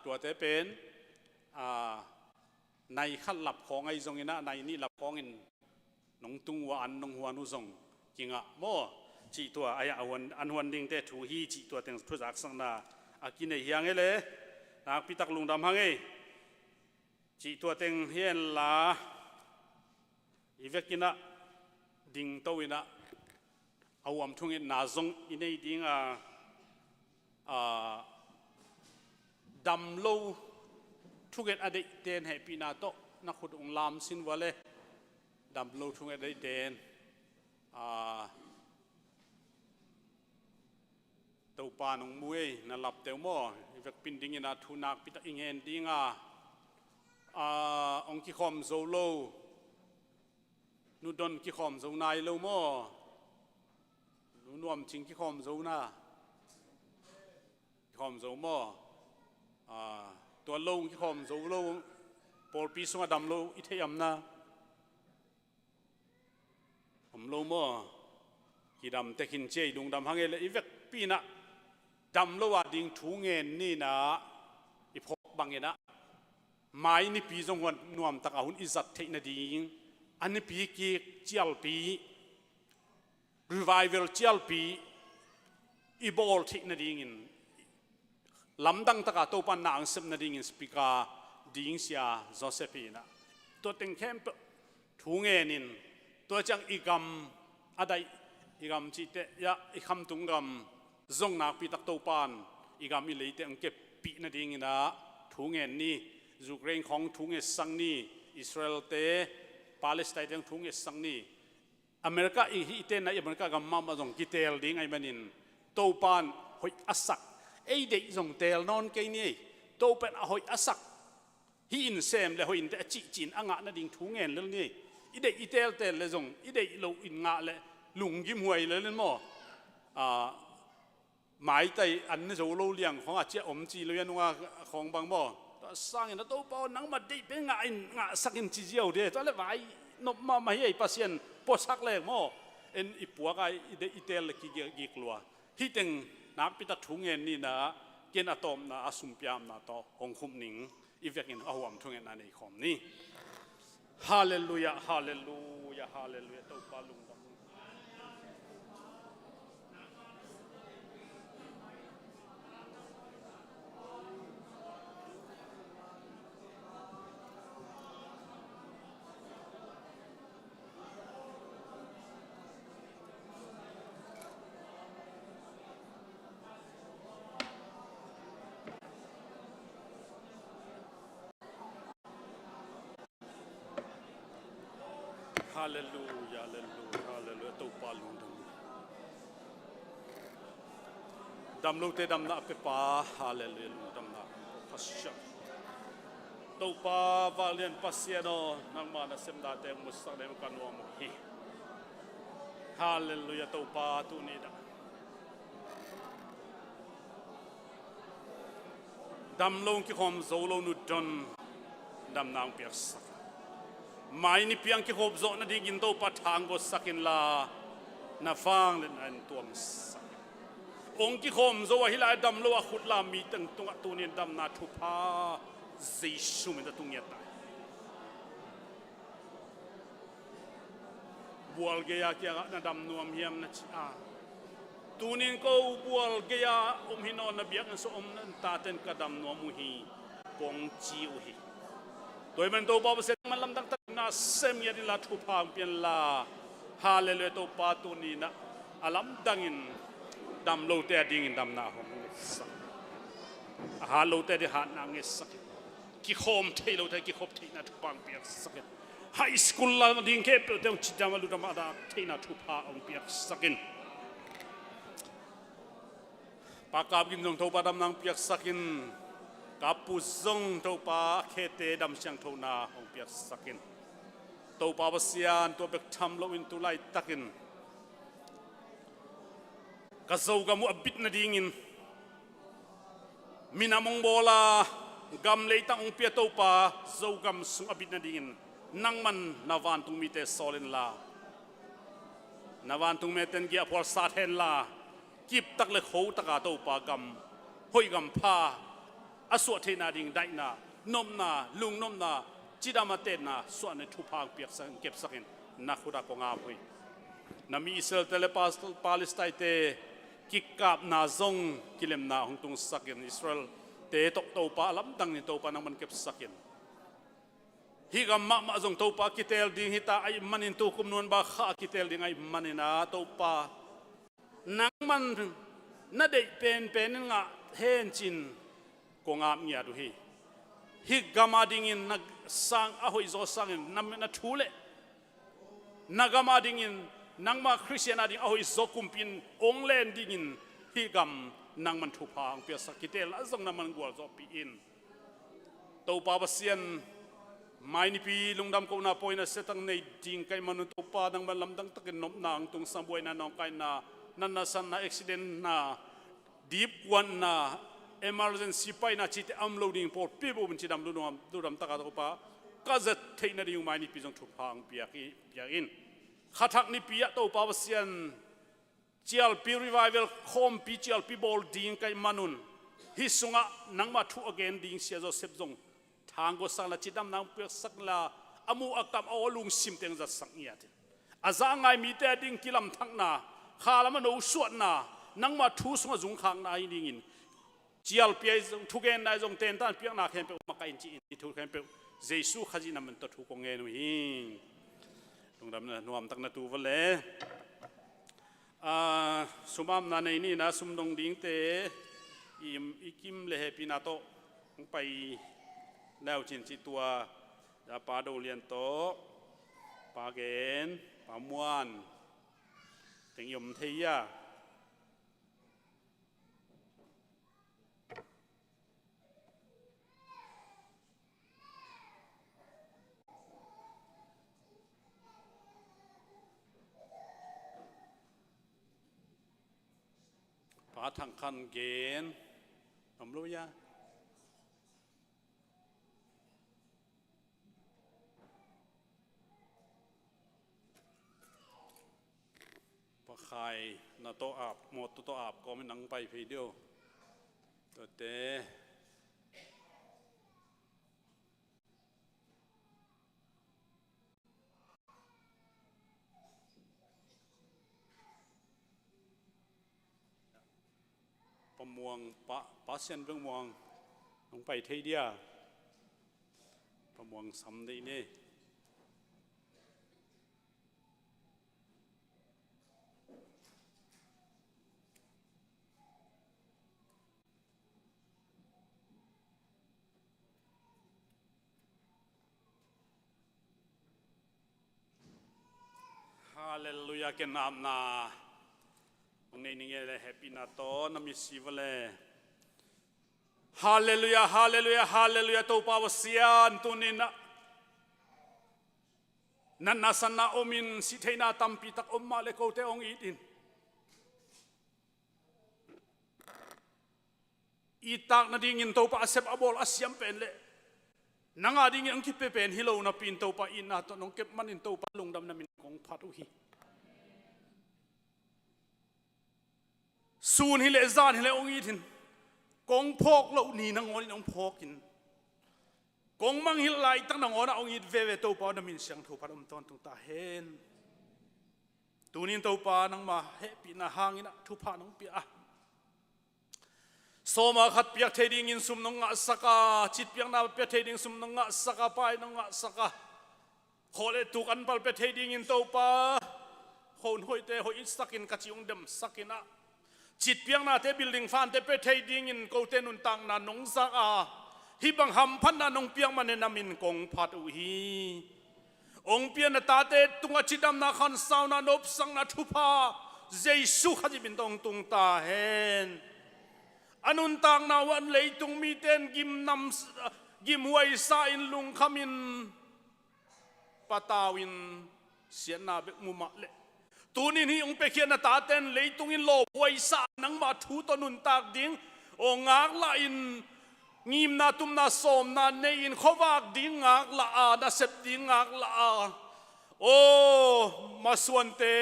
ตัวเตเป็นในขั้นหลับของไอ้ทรงนะในนี่หลับของอินน้องตุงว่าอันน้องหัวนุทรงจริงอ่ะโม่จีตัวไอ้อันหัวดิ่งแต่ถูฮีจีตัวเต็งทุจักสังนาอากินในเฮียงเลยนักพิทักษ์ลุงดำฮังเอจีตัวเต็งเฮียนลาอีเวกินะดิ่งโตวินะเอาอมทุ่งอินนาซงอินในดิ่งดำโลทุกเอ็ดอดีตเดนให้ปีนาโตนักขุดองลามสินวะเลยดำโลทุกเอ็ดอดีตเดนตัวปานองมวยนั่นหลับเตวมออีเวกปินดิ่งนะทุนักปิตอิงเฮนดิ่งองคิคอมโซโลนูดอนคิคอมโซนายโลมอนูนวมชิงคิคอมโซนาคิคอมโซมอตัวโลงที่คอมโซโลปอลปีสมาดำโลอิเทียมนะผมโลมอที่ดำแต่ขินเจดุงดำฮังเอเลอีเวกปีนะดำโลว่าดิ่งทูเงินนี่นะอีพกบังเงินนะไม้นี่ปีจงวันนวมตะกาหุ่นอิจัดเทนดิ่งอันนี้ปีกีเจียลปีรีไวเวลเจียลปีอีบอลเทนดิ่งลำดังตะกาตัวปันนางเสพนาดิ่งสปีกาดิ่งเสียโจเซฟีนะตัวเต็งเข้มทุ่งเงินินตัวจังอีกำอะไรอีกำจิตเตยะอีกคำตุงกำจงนักปีตักตัวปันอีกำมีเลยเตงเก็บปีนาดิ่งนะทุ่งเงินนี่ยูเครนของทุ่งเงินสังนี่อิสราเอลเตปาเลสไตน์เตงทุ่งเงินสังนี่อเมริกาอีเตนในอเมริกากำมาจงกิเตลดิ่งไอ้มันนินตัวปันหอยอัสักไอ้เด็กส่งเตลนอนเกนี่โตเป็นหอยอสักฮิอินเซมเลยหอยอินแต่จีจินอ่างะนั่นดิ่งทุ่งเงินเรื่องนี้อีเด็กอีเตลเตลเลยส่งอีเด็กเราอินงะเลยลุงยิ้มหวยเลยเล่นหม้อหมายใจอันนี้จะเราเลี้ยงของอาเจ้าอมจีเรียนว่าของบางหม้อสร้างอย่างนั้นโตเปล่านังมาได้เป็นงะสักอินจีเจียวเดียวตอนแรกไปนบมาไม่ให้ปัสยันปวดสักเลยหม้อเอ็นอีปัวก็อีเด็กอีเตลกี่กลัวที่ตึงนับปิดทุ่งเงินนี่นะเกณฑ์อะตอมนะอาสุมพิามนะต่อองคุมหนิงอีเวกินเอาหวมทุ่งเงินนั่นเองของนี่ฮาเลลูยาฮาเลลูยาฮาเลลูยาตัวปาลุง ฮาเลลูยาฮาเลลูยาฮาเลลูยาตัวปาลุงดำลูกเตดำนาเปปาฮาเลลูยาดำนาพัชชะตัวปาวาเลียนปัสเซียโนนังมานาเซมดาเตมุสตักเดมกันวามุฮีฮาเลลูยาตัวปาตุนีดาดำลงที่คมโซโลนุดอนดำนางเปียกสักไม่นี่เพียงที่คบโซนดีกินตัวปัทางก็สักินลานาฟังเล่นอันตัวมสักองค์ที่คมโซว่าฮิลาดำโลว่าขุดลามีตั้งตัวตัวนี้ดำนาทุพาเจสุมันจะตุงเงียตายบัวเกียร์เกียร์นาดำนวมเฮียมนะชีอาตูนินก็บัวเกียร์หินอนนบีกันสมนันตาเต็นกระดำนวมุฮีกงจิวฮีโดยมันตัวบอบเสร็จมันลำดังตักนาเซมยาดิลาทุพางเปียนลาฮาเลลูยาตัวปาตูนีนะอาลัมดังินดำโลเตดิ่งดำนาหงสักฮาโลเตดิหานางสักกิโคมเทโลเตกิโคมเทนะทุพางเปียกสักไฮสคูลลาดิ่งเคปเตงจิดามาลุดามาดาเทนะทุพางเปียกสักินปากกาบกินจงทบดำนางเปียกสักินกับปุซงทบเคเตดำเชียงทนาองเปียกสักินทบวสิยานตัวเบกทำลวินตุไลตักินกะโซกามุอบิดนาดิงินมินามงโบลากำเลยตั้งองเปียทบโซกามสุอบิดนาดิงินนังมันนาวันตุงมีเตสอลินลานาวันตุงเมเตนเกียพอลซาเทนลากิบตักเล็กโหตะกาโตปากำห้อยกำพาอสวดเทนาดิ่งได้นานมนาลุงนมนาจิดามาเตนาส่วนในทุพางเปียกสังเก็บสักินนักขุดากงาพุยนามีอิสราเอลปาเลสไตน์เตกิกาบนาซงกิเลมนาหงตุงสักินอิสราเอลเตตกโตปาลำดังนี่โตปานังมันเก็บสักินฮิกามมาซงโตปากิเตลดิ่งฮิตาไอมันอินตุคุมนวลบาข้ากิเตลดิ่งไอมันอินาโตปานังมันน่าได้เป็นงะเฮนจินกงามเงียดูฮิกามาดิ่งนักสังอหอยโซสังนัมนัทูเลนักมาดิ่งนังมาคริสเตียนดิ่งอหอยโซคุมปินองเลนดิ่งฮิกามนังมันทุพางเปียสักกิเตลazong naman gwal zo piin to pa basian mai ni pi lungdam ko na poina setang nei ding kai manu to pa nang malamdang takin nom nang tung samboy na nong kai na nanasan na accident na deep one na emergency pai na chite unloading por people bin chidam ludam taka to pa kazat theina ri mai ni pi jong thupang piakin khathak ni pi to pa basian chial pi revival khom pi chial pi bol ding kai manun hi sunga nangma thu again ding sia joseph jong thang go sang la chidam nang pi sak la amu akam awlung sim teng za sak nia te azangai mi te ding kilam thang na khala ma no suat na nangma thu sunga jung khang na hi dingin chial pi jong thu gen na jong ten tan piak na khem pe ma kai chi in thu khem pe jesu khaji na man to thu ko nge nu hi lungdam na nuam tak na tu vale sumam na nei ni na sumdong ding te ikim le happy na to paiแล้วจินจิตัวจะปาโดเรียนโตปาเกนปามวนถึงยมเทียปาทางคันเกนผมรู้ยะใครนาโตอาบหมดโตอาบก็ไม่นั่งไปพีเดียวตัวเตปมวงปะเส้นเบื้องมวงลงไปเทียเดียปมวงสำดีนี่ Hallelujah ken amna ngai ninge le happy na to na mi sivale Hallelujah hallelujah hallelujah to pawasian tunina nan nasana omin si theina tampi tak omma le ko te ong itin itak na dingin to pa asep abol asyam pen le nanga ding ang kipe pen hilo na pin to pa in na to nong kep manin to pa lungdam na min kong patuhi sun hile zan hile ong itin kong phok lo ni nang ngol nong phokin kong mang hil lai tak nang ona ong it ve to pa na min siang thu param ton tung ta hen tunin to pa nang ma happy na hangina thu pa nong pi a Soma khat piak thading in sum nong nga saka chit piak na pe thading sum nong nga saka pai nong nga saka khole tu kan pal pe thading in to pa hon hoi te hoi sakin ka chiung dem sakina chit piak na te building fan te pe thading in ko te nun tang na nong sa a hi bang ham phan na nong piak man na min kong phat u hi ong pian na ta te tunga chidam na khan sau na nop sang na thupa jesu khaji bin tong tung ta hen anun tang na wan leitung mi ten gim huai sa in lung khamin patawin sian na bek mu ma le tunin hi ong pe khian na ta ten leitung in lo huai sa nang ma thu to nun tak ding o ngak la in ngim na tum na som na nei in khowak ding ngak la a na sep ding ngak la a o maswante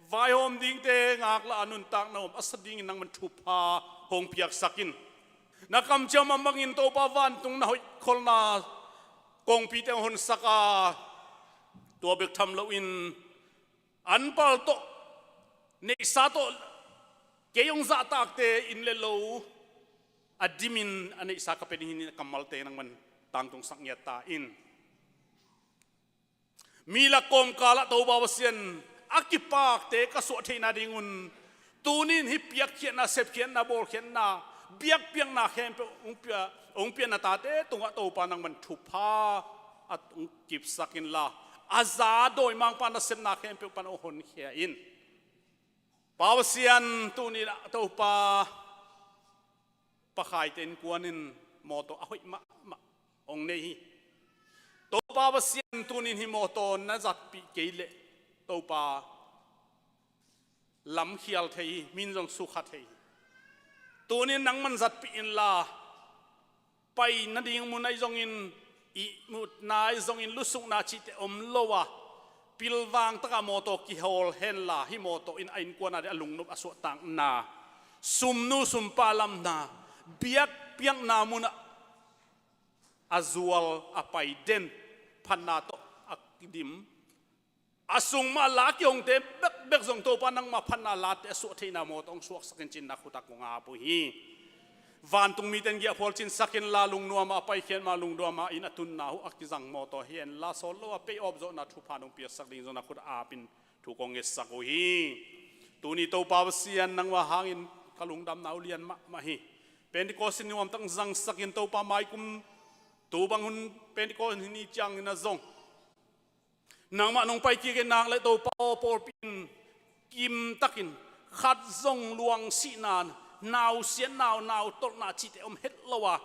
vai hom ding te ngak la anun tak na asading nang man thupa hong piak sakin nakam chama mangin to pa van tung na hoi kholna kong pi te hon saka to bek tham lo in anpal to nei sa to keyong za tak te in le lo adimin anei sa ka pe ni kamal te nang man tang tung sak nya ta in mila kom kala to ba wasien akipak te ka so theina dingun tunin hi piak khian na sep khian na bol khian na biak piang na khem pe ong pia na ta te tunga to pa nang man thupa at ong kip sakin la aza doi mang pa na sep na khem pe pan hon khia in pawsian tuni to pa pakhai ten kuanin moto ahoi ma ong nei hi to pawsian tunin hi moto na zat pi keile to pa lam khial thei min jong su kha thei tunin nang man zat pi in la pai na ding mun ai jong in i mut nai jong in lusuk na chi te om lowa pilwang taka moto ki hol hen la hi moto in ain kwana de alung nup aso tang na sumnu sumpalam na biak piang na muna azual apai den phanna to akidim asung ma la kyong te bek jong to pa nang ma phanna la te so theina mo tong suak sakin chin na khuta ko nga pu hi van tung mi ten gi phol chin sakin la lung nuwa ma pai khen ma lung nuwa ma in atun na hu akizang mo to hian la so lo pe ob zo na thu pha nong pia sak ding zo na khut a pin thu kong nge sak ho hi tu ni to pa sian nang wa hangin kalung dam na ulian ma hi pentecost ni wam tang zang sakin to pa mai kum tu bang hun pentecost ni chang na zong nang ma nong pai ki ke nang le to pa por pin kim takin khat zong luang si nan naw sian naw tol na chi te om het lawa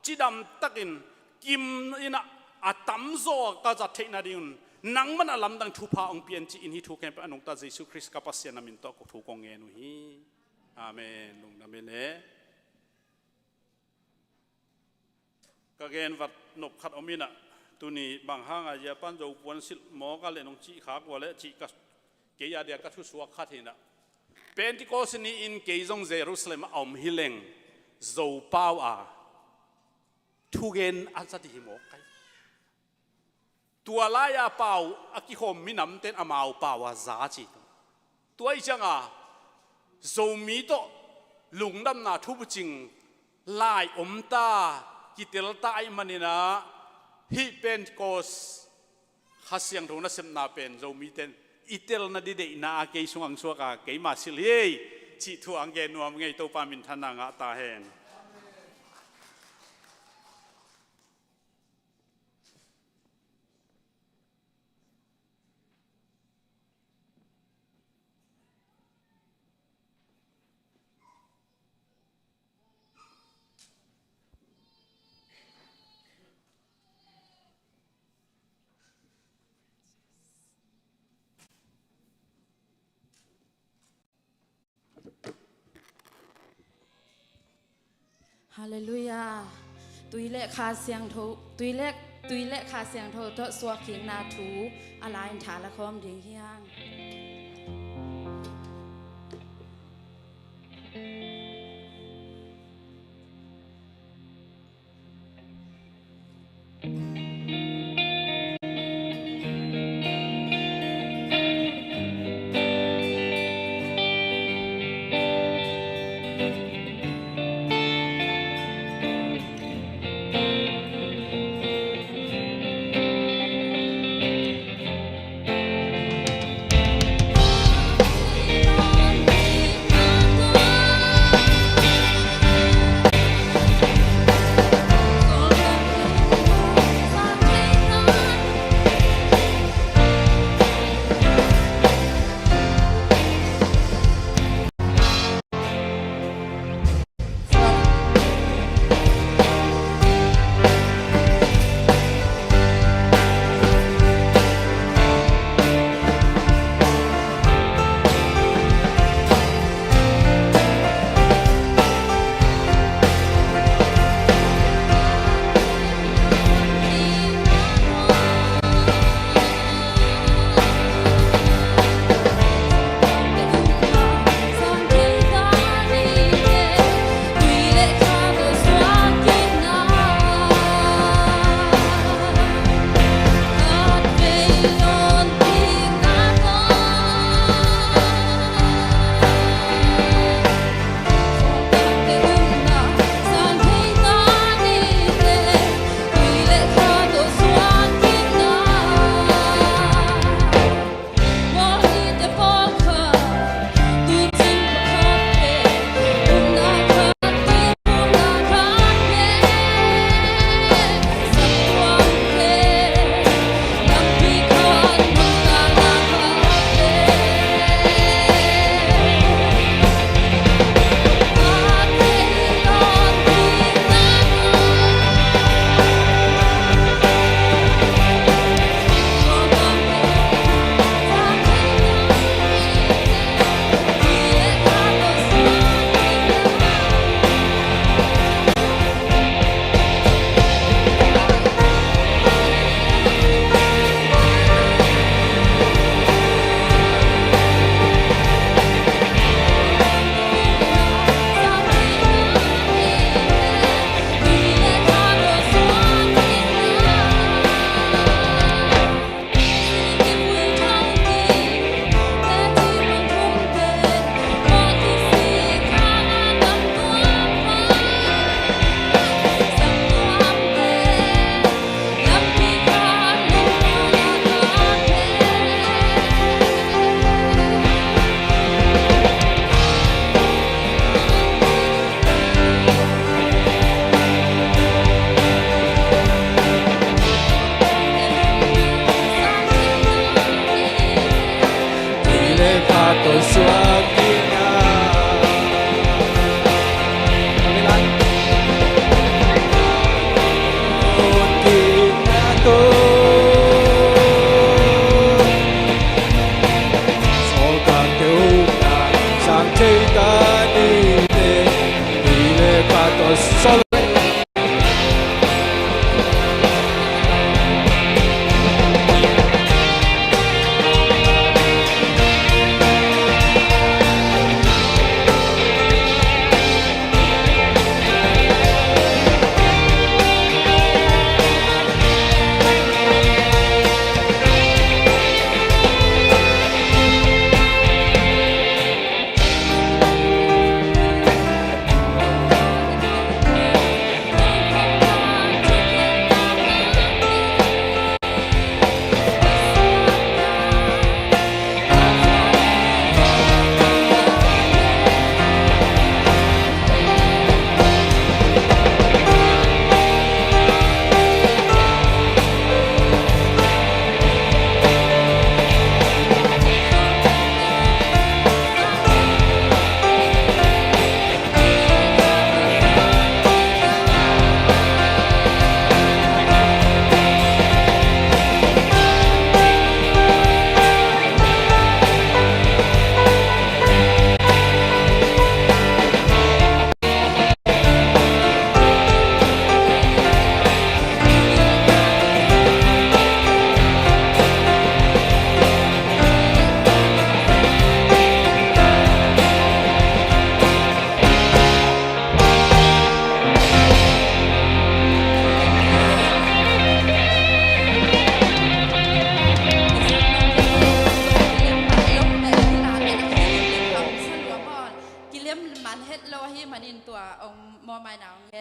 chidam takin kim ina atam zo ka za theina din nang man alam dang thu pha ong pian chi in hi thu ken pa anong ta jesu christ ka pasien na min to ko thu ko nge nu hi amen lung na me le ka gen wat nop khat omina tuni bang hang a ya pan zo pon sil mo ka le nong chi kha ko le chi ka ke ya dia ka thu suak kha thina pentecost ni in ke jong jerusalem om hileng zo pau a thu gen a za ti mo kai tua la ya pau aki hom minam ten amau pau a za chi tuai changa zo mi to lungdam na thu bu ching lai om ta kitel ta ai manina hi pentecost khasiang thona sem na pen zo mi ten itel na di de na ke sungang suaka ke ma sil ye chi thu ang ge nuam ngei to pa min thana nga ta hen าเลลูยาตุยเละคาเสียงโทตุยเละคาเสียงโททสวกเขียงนาถูอะไรฐานละคมดีเฮียง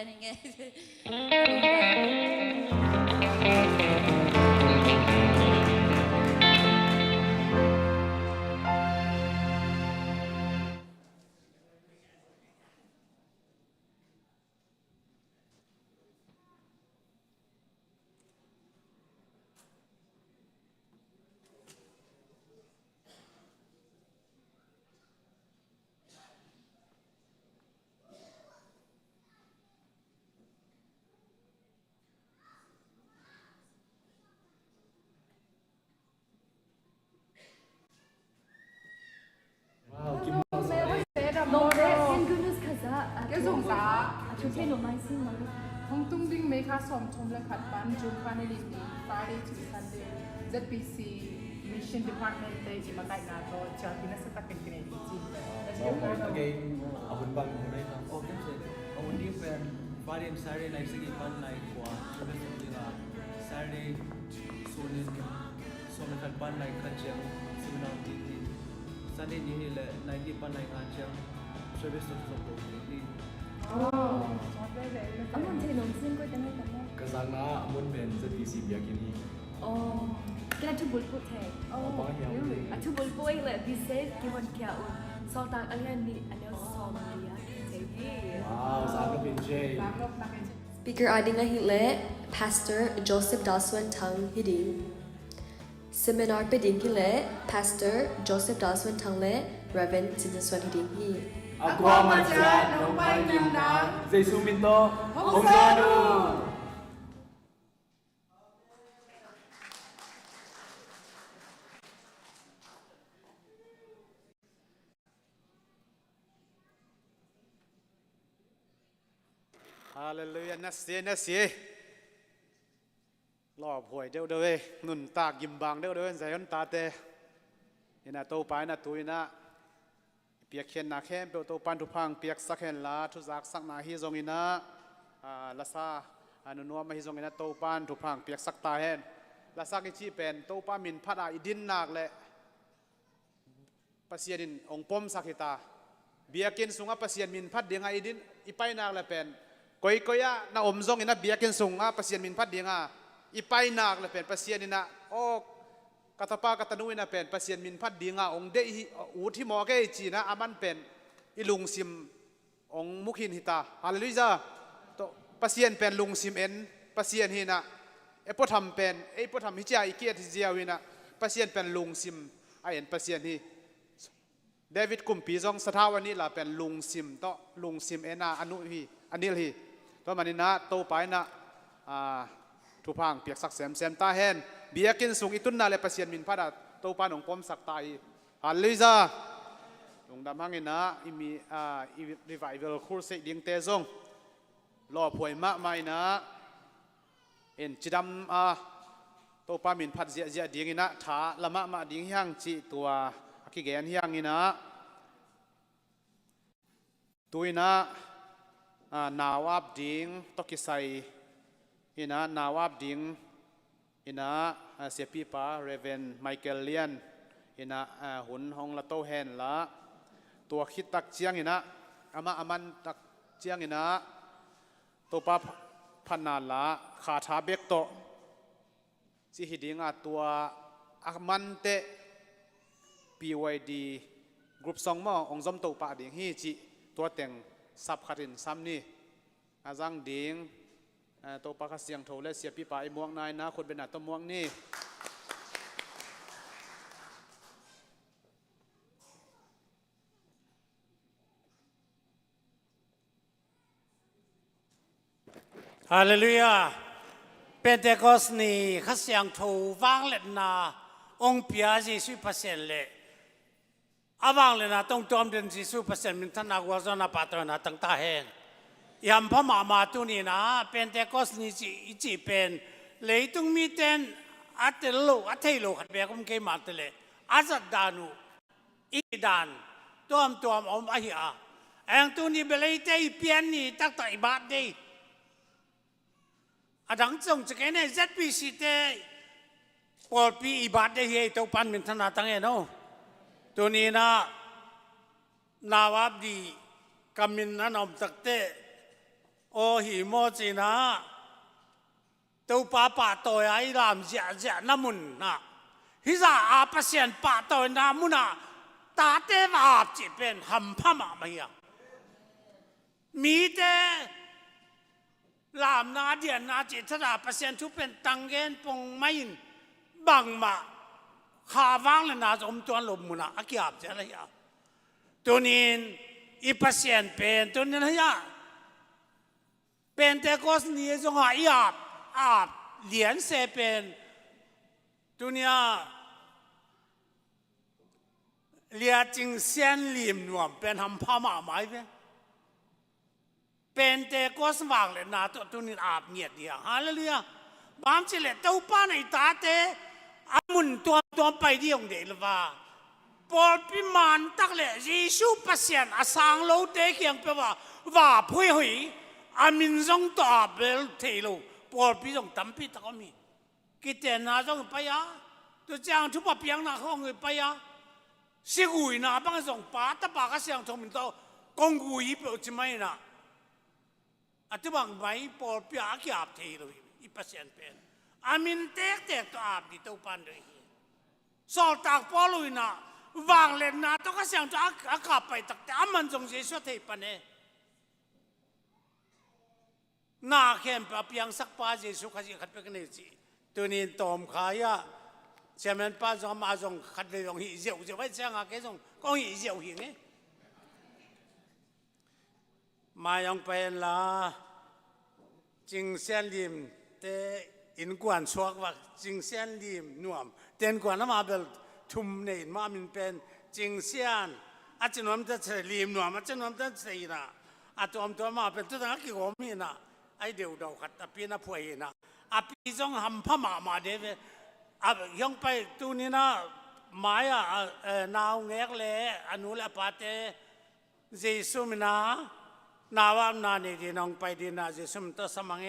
กันยังไง Hong Tung Ding Mekha Som Chom Le Khat Ban June Paneli Friday to Sunday ZPC Mission Department Day Imakai Na To Chapina Sa Takin Kine Ji. Again, ahun bang hunay na. Oh, kasi ahun din pen Friday and Saturday night sige pan night kwa. Sabi sa nila Saturday sunin sunin kan pan night kacang seminar di Sunday ni nila night di pan night kacang service to support ni. Kasana amun pen sa PC biya kini. Kena tu bulput hai. Tu bulput le bisa kiwan kia un. Saltak alian ni anel som dia. Wow, sana pinjay. Speaker adinga hile Pastor Joseph Daswan Tang hiding. Seminar peding hile Pastor Joseph Daswan Tang le Reverend Sinswan hiding hi. Aku amat jahat, nompai nyamdang. Jesu minto, Hongzanu. Hallelujah, nasi. Lord hoi deu deu nun tak gimbang deu deu zayon tate. Ina tau pai na tuina. Piak khen na khen pe to pan tu phang piak sak khen la thu zak sak na hi zong ina lasa anu nuam hi zong ina to pan tu phang piak sak ta hen lasa ki chi pen to pa min phada idin nak le pasienin ong pom sakita biakin sunga pasien min phat dinga idin ipai nak le pen koi koya na om zong ina biakin sunga pasien min phat dinga ipai nak le pen pasien ina o katapa katanu ina pen pasien min phat dinga ong de hi u thi mo ke chi na aman pen ilung sim ong mukhin hita hallelujah to pasien pen lung sim en pasien hina e potham pen e potham hi cha ikiat hi jiawina pasien pen lung sim a en pasien hi David kumpi zong sathawani la pen lung sim to lung sim ena anu hi anil hi to manina to pai na thu phang piak sak sem ta hen biakin sung itun na le pasien min phada to panong pom sak tai hallelujah lung dam hangina imi revival khur se ding te zong lo phoi ma mai na en chidam to pa min phat zia ding ina tha lama ma ding hyang chi tua ki gen hyang ina tuina nawab ding to ki sai ina nawab ding ina sepi pa Reverend Michael Lian ina hun hong la to hen la tua khit tak chiang ina ama aman tak chiang ina to pa phana la kha tha bek to chi hidinga tua aman te PYD group song mo ong zom to pa ding hi chi tua teng sap khatin sam ni azang ding to pa ka siang tho le sia pi pa i muang nai na khut bena to muang ni Hallelujah Pentecost ni ka siang tho wang let na ong pia Jesu pasien le awang le na tong tom den Jesu pasien min thana wa zona patrona tang ta hen yam phama ma tu ni na Pentecost ni chi pen leitung mi ten atelo athelo khat be kum ke ma tele azat danu idan tom om ahia ang tu ni belei te pian ni tak ta ibat dei adang chong che ne ZPC te pol pi ibat dei he to pan min thana tang e no tu ni na nawab di kamin na nom tak te โอหิโมจีนะตัวป้าป่าตัวไอ้ลามเจ้าน้ำมุนนะฮิซาอาเปเซียนป่าตัวน้ำมุนนะตาเตวอาบจีเป็นหำพม่าไม่ยังมีแต่ลามนาเดียนนาจิตถ้าเปเซียนทุกเป็นตังเกนปงไม่บังมาข้าวางเลยนะจมตัวลมมุนนะอากิอาบเจ้าอะไรอ่ะตัวนี้อีเปเซียนเป็นตัวนี้นะยะเป็นแต่ก็สนี้จงหายอาบเหรียญเซเป็นตัวนี้เรียจิงเซียนลิมนวมเป็นทำผ้าหมาไหมเป็นแต่ก็สว่างเลยนะตัวนี้อาบเงียดเดียวฮาเลลูยาบางทีเลยตัวป้าในตาเตอามุนตัวไปเดียวเดียวว่าปอลพิมานตักเลยยิสูปัสยันอาสังโลเตเกียงเปว่าพุยหุยอามินจงตัวเบลเทโลปอลพิจงตั้มพิตก็มีกิเตน่าจงไปยาตัวจางทุบเปียงน่าห้องไปยาสิกุยน่าบางจงป้าตาป้าก็เสียงทงมันโตกงกุยเปล่าจิไม่น่ะอัตบางใบปอลพิอากิอาบเทโลอีปัสยันเป็นอามินเตกตัวอาบดิตัวปันด้วยสอดตากปอลุยน่ะวางเล่นน่ะต้องก็เสียงจะอากาศไปตักแต่อามันจงเสียเทปันเอน่าเข้มปะเพียงสักป้าเยซูขัดขัดไปกันเลยสิตัวนี้ตอมขายะเชื่อมันป้าจงมาจงขัดเลยจงหิเจียวจะไว้เสียงอะไรจงก็หิเจียวหิงมายังเป็นละจิงเซียนลิมเตอินกวนสวกว่าจิงเซียนลิมนวมเต้นกวนน้ำมาเบลทุ่มในมามินเป็นจิงเซียนอาจจะนวมจะเฉลิมนวมอาจจะนวมจะเสียนะอาจจะตัวมาเป็นตัวนักกิโกมีนะไอเดียวดาวขัดปีน่ะป่วยนะอาปีจงหำพม่ามาเดวยังไปตัวนี้นะหมายนาวเงกเล่อนุลปาเตเจสุมินะนาวามนานี่ดีน้องไปดีนะเจสุมตัวสมังเอ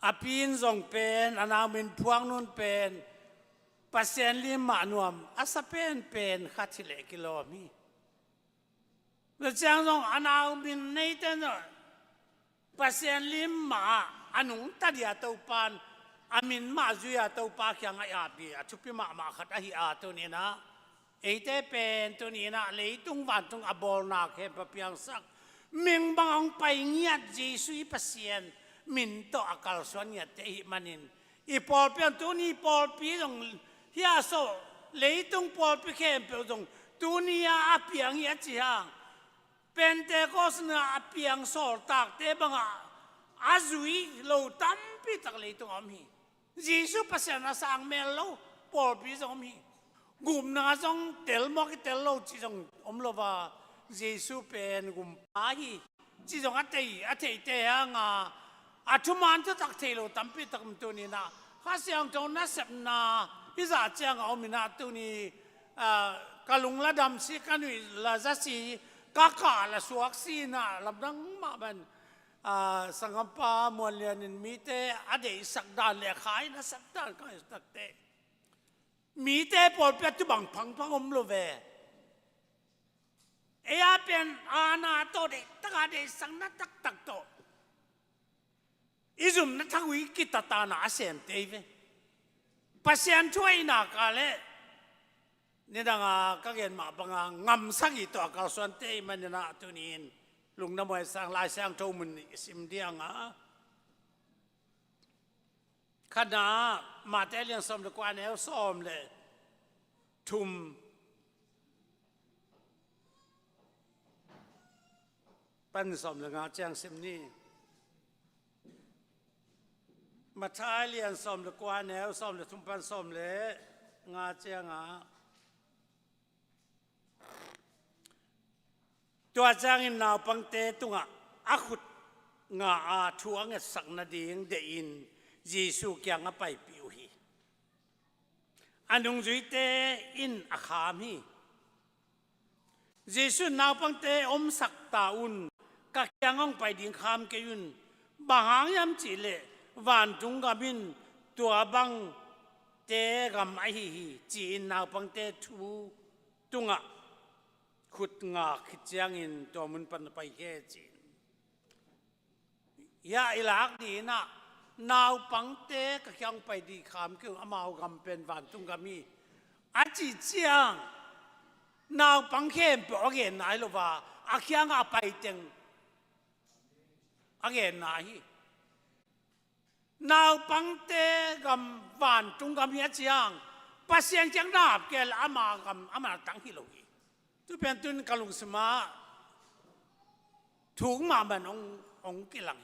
อาปีนจงเป็นอนามินพวงนุนเป็นปัสเซนลิมานวมอาสเป็นขัดสิเลกิโลมีแล้วจังจงอนามินในเต้นปัสเซนลิมมาอนุตัดยาตัวปานอามินมาจุยาตัวปาขี้งไออาบีชุบมาขัดอหิอาตัวนี้นะเอเตเป็นตัวนี้นะเลยตุงวันตุงอบอลนักเห็นปะเพียงสักมิงบังไปเงียดจีสุยปัสเซนมินโตอากาศส่วนเนี่ยเตหิมันินอีปอลเปียนตัวนี้ปอลปีตรงเฮียโซเลยตรงปอลปีเข้มเปียตรงตัวนี้อาเปียงเฮียจีฮังเป็นแต่ก็สนาอาเปียงโซตักเตบังอาจุยโลตัมปีตักเลยตรงอมียิสุปัสนาสังเมลโลปอลปีตรงมีกุมนาจงเตลมอกเตลโลจีจงโลว่ายิสุเป็นกุมปาฮีจีจงอัตย์เตยังอาทุมันจะตักเทโลตั้มปีตักมันตัวนี้นะข้าเสียงตรงนั้นเสพนาพิจารณาเอามินาตัวนี้กะลุงละดำสิกันวิละจัสีกะกาละสวกสีนะลำดังมาเป็นสังฆปามวลเรียนมีเตอดีสักดานเลขายนะสักดานก็สักเตมีเตปอลเปียตุบังพังโลเวเอียเป็นอาณาโตเดตักเดสังนัดตักโตอิจุมนัทวิกิตตานาเซนเตยปัสยันช่วยนักอะไรนี่ดังก็เห็นมาบังงำสักอีตัวกับส่วนเตยมันนะตัวนี้ลุงน้ำมันสังลายสังโจมันสิมเดียงขณะมาแต่เลี้ยงสมดีกว่าแนวซ้อมเลยทุ่มเป็นสมเลยงาแจ้งสิมนี่มาท้ายเรียนสมดีกว่าแนวสมเลยทุ่มเป็นสมเลยงาแจ้งตัวจ้างอินนาวปังเตตุงอาขุดงาอาทวงสักนาดีงเดอินยิสุเกียงไปปิวฮีอันนุงจุยเตอินอาคามียิสุนาวปังเตอมสักตาอุนกักยังองไปดิ่งคามเกยุนบางหางยำจีเลวันจุงกาบินตัวบังเตกำไอฮีจีนนาวปังเตทูตุง ขุดงาคิดเจียงอินตัวมันปันไปแค่จีนยาอิลักดีนะนาวปังเตะก็ยังไปดีขามคืออามาวกำเป็นวันตุงกามีอาจีเจียงนาวปังเข้มปอกเห็นไหนหรือว่าอาเคียงอาไปเต็งอาเห็นไหนนาวปังเตะกำวันตุงกามีเจียงปัสยังจังนาบเกลอามากำอามาตั้งฮิโลกีทุเป็นตุนกะลุงสมาถูกมาบันองกิลัง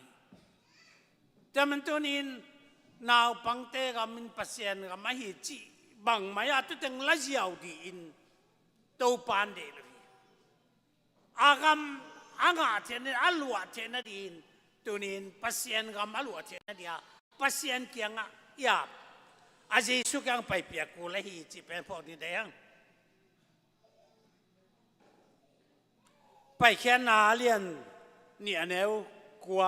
แต่มันตัวนี้นาวปังเตะกับมันปัสยังกับมาหิจีบังมาตุเต็งละเจียวดีอินตัวปานเดลอากำอางาเทนอัลวะเทนดีนตัวนี้ปัสยังกับอัลวะเทนดียปัสยังเกียงยาบอาจีสุกังไปเปียกูละหิจีเป็นพวกนี้ได้ยังไปแค่นาเลียนเนี่ยแนวกลัว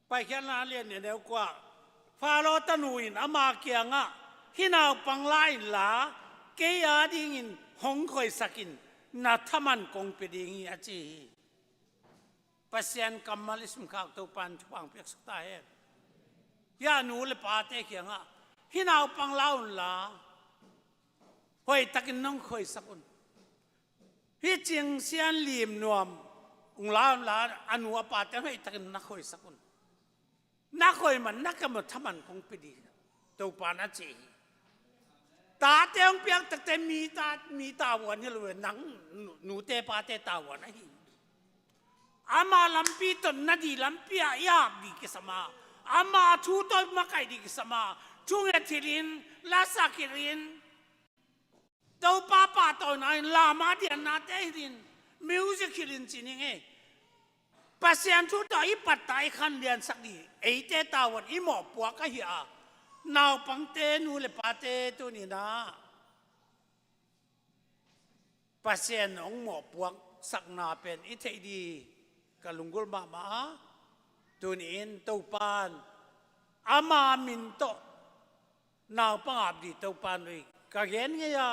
ไปแค่นาเลียนเนี่ยแนวกลัวฟาโรตนูอินอามาเกียงอ่ะที่นาวปังไล่หลาเกียดิ้งินหงคอยสักินนาทมันคงไปดิ้งอาจีปัสยันกัมมาลิสมข้าวตัวปันทุกเปียกสตาเฮยาหนูเลยปาเตเกียงอ่ะที่นาวปังเล่าหลาหอยตะกินน้องคอยสักุนพี่จิงเสียนลีมนวมอุลาลาอนุปาเตหอยตะกินนักคอยสักุนนักคอยมันนักกำมทมันคงไปดีตัวปานาจีตาเตียงเปียกตะเตมีตาวันนี่เลยนังหนูเตปาเตตาวันนี่อามาลัมปีตนนาดีลัมปียาบดีกิสมาอามาทูตอยมาไกดีกิสมาช่วงเอทิลินลาสักิรินตัวป้าตัวนั้นลามาเดียนนาเตหินมิวสิคิลินจีนิงปัสยันทุตอีปัตตายขันเดียนสักดีไอเตตาวันอีหมอปัวก็เหียนาวปังเตนูเลปาเตตัวนี้นะปัสยันองหมอปัวสักนาเป็นอิเทดีกะลุงกุลมาตัวนี้ตัวปานอามามินโตนาวปังอาบดีตัวปานเลยกะเห็นไงยา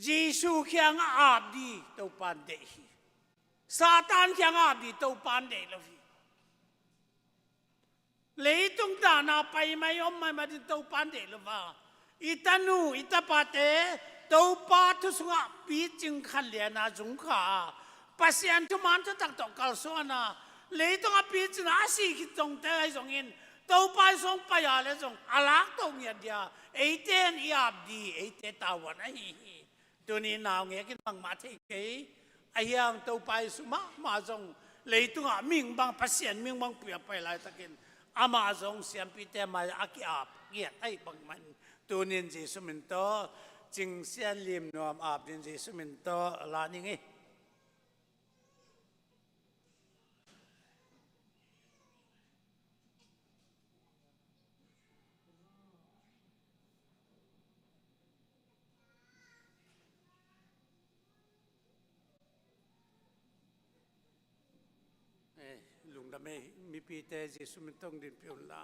เยซูเขียงอาบดีตัวปานเดฮีซาตานเขียงอาบดีตัวปานเดลฟีเลยตุงตานาไปไม่ยอมไม่มาดิตัวปานเดลฟ้าอิตานูอิตาปาเตตัวปาทุสุงะปีจิงขันเลียนาจุงขาปัสยันทุมันจะตักตอกกาลสวนาเลยตุงะปีจิงอาศัยคิดตรงเตยจงอินตัวปาส่งไปอะไรจงอาลักตรงเงียเดียไอเตนอาบดีไอเตตาวันไอตัวนี้นาวเงี้ยกินบางมาเทเกยไอ้ยังตัวไปสุมาจงเลยตัวมิงบางพัศยันมิงบางเปียไปหลายตะกินอามาจงเสียมปีเตมาอากิอาบเกียไอ้บางมันตัวนี้จีสุมินโตจิงเสียนลิมนวมอาบดินจีสุมินโตลานี่ไงลุงดำไม่มีปีเตจิสุมิตงดินพิวลา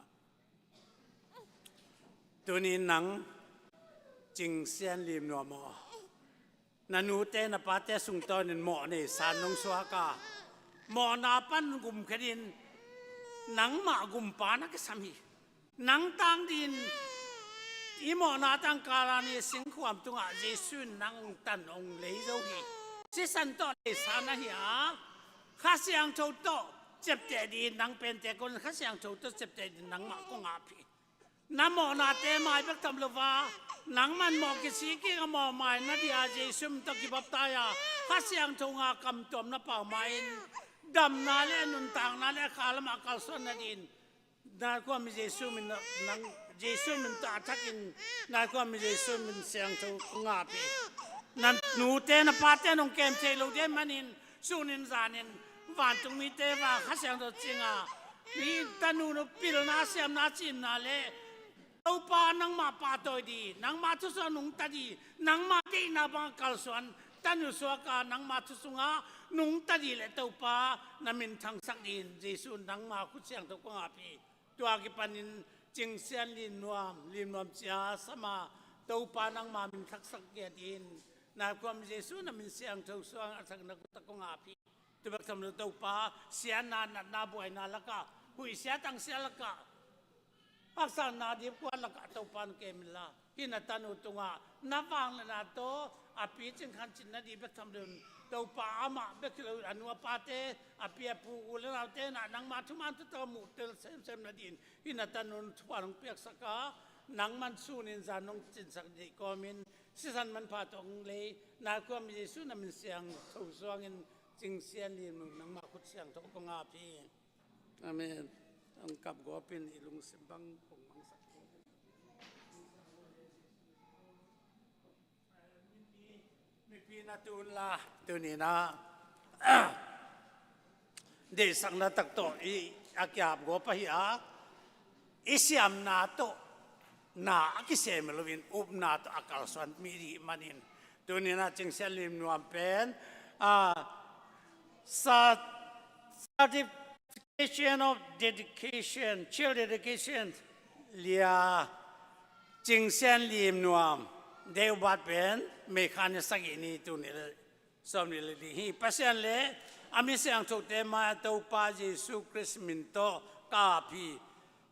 ตัวนี้หนังจิงเซียนลิมนัวหมอนันูเตนปาเตสุงตอนหมอเนี่ยสารนงสวากาหมอนาปันกุมขดินหนังมากุมปานักสามีหนังตังดินอีหมอนาตังการานีสิงความตุงอาเจสุนหนังตันองเลยโจฮีสิสันโตเลยสานะฮีอาข้าเสียงโชโตเจ็บใจดีนังเป็นแต่คนข้าเสียงโชโตเจ็บใจดีนังมากงอาพีน้ำหมอนาเตมาเป็นตำลวานังมันหมอกิสิกิกหมอไม้นาดีอาเจซุมตะกิบับตายาข้าเสียงโชงากำจมน้ำเปล่าไม้ดำนาเลนุนต่างนาเลขาลมากัลส่วนนาดินนาความมีเจซุมินนังเจซุมินตาทักินนาความมีเจซุมินเสียงโชงอาพีนั่นหนูเตนปาเตนองเกมเทโลเดมันินสุนินจานินวันตรงมีเตว่าข้าเสียงตัวจริงอ่ะนี่ตานูนปิลนาเสียมนาจิมนาเลตัวปานังมาปาตัวดีนังมาทุสนุงตาดีนังมาดีนาบังกัลส่วนตานูสวากานังมาทุสุงานุงตาดีเลตัวปานามินทางสักดินเจสุนังมาคุเสียงตัวกงอาพีตัวกิปันินจิงเสียนลินวมเจ้าสมาต ตัวปานังมามินทักสักเกียรตินนาความเยซูนามินเสียงเท่าสว่างสักนักตะกงอาพีตัวแบบทำตัวปาเสียนาบวยนาละกะหุยเสียตั้งเสียละกะอักษรนาดีกว่าละกะตัวปานเกมิลาที่นัตันุตุงานับฟังละนาโตอาพีจึงขันจินนาดีแบบทำเดินตัวปาอามาเบกเลอนุวปาเตอาพีปูอุลนาเตนะนังมาทุมันตัวมุเตลเซมนาดินที่นัตันุทวารของเปียกสักกะนังมันสูนินจานงจินสักดีก็มินสิสันมันพาตรงเลยนาความเยซูนามินเสียงเท่าสว่างจึงเสียงดีมึงนังมาขุดเสียงตกกงอาพีอาเมนต้องกับกัวเป็นอีลุงสิบังคงมังสักมีปีนาตูนละตัวนี้นะเดสังนาตักโตอีอากิอาบกัวปะฮิอาอิสยามนาโตนาอากิเซมลวินอุบนาโตอากาศวันมีดีมันินตัวนี้นะจึงเสียลิมนวมเป็นcertification of dedication child dedication เลียจิงเซียนลีมนวมเดวบัดเป็นเมคานิสักอินีตุนิลสมนิลดีฮีปัสยันเลอามิเสียงทุกเตมาตัวปาเยซูคริสต์มินโตกาพี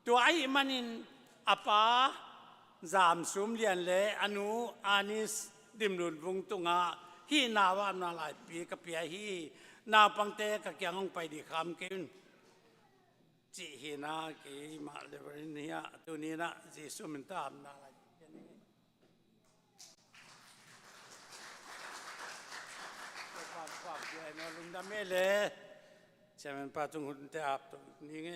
ตัวไอ้มันินอปาจามสุมเลียนเลอนุอานิสดิมลุนวงตุงาฮีนาวามนาลายปีกับปีฮีนาปังเตกะเกียงไปดีคำกินจีฮีนากีมาเลวเนียตัวนี้นะจีสุมินตามนาลายความใหญ่นลุงดำเมเลใช่ไหมป้าจงหุ่นเตอาบตรงนี้ไง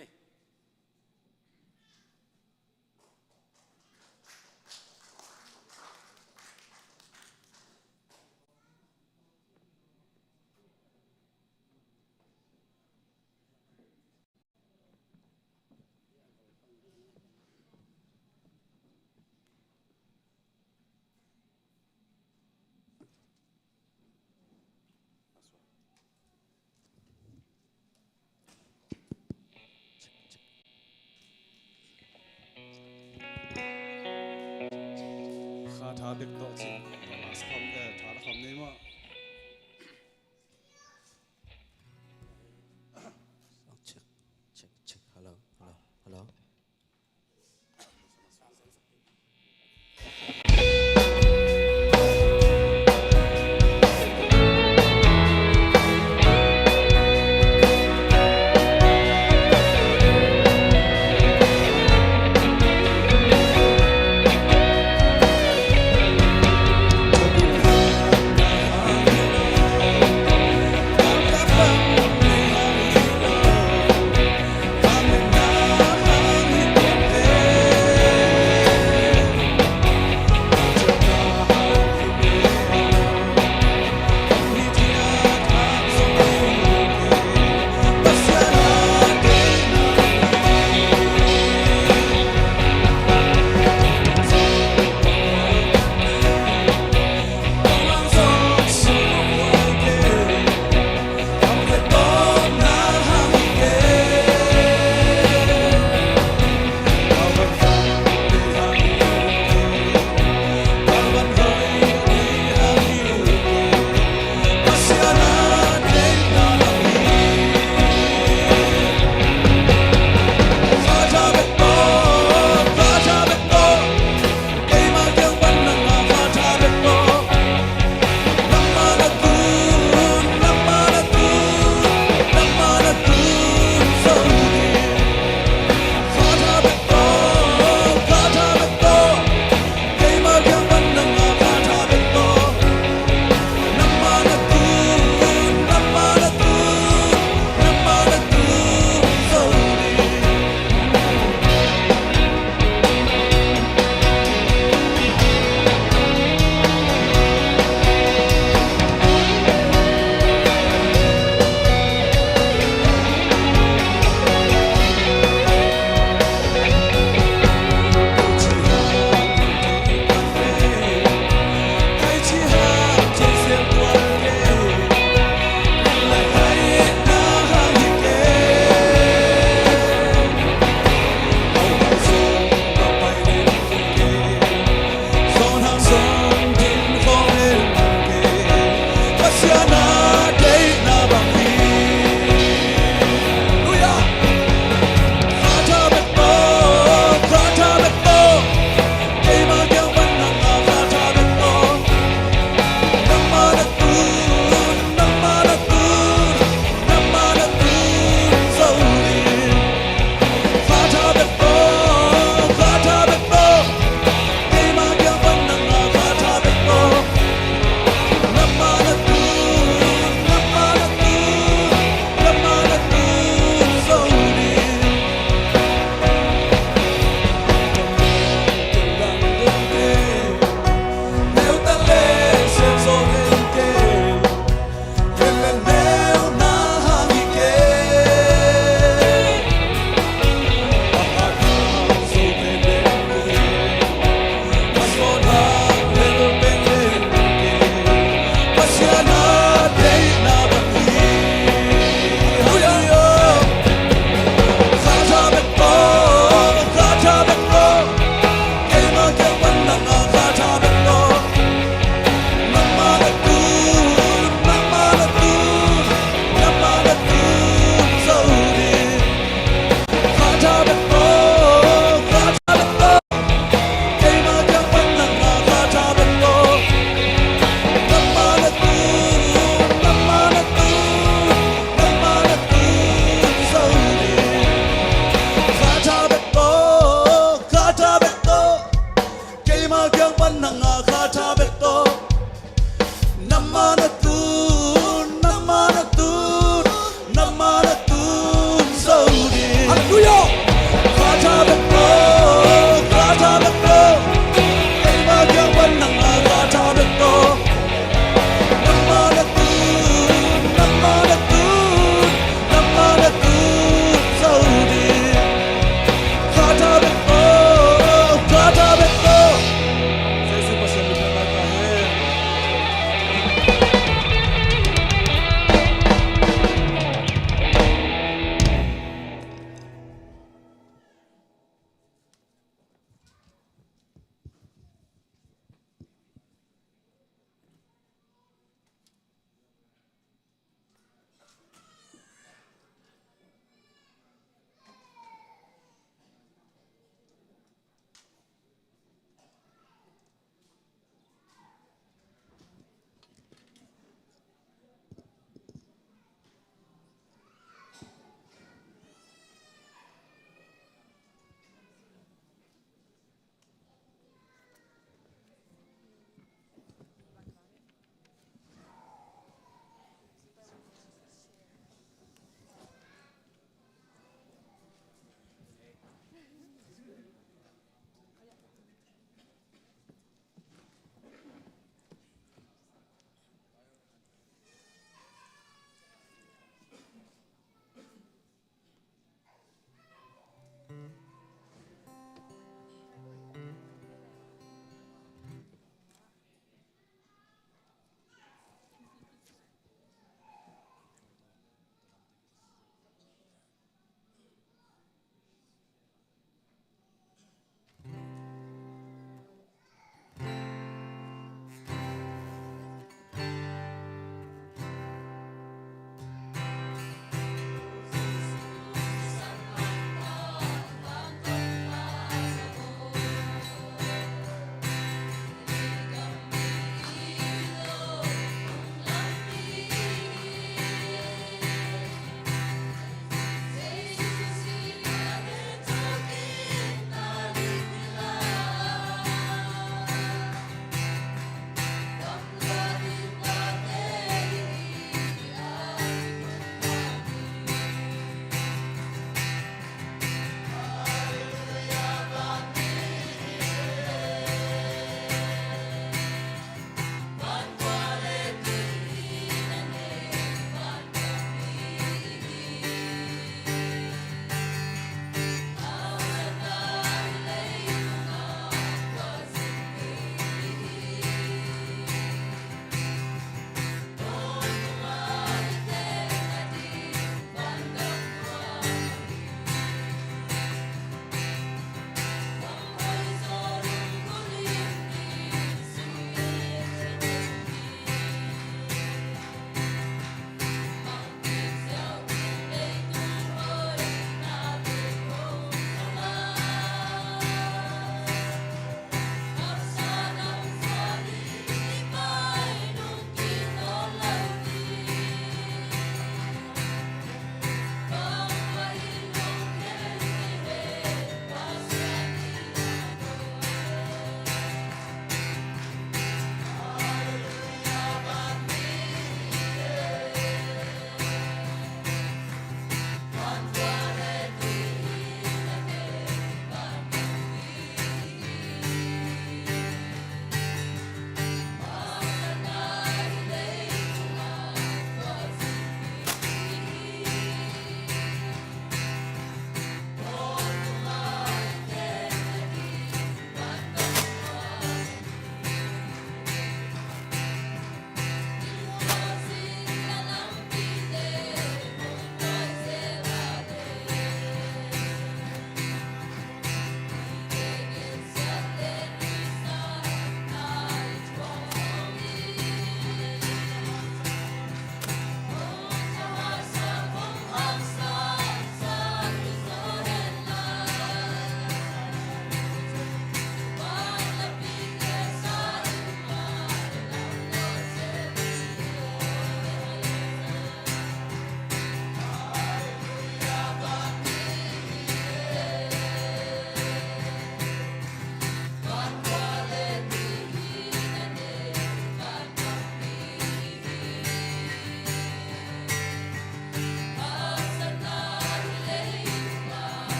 ถาเด็กโตจริงลาสคอมเดถาละคำนี้ว่าเช็คฮัลโหล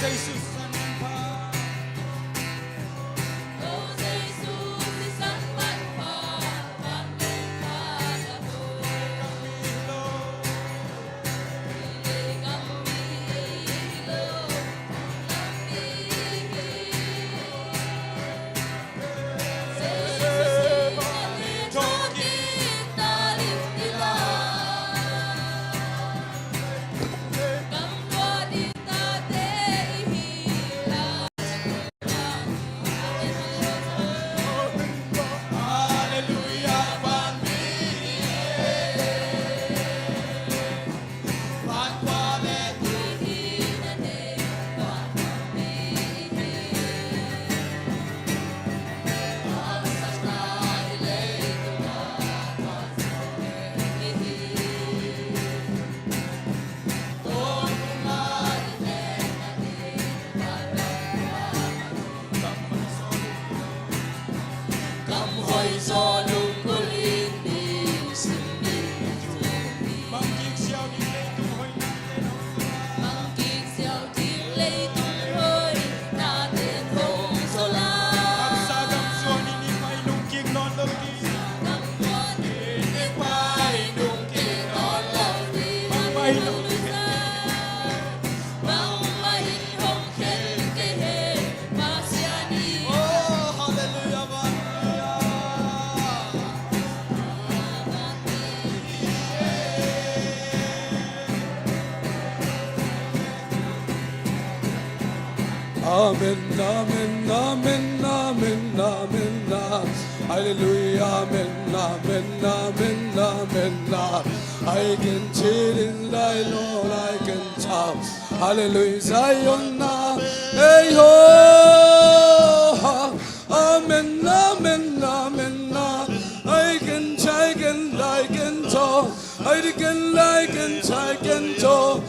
Hãy subscribe cho kênh Ghiền Mì Gõ để không bỏ lỡ Amen, amen, amen, amen, amen, hallelujah, amen, amen, amen, amen, I can chill in thy Lord, I can shout, hallelujah, Zion, hey ho, amen, amen, amen, I can talk, I can talk,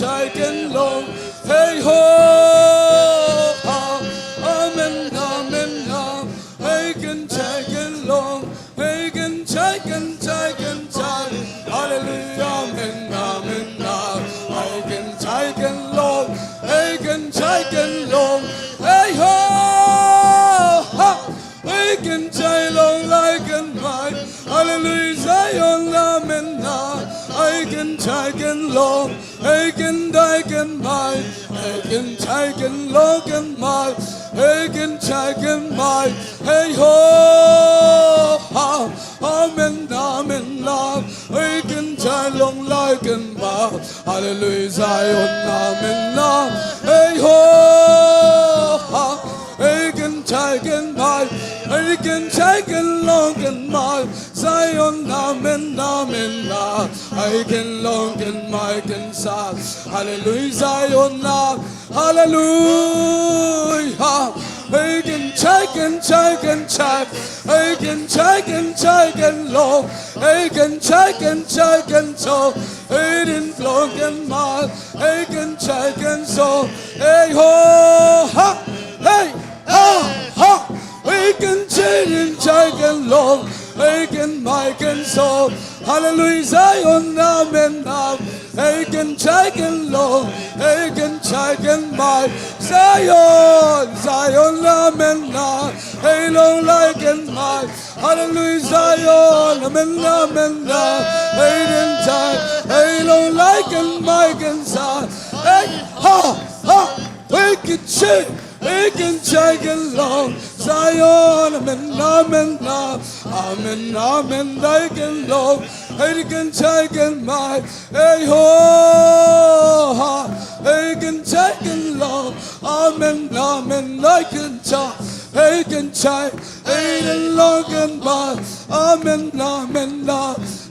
I can long, hey ho, amen, amen, I can long, I can hallelujah, amen, amen, I can long, I can long, hey ho, I can long, I can fight, hallelujah, Zion, amen, I can long, I can might, I can long and might, I can might, hey ho, amen, amen, I can long like and might, hallelujah, Zion, amen, hey ho, I can might, I can long and might, Zion, amen, amen, I can long and might and sad, hallelujah, Zion, hallelujah, I can I can long, I can so, I didn't long and might, I can so, hey ho, hey, ha, I can change, I can long, I can so, hallelujah, Zion, amen, I can long, I can my, Zion, amen, I long like and my, hallelujah, Zion, amen, I long like and my can say, hey, I can change. I can long, Zion, amen, amen, I can long, I can my, hey ho, I can long, amen, I can talk, I can long and my, amen,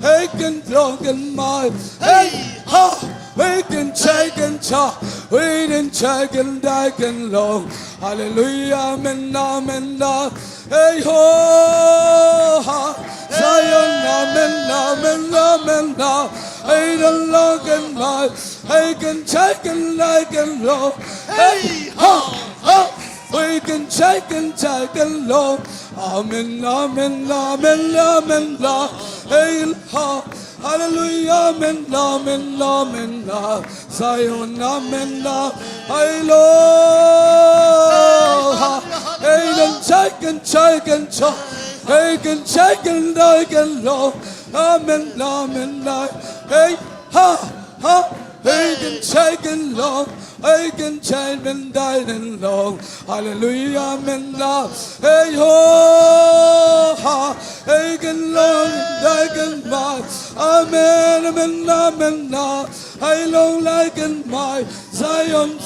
I can long and my, hey ha. We can check and talk, we can check and I can long. Hallelujah, amen, amen, hey ho, Zion, amen, I can long and my, I can check and I can long. Hey ha, we can check and long. Amen, hey ha. Hallelujah, amen, Zion, amen, I Lord, I can check and talk, I can long, amen, hey, ha, I can check and long, I can change and die and long, hallelujah, amen, hey ho, I can long and I can buy, amen, I long like and my, Zion,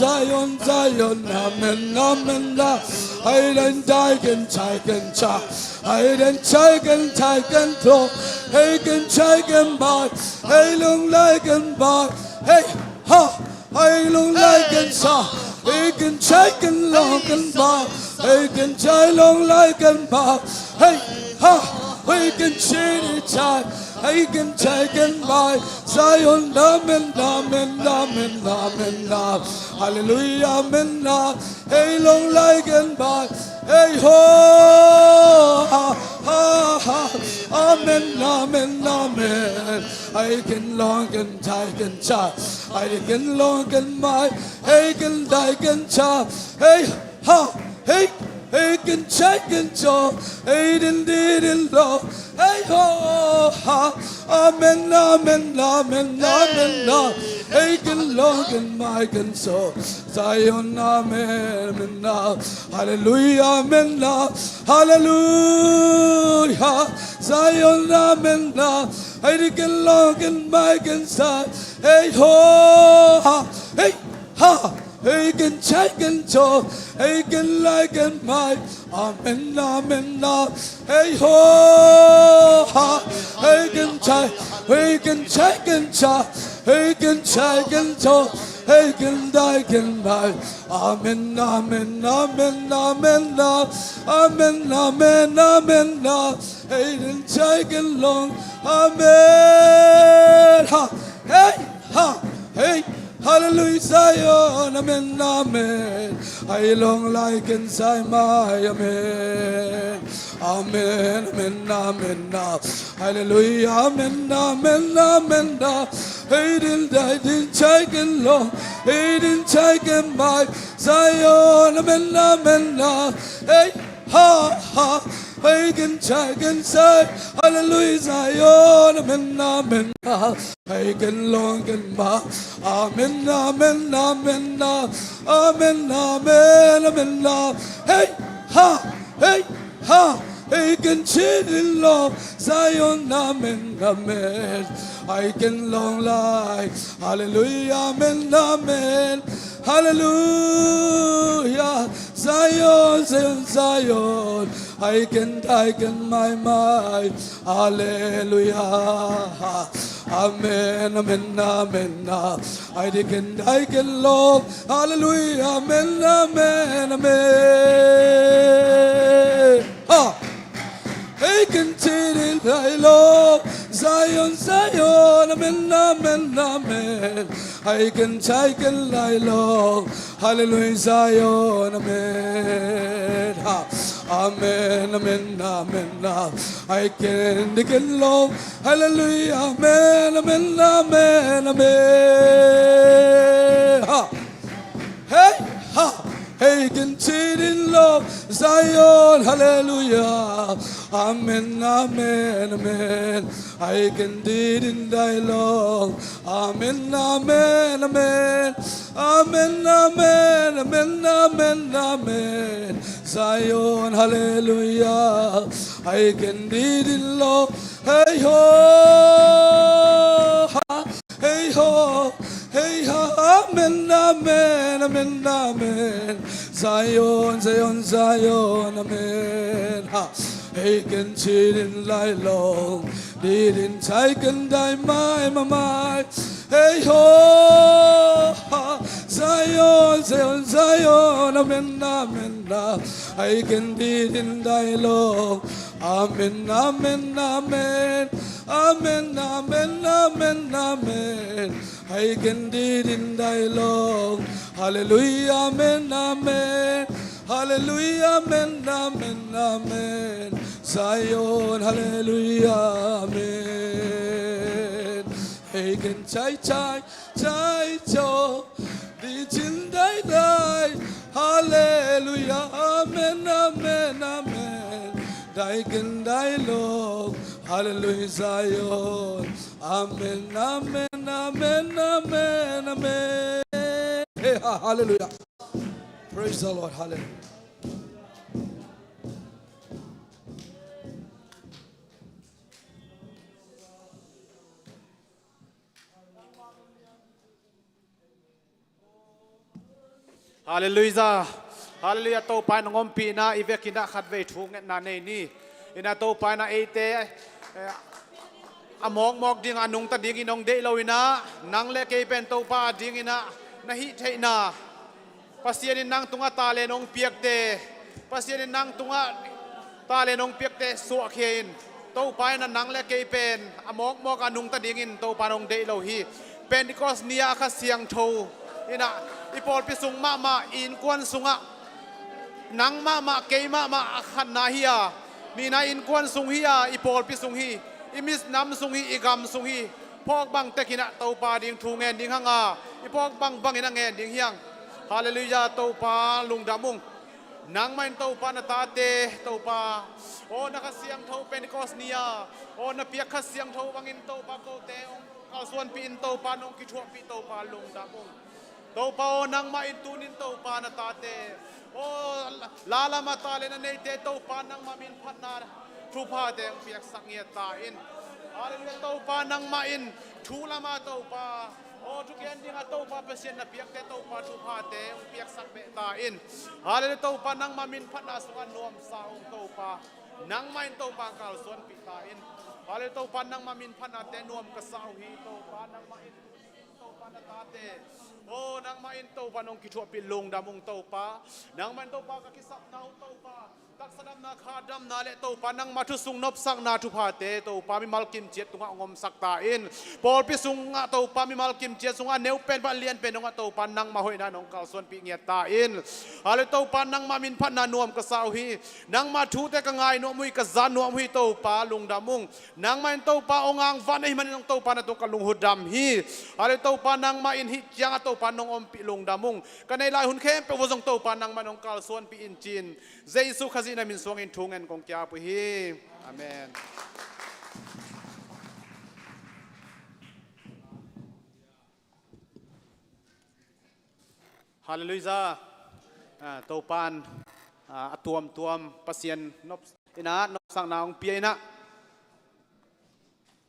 amen, I then die and check and chop, I then check and talk, I can check and buy, I long like and buy, hey, ha. I long like and saw, I can check and long and bar, I can try long like and bar, hey, ha, I can change it, I can check and buy, Zion, amen, hallelujah, amen, hey, long like and bar, hey, ho, Amen, amen, amen. I can long and die can chop. I can long and my. Hey, can die can chop. Hey, ha, hey. Hey, can check and chop. Hey, didn't low. Hey, ho, ha. Amen, amen, amen, amen, amen. Hey, can long and my can so. Zion, amen, amen, now. Hallelujah, amen, now. Hallelujah. Zion, amen, now. Hey, can long and my can say. Hey, ho, ha. Hey, ha. Hey, can check and chop. Hey, can like and my. Amen, amen, now. Hey, ho, ha. Hey, can check. Hey, can check and chop. Hey, can check and chop. Hey, can die, can die. Amen, amen, amen, amen, now. Amen, amen, amen, now. Hey, can check and long. Amen. Ha. Hey, ha. Hey. Hallelujah, Zion, amen, amen. I long like inside my amen. Amen, amen, amen, now. Hallelujah, amen, amen, amen, now. Hey, didn't check and long. Hey, didn't check and my Zion, amen, amen, now. Hey, ha, ha. Hey, can check and say, hallelujah, Zion, amen, amen, now. Hey, can long and ma, amen, amen, amen, now. Amen, amen, amen, now. Hey, ha, hey, ha. Hey, can cheat in love, Zion, amen, amen. I can long life, hallelujah, amen, amen. Hallelujah, Zion, Zion, Zion. I can my mind. Hallelujah. Amen, amen, amen. I can love. Hallelujah, amen, amen, amen. Hey, continue, thy Lord, Zion, Zion, amen, amen, amen. I can thy Lord, hallelujah, Zion, amen. Amen, amen, amen. I can Lord, hallelujah, amen, amen, amen, amen. Hey, ha. Hey, continue in love, Zion, hallelujah. Amen, amen, amen. I can did in thy Lord. Amen, amen, amen. Amen, amen, amen, amen, amen. Zion, hallelujah. I can did in love. Hey, ho, ha. Hey, ho. Hey, amen, amen, amen, amen. Zion, Zion, Zion, amen. Hey, can cheat in thy long. Didn't take and die my. Hey, ho, Zion, Zion, Zion, amen, amen. I can did in thy long. Amen, amen, amen. Amen, amen, amen, amen. I can did in thy long. Hallelujah, amen, amen. Hallelujah, amen, amen, amen. Zion, hallelujah, amen. Hey, can chai, cho. Di chin die. Hallelujah, amen, amen, amen. Die can die long. Hallelujah, Zion. Amen, amen, amen, amen, amen. Hey, hallelujah. Praise the Lord. Hallelujah. Hallelujah. Hallelujah. To pa nangom pina ivekina khatve thung na nei ni. Ina to pa na ete amok mok ding anung ta ding inong de lawina nang le ke pen to pa ding ina nahi theina. Pasien nang tunga tale nong piak te. Pasien nang tunga tale nong piak te suak hin. To pa na nang le ke pen amok mok anung ta ding in to pa nong de law hi. Pentecost nia kha siang tho ina ipol pisung mama in kwan sunga nang mama ke mama akhan na hiya มีนาอินกวนสุงฮีอีปอลปิสุงฮีอิมิสน้ำสุงฮีอีกำสุงฮีพอกบังเตกินะเตาปาดิ่งทูเงินดิ่งหังอาอีพอกบังบังอินะเงินดิ่งเฮียงฮาเลลูยาเตาปาลุงดามุงนางมันเตาปานาตาเตเตาปาโอ้นักเสียงเตาเป็นกอสเนียโอ้นักเปียกเสียงเตาบังอินเตาปาโกเตองเขาส่วนปีอินเตาปานองกิชวปีเตาปาลุงดามุงเตาปาโอนางมาอินตูนินเตาปานาตาเตโอ้ลาลามาตาเลนันเนเตเตาปานางมามินพันนาทุพาเตองเปียกสักเงียตาอินฮาเลลูยาเตาปานางมาอินทูลามาเตาปาโอ้ทุกอย่างดิ่งเตาปาเปเซียนนับเปียกเตเตาปาทุพาเตองเปียกสักเบตาอินฮาเลลูยาเตาปานางมามินพันนาสุวรรณนวมสาวเตาปานางมาอินเตาปากาลส่วนปีตาอินฮาเลลูยาเตาปานางมามินพันนาเตนวมกษาวฮีเตาปานางมาอินเตาปานาตาเตโอ้นางมาอินเตาปานองกิชวปิลงดามุงเตาปานางมาอินเตาปากะกิสับนาเตาปาตักสนับนาคาดำนาเลเตาปานังมาทุสุงนบสักนาทุพาเตเตาปามิมัลกิมเจ็ดตุงะงมสักตาอินปอลพิสุงะเตาปามิมัลกิมเจ็ดสุงะเนวเป็นบัลเลียนเป็นนงะเตาปานังมาหอยนานองกาลส่วนปีเงียตาอินอะไรเตาปานังมามินพันนานวมกษาวฮีนังมาทูเตกงายนวมุยกษานวมฮีเตาปาลุงดามุงนังมาอินเตาปาองอังวันไอมันนองเตาปานาตุกลุงหุดดำฮีอะไรเตาปานังมาอินฮิยังเตาปานองอมปีลุงดามุงกันในลายหุ่นเข้มเปวจงเตาปานังมานองกาลส่วนปีอินจีนเจสุขจินามินสวงอินทุงเงินกงแก้วปุฮีอาเมนฮาเลลูยาเตาปานตัวมปัสยันนบอินะนบสังนาองเปียนะ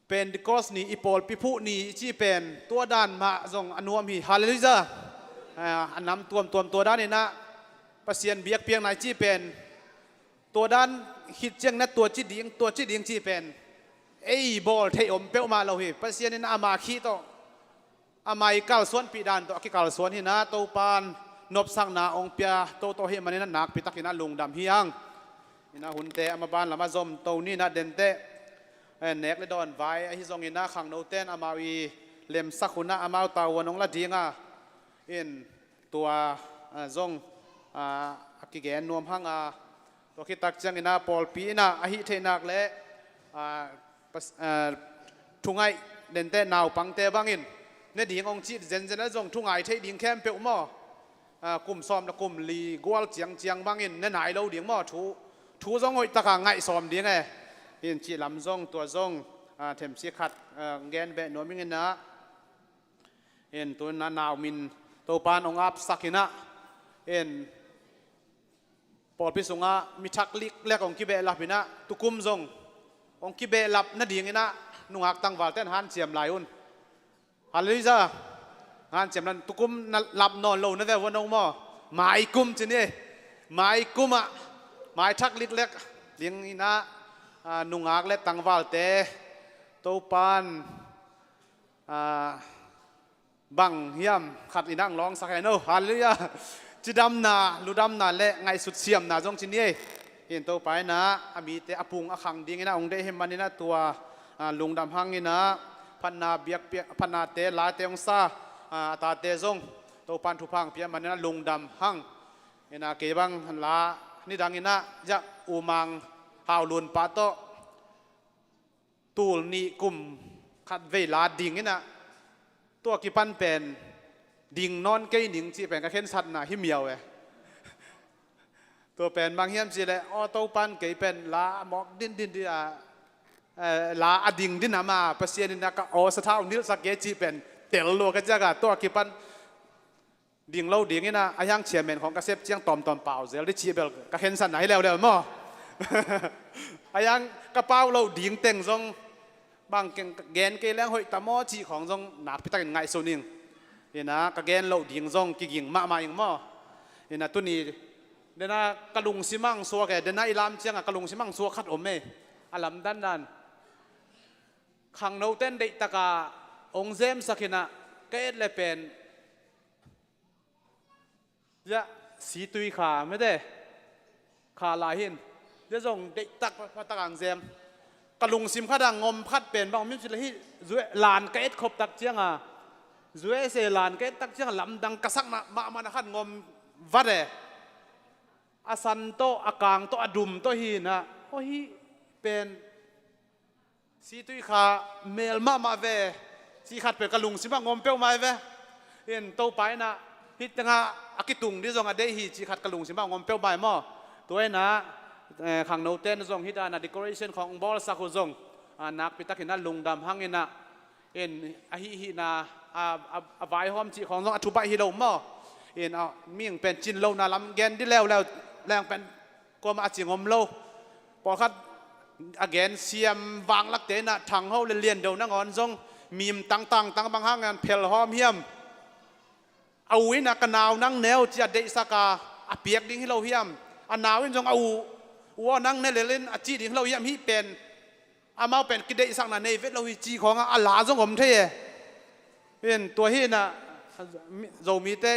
เป็นดิกอสนี่อีปอลปิพุนี่จีเป็นตัวด้านมาจงอนุวมีฮาเลลูยาอันนำตัวด้านนี่นะปัสยันเบียกเพียงไหนจีเป็นตัวด้านหิดเจียงนัดตัวจีดิ่งจีเป็นไอ้บอลเทอมเป้ามาเราเห็นปัสยันนี่นะอามาขี้โตอามาอีกาลส่วนปีดานตัวกิกาลส่วนนี่นะเตาปานนบสังนาองเปียโตเฮมันนี่นะนักปิตักนี่นะลุงดำเฮียงนี่นะหุ่นเตอามาบานละมาจอมโตนี่นะเดนเตเนกเลดอนไว้ไอ้ที่ทรงอินนะขังโนเตนอามาวีเล็มสักขุนนะอามาตาวันองละดีงะอินตัวจงกิเกนนวมหังตัวคิดตักจังอินะปอลปีนะอหิเทนักเละทุ่งไอเดนเตนาวปังเตบังอินเนี่ยดิ่งองจีเจนนะจงทุ่งไอเทดิ่งแคมเปียวมอกลุ่มซ้อมนะกลุ่มลีกวลเจียงบังอินเนี่ยไหนเราดิ่งมอทูจงหอยตะกางไงซ้อมดิ่งไงอินจีลำจงตัวจงเทมซีขัดเกนเบนนวมิงนะอินตัวนั้นนาวมินตัวปานองอับสักินะอินปอดพิสุงะมีทักลิกเล็กองกิเบลับพินะตุกุมจงองกิเบลับนั่นดิ่งนะนุ่งหักตั้งวาลเต้นฮันเสียมลายอุนฮัลโหลจ้าฮันเสียมนั้นตุกุมลับนอนโลนั่นแต่วันน้องมอหมายกุมจีนี่หมายกุมหมายทักลิกเล็กเลี้ยงนี่นะนุ่งหักเล็กตั้งวาลเตตัวปานบังเฮียมขัดอีนั่งร้องสักแค่โน่ฮัลโหลจ้าจีดำนาลูดำนาเละไงสุดเสียมนาจงชินนี่เห็นตัวไปนะมีเตอปุงอขังดีงี้นะองเดเฮมันนี่นะตัวลุงดำหังนี่นะพันนาเบียกพันนาเตลาเตองซาตาเตจงตัวปันทุพังเปียมันนี่นะลุงดำหังนี่นะเก็บังหันลานี่ดังนี่นะจะอูมังฮาวลุนปาโตตูลนี่กุมขัดเวลาดิ่งนี่นะตัวกิปันเป็นดิ่งนอนเกยหนิงจีเป็นกระเข็นสัตว์น่ะหิมเมียวเอตัวเป็นบางเฮียมจีเลยอ้อตัวปันเกยเป็นลาหมอกดินดิลาอดิ่งดินนามาเปเซียนินะก็อ้อสะท้านิลสักเกจีเป็นเตลโลกันจ้ากะตัวกิปันดิ่งเล่าดิ่งนี่นะอายังเชียร์เมนของกระเซบเจียงตอมเปล่าเซลได้ชีเบลกระเข็นสัตว์ไหนแล้วมั้งอายังกระเป๋าเราดิ่งเต็งทรงบางแกนเกยแรงหอยตะมอจีของทรงหนักพิตักไงโซนิงเห็นนะกระเกนเราดิ่งซงกิ่งมาอย่างมั่วเห็นนะตัวนี้เดน่ากระลุงซิมังสัวแกเดน่าอิลามเชียงกระลุงซิมังสัวขัดอมเมอลัมดันนันขังโนเต้นเด็กตะกาองเซมสักนะเกตเลเป็นยะสีตุยขาไม่ได้ขาลายหินเดี๋ยวส่งเด็กตักพระตะกังเซมกระลุงซิมขัดงมขัดเป็นบางมิตรสิที่ลานเกตขบตักเชียงช่วยเซลานเกตักเชียงลำดังกระสักมามันขัดงมวัดเออสันโตอากางโตอดุมโตหินะ โอ้ยเป็นสีตุยขาเมลมาเวสีขัดเป็นกระลุงสิบงมเปียวมาเวเห็นโตไปนะฮิตงาอากิตุงที่ทรงอเดฮีสีขัดกระลุงสิบงมเปียวใบหม้อตัวนะขังโนเตนทรงฮิตานะดีคอเรชันของบอลสักทรงนักพิทักษ์นะลุงดำหังนะเอ็นอหิหินาไวหอมจีของทรงอธุบะฮิโลหม้อเอ็นมีอย่างเป็นจินโลนาลำแกนที่แล้วแรงเป็นกว่ามาจิงอมโลพอคัดagain เสียมวางลักเตนะทางเขาเรียนเดี๋ยวนั่งอ่อนทรงมีมตั้งบางห้างงานเพลหอมเฮียมเอาวินักนาวนั่งแนวจะเดสกาเปียกดิ้งให้เราเฮียมอันนาววินทรงเอาว่านั่งเนเล่นจีดิ้งให้เราเฮียมฮีเป็นมาเป็นกิเดสักนาในเวทเราฮีจีของอัลลาทรงผมเท่เป็นตัวฮีนะเรามีแต่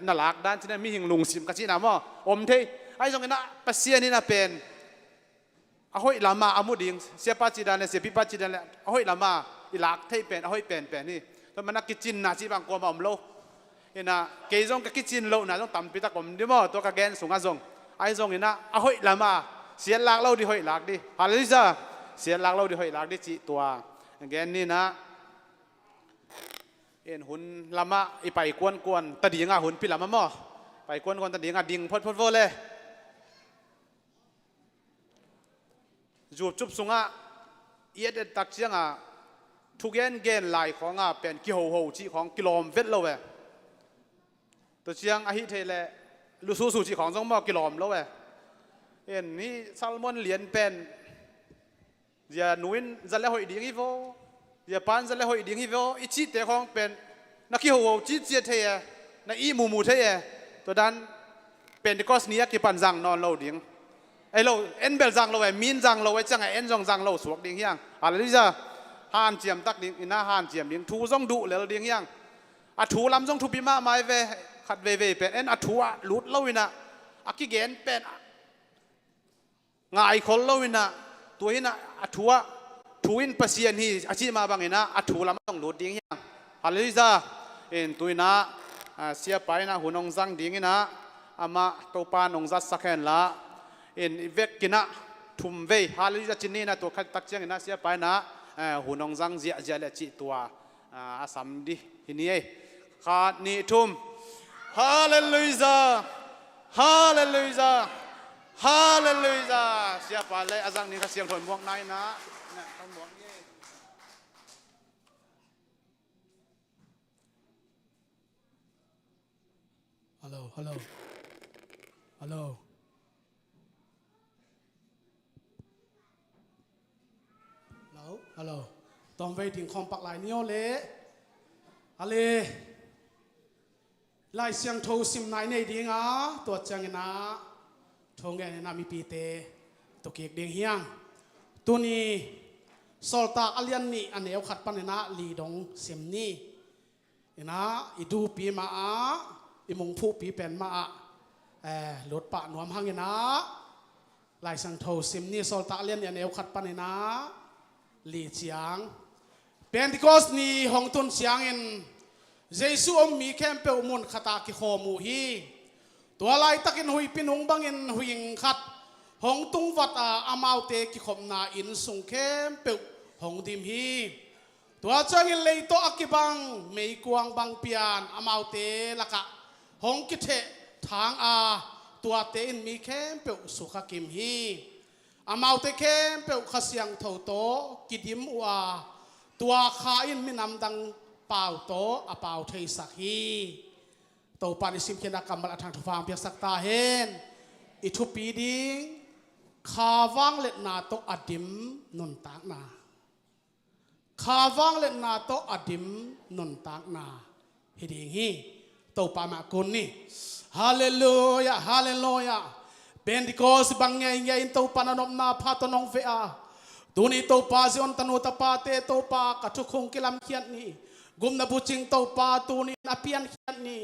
นาลักด้านที่นั่นมีหิงลุงสิมกันที่นั่นว่าอมเท่ไอ้ทรงนั้นปัสเซียนี่นะเป็นahoยลามาอามุดิงเสียปัจจิดานเสียพิปัจจิดานเลยahoยลามาอิลักเทเป็นahoยเป็นนี่ตอนมันนักกิจจินนะจีบางกว่ามาอมโลเห็นนะเกยจงกับกิจจินโลนะต้องตำปิตากรมดิมอตัวกับแกนสูงอาจงไอ้จงเห็นนะahoยลามาเสียหลักเราดิahoยหลักดิฮาเลลูยาเสียหลักเราดิahoยหลักดิจีตัวแกนนี่นะเห็นหุ่นลามาอีไปกวนตะดีงาหุ่นพิลามาหม้อไปกวนตะดีงาดิ่งพดเลยจูบจุบสุงะเอียดตักเชียงทุกเย็นเกณฑ์ไหลของเป็นกิโหจีของกิโลเมตรโลเวตัวเชียงอาฮิเทเลลูซูจีของต้องมอกิโลเมตรโลเวเอ็นนี่ซัลมอนเหรียญเป็นอย่าหนุ่ยจะเล่หอยดิ้งฮิโวอย่าปานจะเล่หอยดิ้งฮิโวอิจิเตของเป็นนักกิโหจีเจียเทียนักอีมูเทียตัวนั้นเป็นที่ก็สเนียกิปันจังนอนโลดิ้งไอ้เราเอ็นเบลจังเราไอ้มีนจังเราไอ้จังไอ้เอ็นจังเราสวกดิ้งยังอะไรนี่จ้ะฮานเจียมตักดิ้งอินาฮานเจียมดิ้งทูจงดุเลยดิ้งยังทูลำจงทูพิมาไม่เวขัดเวเป็นเอ็นทูลุดเราวินะกิเกนเป็นงายคนเราวินะตัวนี้นะทูอินปัสยานีอาชีพมาบางเงินะทูลำจงลุดดิ้งยังอะไรนี่จ้ะเอ็นตัวนี้นะเสียไปนะหุ่นองจังดิ้งนะอามาตัวปานองจัดสักแค่ละเอ็นเวกกินะทุ่มเวฮาลิจะจินนี่นะตัวขัดตักเชียงนะเสียไปนะหุ่นองจังเจียเลจิตัวอาสัมดีที่นี่ขาดนี่ทุ่มฮาเลลูยาฮาเลลูยาฮาเลลูยาเสียไปเลยอาจังนี่ก็เสียงถอยหมวกในนะเนี่ยถอยหมวกนี่ฮัลโหลฮัลโหลตอนไปถึงคอมปักหลายนิ้วเละอะไรไล่เสียงโทรซิมนายในดิ้งตัวจังนะทงแกนี่นะมีปีเตตัวเกียกดิ้งเฮียงตัวนี้โซลตาอเลียนนี่อันเดียวขัดปันนะลีดงซิมนี่นะอีดูปีมาอีมงผู้ปีเป็นมารถปะหนวมหังนะไล่เสียงโทรซิมนี่โซลตาอเลียนนี่อันเดียวขัดปันนะลีเจียงเป็นที่กอสนี่ห้องตุนเสียงอินเยซูอมมีแคมเปลมุนขตากิโคมูฮีตัวลายตะกินหุยปินหงบังอินหุยงขัดห้องตุงวัดอามาวเตกิขมนาอินสุงแคมเปลห้องดิมฮีตัวจังอินเลยโตอักิบังไม่กวางบังเปียนอามาวเตละกะห้องกิเททางตัวเตอินมีแคมเปลสุขกิมฮีอามาวเตเข้มเปลขเสียงเท่าโตกิดิมอัวตัวขาอินมินำดังเป่าโตอเป่าเทสักฮีโตปานิสิมเขียนกรรมละทางทุฟางเพียงสักตาเห็นอิทุปีดิงขาวังเล็ดนาโตอดิมนุนตากนาขาวังเล็ดนาโตอดิมนุนตากนาฮิดิงฮีโตปามากุนนี่ฮาเลลูยาฮาเลลูยาเป็นที่ก็สิบังเงียอินโตปานนมนาพาตนองเฟอาตัวนี้โตปาซิอนตนุตปาเตโตปากระทุกคงกิลามเขียนนี่กุมนาบุจิงโตปาตัวนี้อภิยันเขียนนี่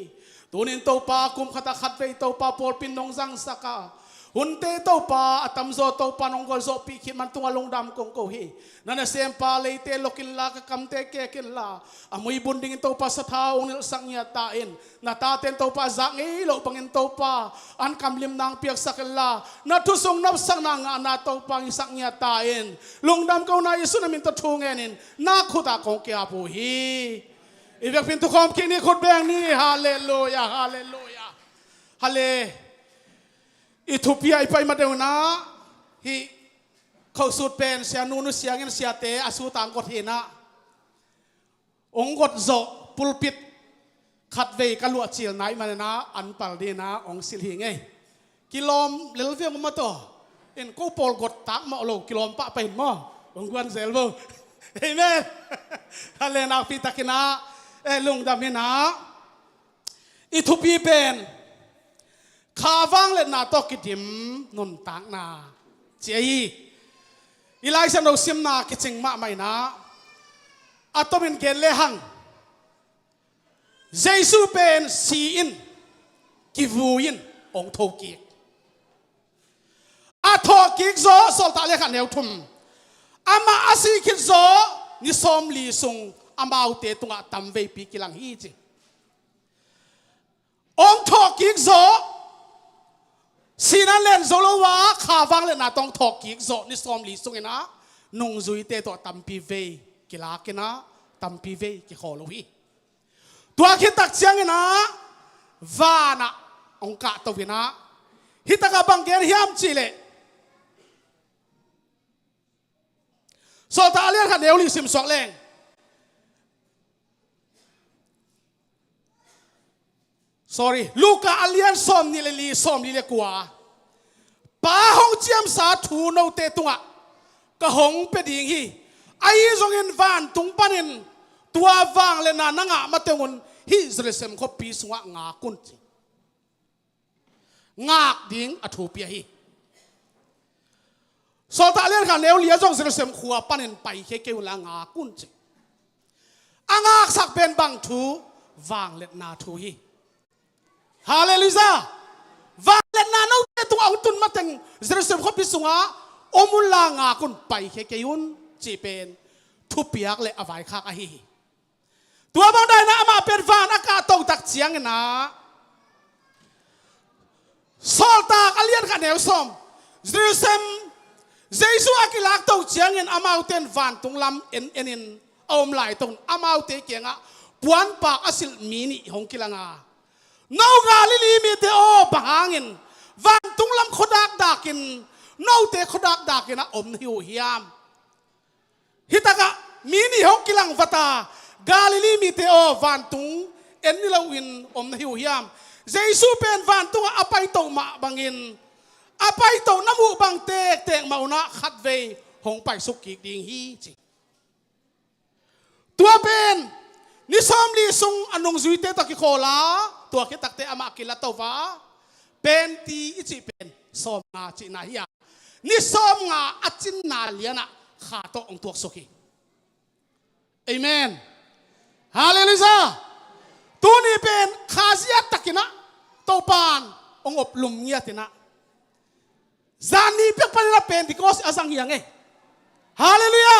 ตัวนี้โตปากุมขัดขัดเวโตปาโพลปินนงสังสกา หุ่นเตโตปาอัตมโซโตปานองกโซปีขิมันตุงลงดำกงโกฮีนั่นเสียงปาเลยเตลกินลากะคำเตเกกินลาอามุยบุญดิ่งโตปาสะท้าองนิลสังยาตาอินนาตาเตนโตปาจังเอโลปังอินโตปาอันคำลิมนางเปียกสักลานาทุสงนับสังนางนาโตปังสังยาตาอินลงดำกงนายสุนามินตทูเงินินนาขุตาของเกียปูฮีอีเวกพินทุกคนกินนี่ขุดแบงนี่ฮาเลลูยาฮาเลลูยาฮาเลอิทุปีไอไปมาเดวนะฮีเขาสุดเป็นเสียนูนุเสียเงินเสียเตะอสูต่างกฎเห็นนะองกฎโจปุลปิดขัดเวกันลวดเชียไหนมานะอันปัลดีนะองสิลหิงไงกิโลมเลลเวียงมาตัวเอ็นกูปอลกดตักมาโลกิโลมปะไปมั้งองควันเซลเวอร์เฮ้ยแม่ฮัลเลนักพิทักษ์นะลุงดำนะอิทุปีเป็นข้าวังเล่นนาตอกิดิมนุนตังนาเจียอีไลซ์นเราซิมนาคิดจิงมาไม่นะอัตมินเกลเลหังเจสุเป็นซีอินกิวูอินองทอกิกอัทอกิกโซสอลตาเลขันเอวทุมอามาอาศิคิดโซนิสอมลีซุงอามาอุเตตุงะตัมเวปีกิลังฮีจิองทอกิกโซสีนั้นเล่นโซโลวาข้าฟังเล่นนาต้องถอกกิกโซนิสอมลีซุงนะนุ่งจุยเตตัวตัมปีเวกิลากินะตัมปีเวกิขอลุยตัวคิดตักเชียงนะวานะองกะตัววินะฮิตกับบังเกนฮิมจิเลโซตาเลียนขันเดียวลิซิมสอกแรงsorry ลูกอาเลียนสอมนี่เลยสอมนี่เลยกว่าป้าห้องเจียมสาถูนเอาเตตุงะก็ห้องเป็ดยิงฮีไอ้ทรงเงินวันตุงปันินตัววางเลยนะนังะมาเตงนฮีสเลเซมเขาปีสวะงากุนจิงากดิ้งอัฐูเปียฮีโซตาเลียนขันเดียวเลี้ยจงสเลเซมขัวปันินไปเคเกวลางากุนจิอ่างากสักเป็นบางทูวางเล็ดนาทูฮีฮาเลลูยาวาเลนาโนเตตัวเอาตุนมาแต่งเจริญเสริมข้อพิสุงะอมุลลางาคุณไปเคเกยุนจีเป็นทุบเปียกเลยอวัยคากอหีตัวบางได้นะมาเป็นฟานอากาศตกตักเสียงนะสอลตากอเลียนขันเหนียวสมเจริญเสริมเจสุอากิลักตกเสียงเงินอามาเตนฟานตุงลำเอ็นอมไหลตรงอามาเตเกียงะปวนปากอสิลมีนี่หงกิลังาน้องกาลิลีมีเตโอบางเงินวันตุงลำขดักดักินน้องเตขดักดักินนะอมหิวเฮียมฮิตากะมีนี่หงกิลังวัตากาลิลีมีเตโอวันตุงเอ็นนี่เราวินอมหิวเฮียมเจสุเป็นวันตุงอภัยโตมาบางเงินอภัยโตน้ำหูบางเตะเมานะขัดเวหงไปสุกิกดิ่งฮีจิตัวเป็นนิสอมลีซุงอันนงจุยเตตะกิโคลาตัวคิดตักเตอามากิลาโตวาเป็นตีอิจิเป็นสอมงาจินาฮิยานิสอมงาอัจินนาเลียนะขาโตองตัวสุขีเอเมนฮาเลลูยาตัวนี้เป็นขาเสียตักินะโตปานองอบลุมเงียตินะจานีเปียกพันละเป็นที่ก็อาสังยังไงฮาเลลูยา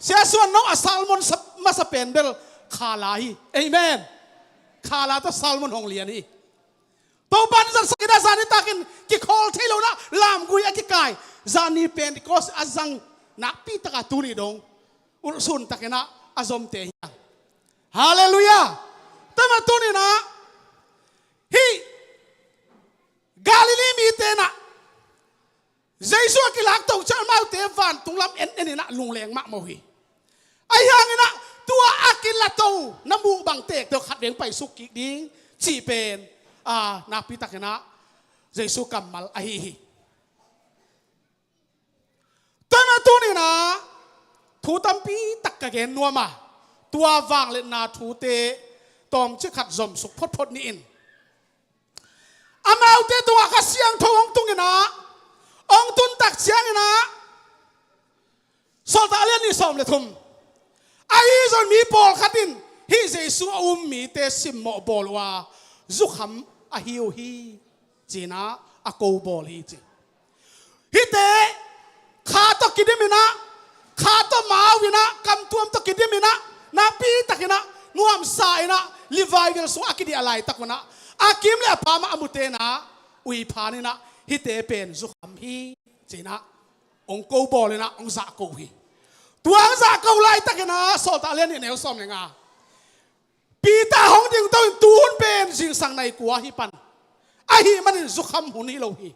เสียส่วนน้องอัสซัลมอนมาสเปนเบลคาลาฮีเอเมนคาลาตซัลมอนฮงเลียนี่ตัวปันจะสกิดาซานิตากินกิคอลเทโลนะลามกุยอกิกายจานีเป็นที่ก็อาสังนักปีตะกาตุนีดงอุลซุนตะกินะอาซอมเตียงฮาเลลูยาแต่มาตุนีนะฮีกาลิลีมีเตนะเจสุอากิลักตกเจ้ามาเตฟันตุงลำเอ็นนี่นะลุงแรงมากโมฮีไอ้ยังนี่นะตัวอากิลาโตน้ำมูบังเตกเดี๋ยวขัดเลี้ยงไปสุกิดิ้งจีเป็นนักพิทักษ์นะเจสุกัมมัลไอฮีแต่มาตัวนี้นะทูตัมปีตักกะเกนนัวมาตัววางเลนาทูเตตอมชิขัดจอมสุกพดนี่อินอามาเอาเตตัวกระเสียงทองตุงนะองตุนตักเสียงนะสอดตาเลียนนี่สอมเลยทุมไอ้จนมีบอลขัดินฮิเจสุมีเตสิมโมบอลว่าจุกคำอาฮิวฮีจีน่า a ko bol hi chi hi te kha to kidimina kha to mawina kam tuam to kidimina na pi takina nuam saina livai so akidi alai takuna akim le apama amute na ui phani na hi te pen zu kham hi china ong ko bol na ong za ko hi tuang za ko lai takina so ta len ni neu som lenga pi ta hong ding to tun pen jing sang nai kwa hi pan a hi manin zu kham hun hi lo hi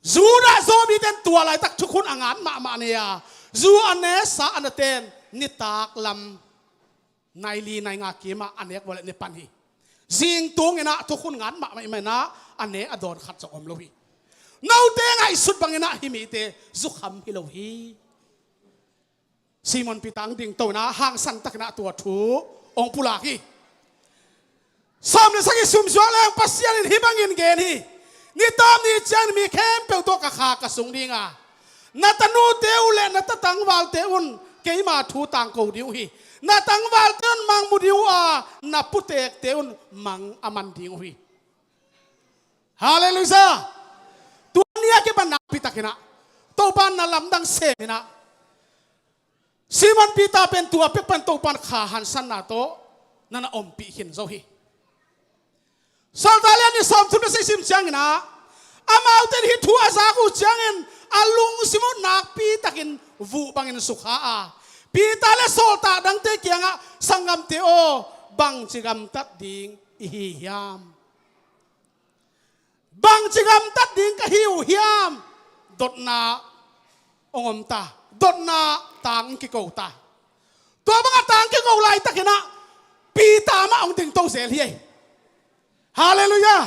zu na zo mi ten tua lai tak thukun angan ma ne ya zu ane sa anaten ni tak lam nai li nai nga ki ma anek wala ni pan hi jing tung ina thukun ngan ma na ane adon khat cho om lo hi no te ngai sut bangina hi mi te zu kham hi lo hi Simon pitang ding to na hang san tak na tua thu ong pula hi som le sagi sum so le pasian hi bangin gen hi ni tom ni chan mi khem pe to ka kha ka sung dinga na tanu te ule na ta tang wal te un ke ma thu tang ko diu hi na tang wal te un mang mu diu a na putek te un mang aman diu hi hallelujah tu nia ke ban na pitakina to ban na lam dang se na Simon Peter pen tua pe pan to pan kha han san na to na na om pi hin zo hi Saldalia ni som tu se sim chang na amau ten hi thu asa ku changin alung simon nak pi takin vu bangin sukha a pi ta le sol ta dang te kyanga sangam te o bang chigam tat ding hi hiam bang chigam tat ding ka hiu hiam dot na ongom ta dot na tang ki ko ta to bang tang ki ko lai takina pi ta ma ong ding to zel hi hallelujah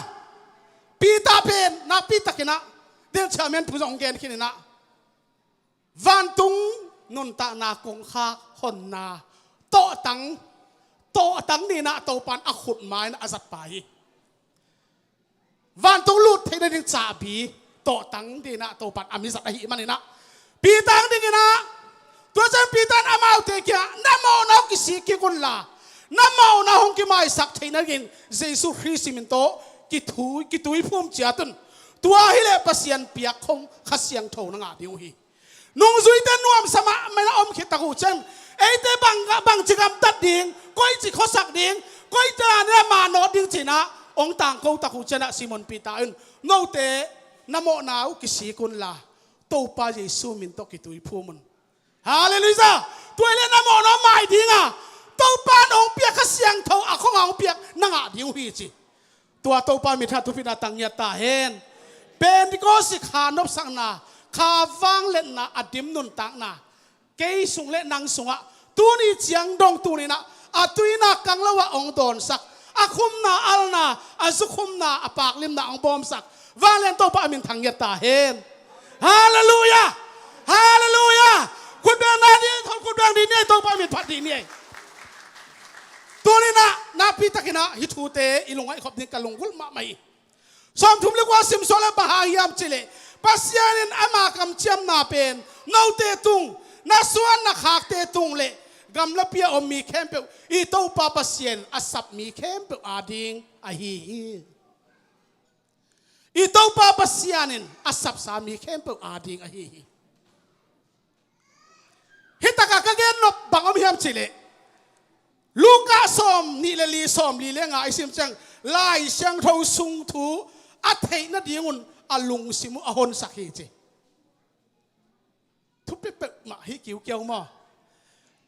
pi ta pen na pi takina del chamen pu jong gen kinina van tung nun ta na kong kha hon na to tang ni na to pan a khut mai na azat pai van tung lut thei na ding cha bi to tang di na to pan amizat a hi manina pi tang ding na to chan pi tan amau te kya namo na ki si ki kun la namo na hong ki mai sak thei na gin jesu christ min to ki tui phum chiatun tua hi le pasian piak khong khasiang tho na nga diu hi nung zui ten nuam sama mena om khit ta ku chen ei te bang chigam tat ding koi chi khosak ding koi ta na ma no ding china ong tang ko ta ku chena Simon Peter un no te namo nau ki si kun la to pa jesu min to ki tui phumun hallelujah tuile namo no mai dinga to pa ong piak khasiang tho a khong ong piak na nga diu hi chi tua to pa mi tha tu pina tang ya ta hen Pentecost khanop sang na kha wang le na adim nun tak na ke sung le nang sunga tu ni chiang dong tu ni na atuina kanglawa ong don sak akhum na alna azukhum na apak lim na ong bom sak walen to pa min thang ya ta hen hallelujah hallelujah kun bang na ni thong kun bang ni ne to pa min phat di ni tu ni na pi takina hi thu te ilungai khop ni kalungul ma mai som thum le kwa sim so le bahayam chile pasianin ama kam chiam na pen no te tung na suan na khak te tung le gam la pia om mi kempe I to pa pasien asap mi kempe ading ahi I to pa pasianin asap sa mi kempe ading ahi hitaka ka gen no bangom hiam chile Luka som ni le li som li le nga isim chang lai siang tho sung thu a thei na dingun alung simu ahon sakhi che thu pe pe ma hi kiu kiau ma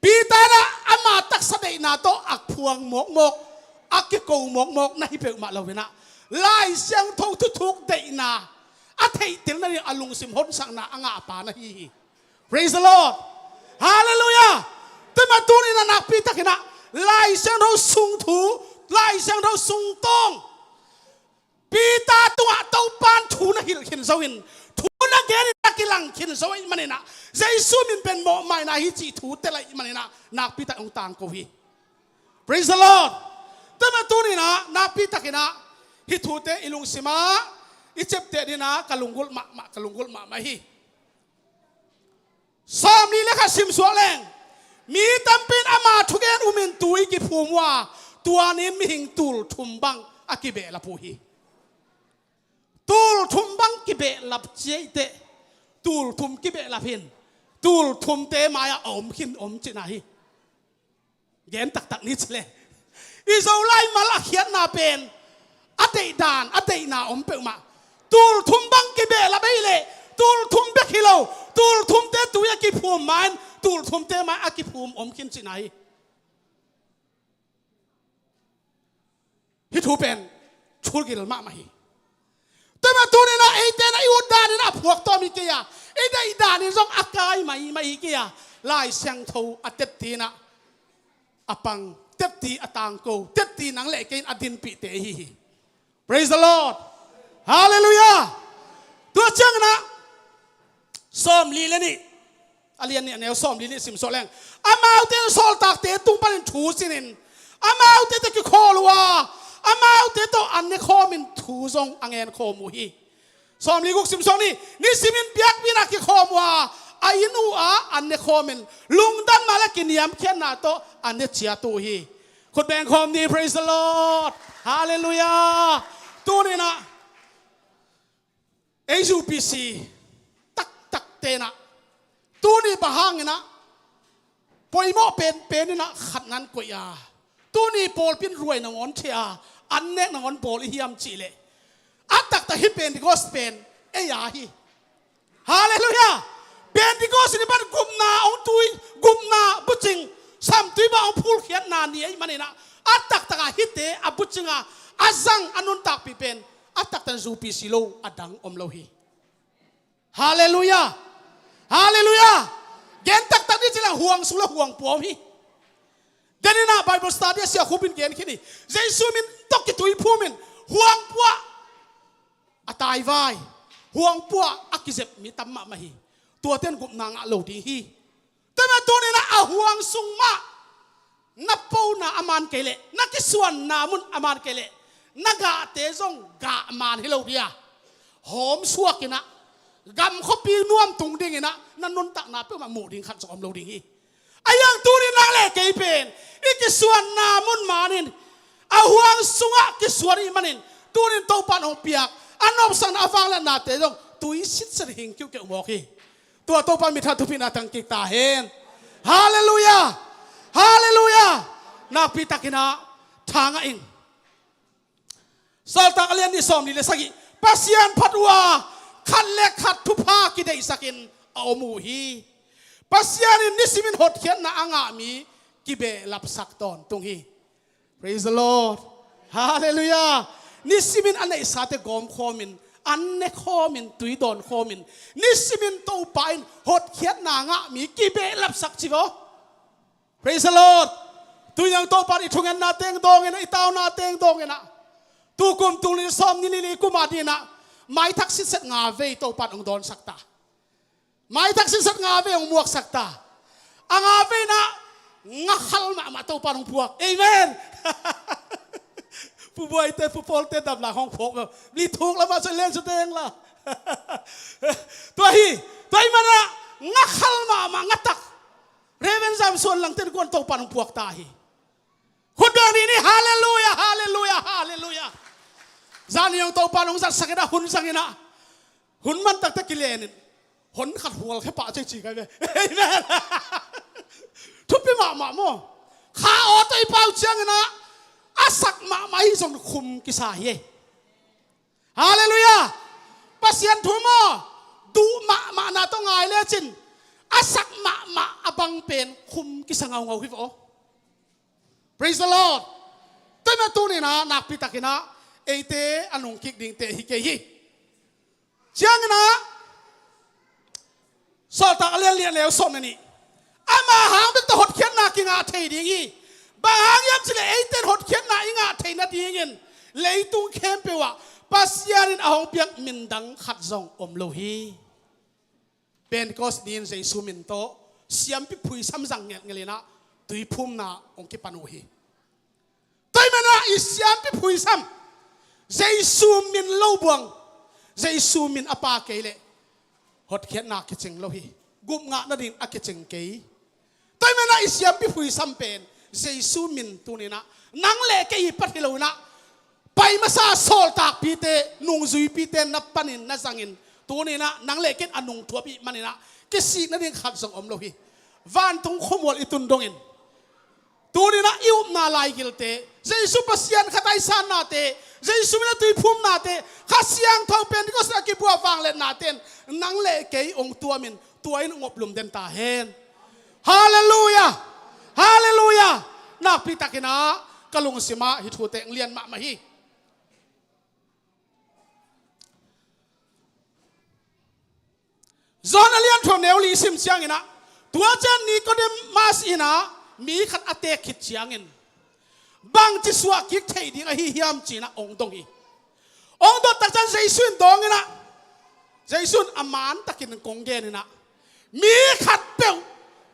pi ta na ama tak sa dei na to ak phuang mok mok ak ki ko mok mok na hi pe ma lovena lai siang tho thu thuk dei na a thei til na alung sim hon sang na anga pa na hi praise the lord hallelujah tuma tu ni na nak pi takina lai siang tho sung thu lai siang tho sung tong Pita tua tau pan thu na hil khin zawin thu na gen na kilang khin zawai manina Jesu min ben mo mai na hi chi thu te lai manina nak pita ong tang ko hi praise the lord tama tu ni na pita kina hi thu te ilung sima I chep te dina kalungul ma hi som ni le kha sim so leng mi tampin ama thugen umin tui ki phumwa tuanin mi hing tul thumbang akibe la pu hi เบลับเจเตตูลทุมกิเบลับหินตูลทุมเตมายอมหินอมจินาฮีเย็นตักนิดเลยอิสราเอลมาละเขียนนาเป็นอัตย์ดานอัตย์นาอมเปมาตูลทุมบังกิเบลับไปเลยตูลทุมเบกิโลตูลทุมเตตุยกิภูมิมันตูลทุมเตมาอากิภูมิอมหินจินาฮีฮิทูเป็นชูกิลมาไม่แต่มาตัวนี้นะไอ้เต้นไอ้อุดดานี่นะพวกตัวมีเกียร์ไอ้ได้ดานี่ต้องอากายไม่เกียร์ลายเสียงทูอัตตีนะอปังเต็ดตีอตังโกเต็ดตีนังเล็กอดินปิเตฮี praise the Lord hallelujah ตัวเจ้านะซ้อมลีเลยนี่อะไรเนี่ยแนวซ้อมลีนี่สิมโซแรงอามาเอาเต้นโซลตักเตะตุ้งปันชูสินินอามาเอาเต้นตะกี้คอลัวอามาเอาเต้นตัวอันนี้คอมินทูซงอังเงินคอมูฮีซ้อมลีกุกสิมโซนี่สิมินเบียกวินักกี้คอมัวอายินูอันนี้คอมินลุงดันมาแล้วกินยำเขียนนาโตอันนี้เชียตูฮีคนแบ่งคอมนี่ praise the Lord hallelujah ตัวนี้นะเอซูพีซีตักเตนะตัวนี้บะฮังนะปอยโมเป็นนี่นะขัดนั้นกวยาตัวนี้โปลเป็นรวยนงอนเชียอันเนกนงอนโปลเฮียมจีเลอัตตักตะฮิเป็นที่ก็สเปนเอยาฮีฮาเลลูยาเป็นที่ก็สิบันกุมนาองตุยกุมนาบุจิงสัมตุยบ้าองพูลเขียนนานี่ไอ้มันนี่นะอัตตักตะฮิตเตอบุจิงอาจังอนุนตักปีเป็นอัตตักตันซูปีสิโลอดังอมโลฮีฮาเลลูยาฮาเลลูยาเกณฑ์ตักนี่จะละห่วงสุละห่วงปัวฮีเดี๋ยวนี้นะไบเบิลสตัดดี้เสียคุบินเกณฑ์ขี้นี่เจสุมินตกกิตุยพูมินห่วงปัวอัตายไว้ห่วงปัวอักเจ็บมีตั้มมาฮีตัวเต้นกุมนางอโลดีฮีแต่แม่ตัวนี้นะเอาห่วงสุงมานับปูนาอามานเกเลนักกิสวนนามุนอามานเกเลนักกะเตจงกะอามานฮิโลเดียหอมสวกินะกำเขาปีน่วมตุงดิ่งนะนั่นนนตักนาเพื่อมาหมู่ดิ่งขัดสอมโลดิ่งฮีไอ้ยังตัวนี้นักเล่เกยเป็นอีกิสวนนามุนมานินเอาห่วงสุงะกิสวนอีมานินตัวนี้โตปันหงเปียกอันนบสันอาฟังและนาเตจงตุยสิทธิ์เสด็จคิวเกี่ยวบอกฮีตัวโตปันมิทัตุพินาตังกิตาเฮนฮาเลลูยาฮาเลลูยานักพิทักษ์นะทางอิงสอลตักเลียนนี่สอมนี่เลยสักิปัสยันพัดว่าขัดเล็กขัดทุพากิได้สักินเอามูฮีปัสยันนี่สิมินหดเขียนนะอ่างมีกิเบลับสักตอนตรงฮี praise the Lord ฮาเลลูยานี่สิมินอันไหนสัตย์กอมคอมินอันเนคอมินตุยดอนคอมินนี่สิมินโตไปหดเขียนนางะมีกิเบลับสักจิโว praise the Lord ตุยยังโตไปอีทุงเงินนาเตงดองเงินอีตาวนาเตงดองเงินนะตูกุมตุลิซอมนี่ลิกุมาดีนะไม่ทักษิณสักงาเวโตปัดองดอนสักตาไม่ทักษิณสักงาเวองมวกสักตาอ่างาเวนะงักขัลมาโตปัดองพวกเอเมนผู้บวยเตะผู้พอลเตะดับหลังห้องพกรีถูกแล้วมาช่วยเล่นสุดเองล่ะตัวฮีมันนะงักขัลมางัดตักเรเวนซามส่วนหลังเต้นกวนโตปัดองพวกตาฮีคนเดียวนี่ฮาเลลูยาฮาเลลูยาฮาเลลูยาจานี่ยังโตปานองสักสักนะหุ่นสักนะหุ่นมันตักตะกิเลนหุ่นขัดหัวแค่ปะเจ๊จีกันเลยแม่ทุบไปหมาโม่ข้าออตัวเปล่าเชียงนะอาสักมาไม่ส่งคุมกิสาเฮฮาเลลูยาปัสยันทุ่มดูมานาต้องไงเลยจินอาสักมาอบังเป็นคุมกิสังเอาฮิฟโอpraise the Lord แต่แม่ตัวนี้นะนักพิทักษ์นะเอเตอนุกิกดิ่งเตฮิเกยีเชียงนะสอดตักเลียนแล้วสมนี่อามาหางเป็นตัวหดเขียนนากิงาเทดีงี้บางหางยับสิเลยเอเตหดเขียนนาอิงาเทนาดีเงินเลยตุงเข้มเปว่าปัสยานินเอาเปียกมินดังขัดซองอมโลฮีเป็นกอสดินใจซูมินโตเสียมพิพุยซ้ำสั่งเงี้ยเลยนะตุยพุ่มนาองค์กิปานุฮีตุยมันนะอิสยามพิพุยซ้ำใจซูมินโลบวงใจซูมินอปาเกเลหดเขียนนาคิดจึงโลฮีกุมงะนาดินอาคิดจึงเกยตุยมันนะอิสยามพิพุยซ้ำเป็นใจซูมินตัวนี้นะนังเล่เกยปัดกิโลนะ ไปมาซาโซลตากปีเตนุงซุยปีเตนับปันินนัสังอินตัวนี้นะนังเล็กอันนุงทัวปีมันนี่นะกิสิกนั่นเองขัดส่งอมโลหิวันตุงขมวลอิตุนดงอินตัวนี้นะอิวนาลายกิลเตเจสุปัสยันขัดไอซานนาเตเจสุมินาตุยพุ่มนาเตขัดเสียงทองเป็นก็สกิบัวฟังเล่นนาเตนนังเล็กองตัวมินตัวอินงบลุมเดนตาเฮนฮาเลลูยาฮาเลลูยานักพิทักษ์นะกลุงสิมาฮิทูเตงเลียนมาฮีจอนเลียนทวงเนวลีซิมเชียงอินะตัวเจนนี้ก็เดมาสอินะมีขัดอเตคิดเชียงอินบางจิสวะกิกเทดิงอหิยามจีนะองดงฮีองดตักจันใจสุนดงอินะใจสุนอามานตักินกงเกนินะมีขัดเปียว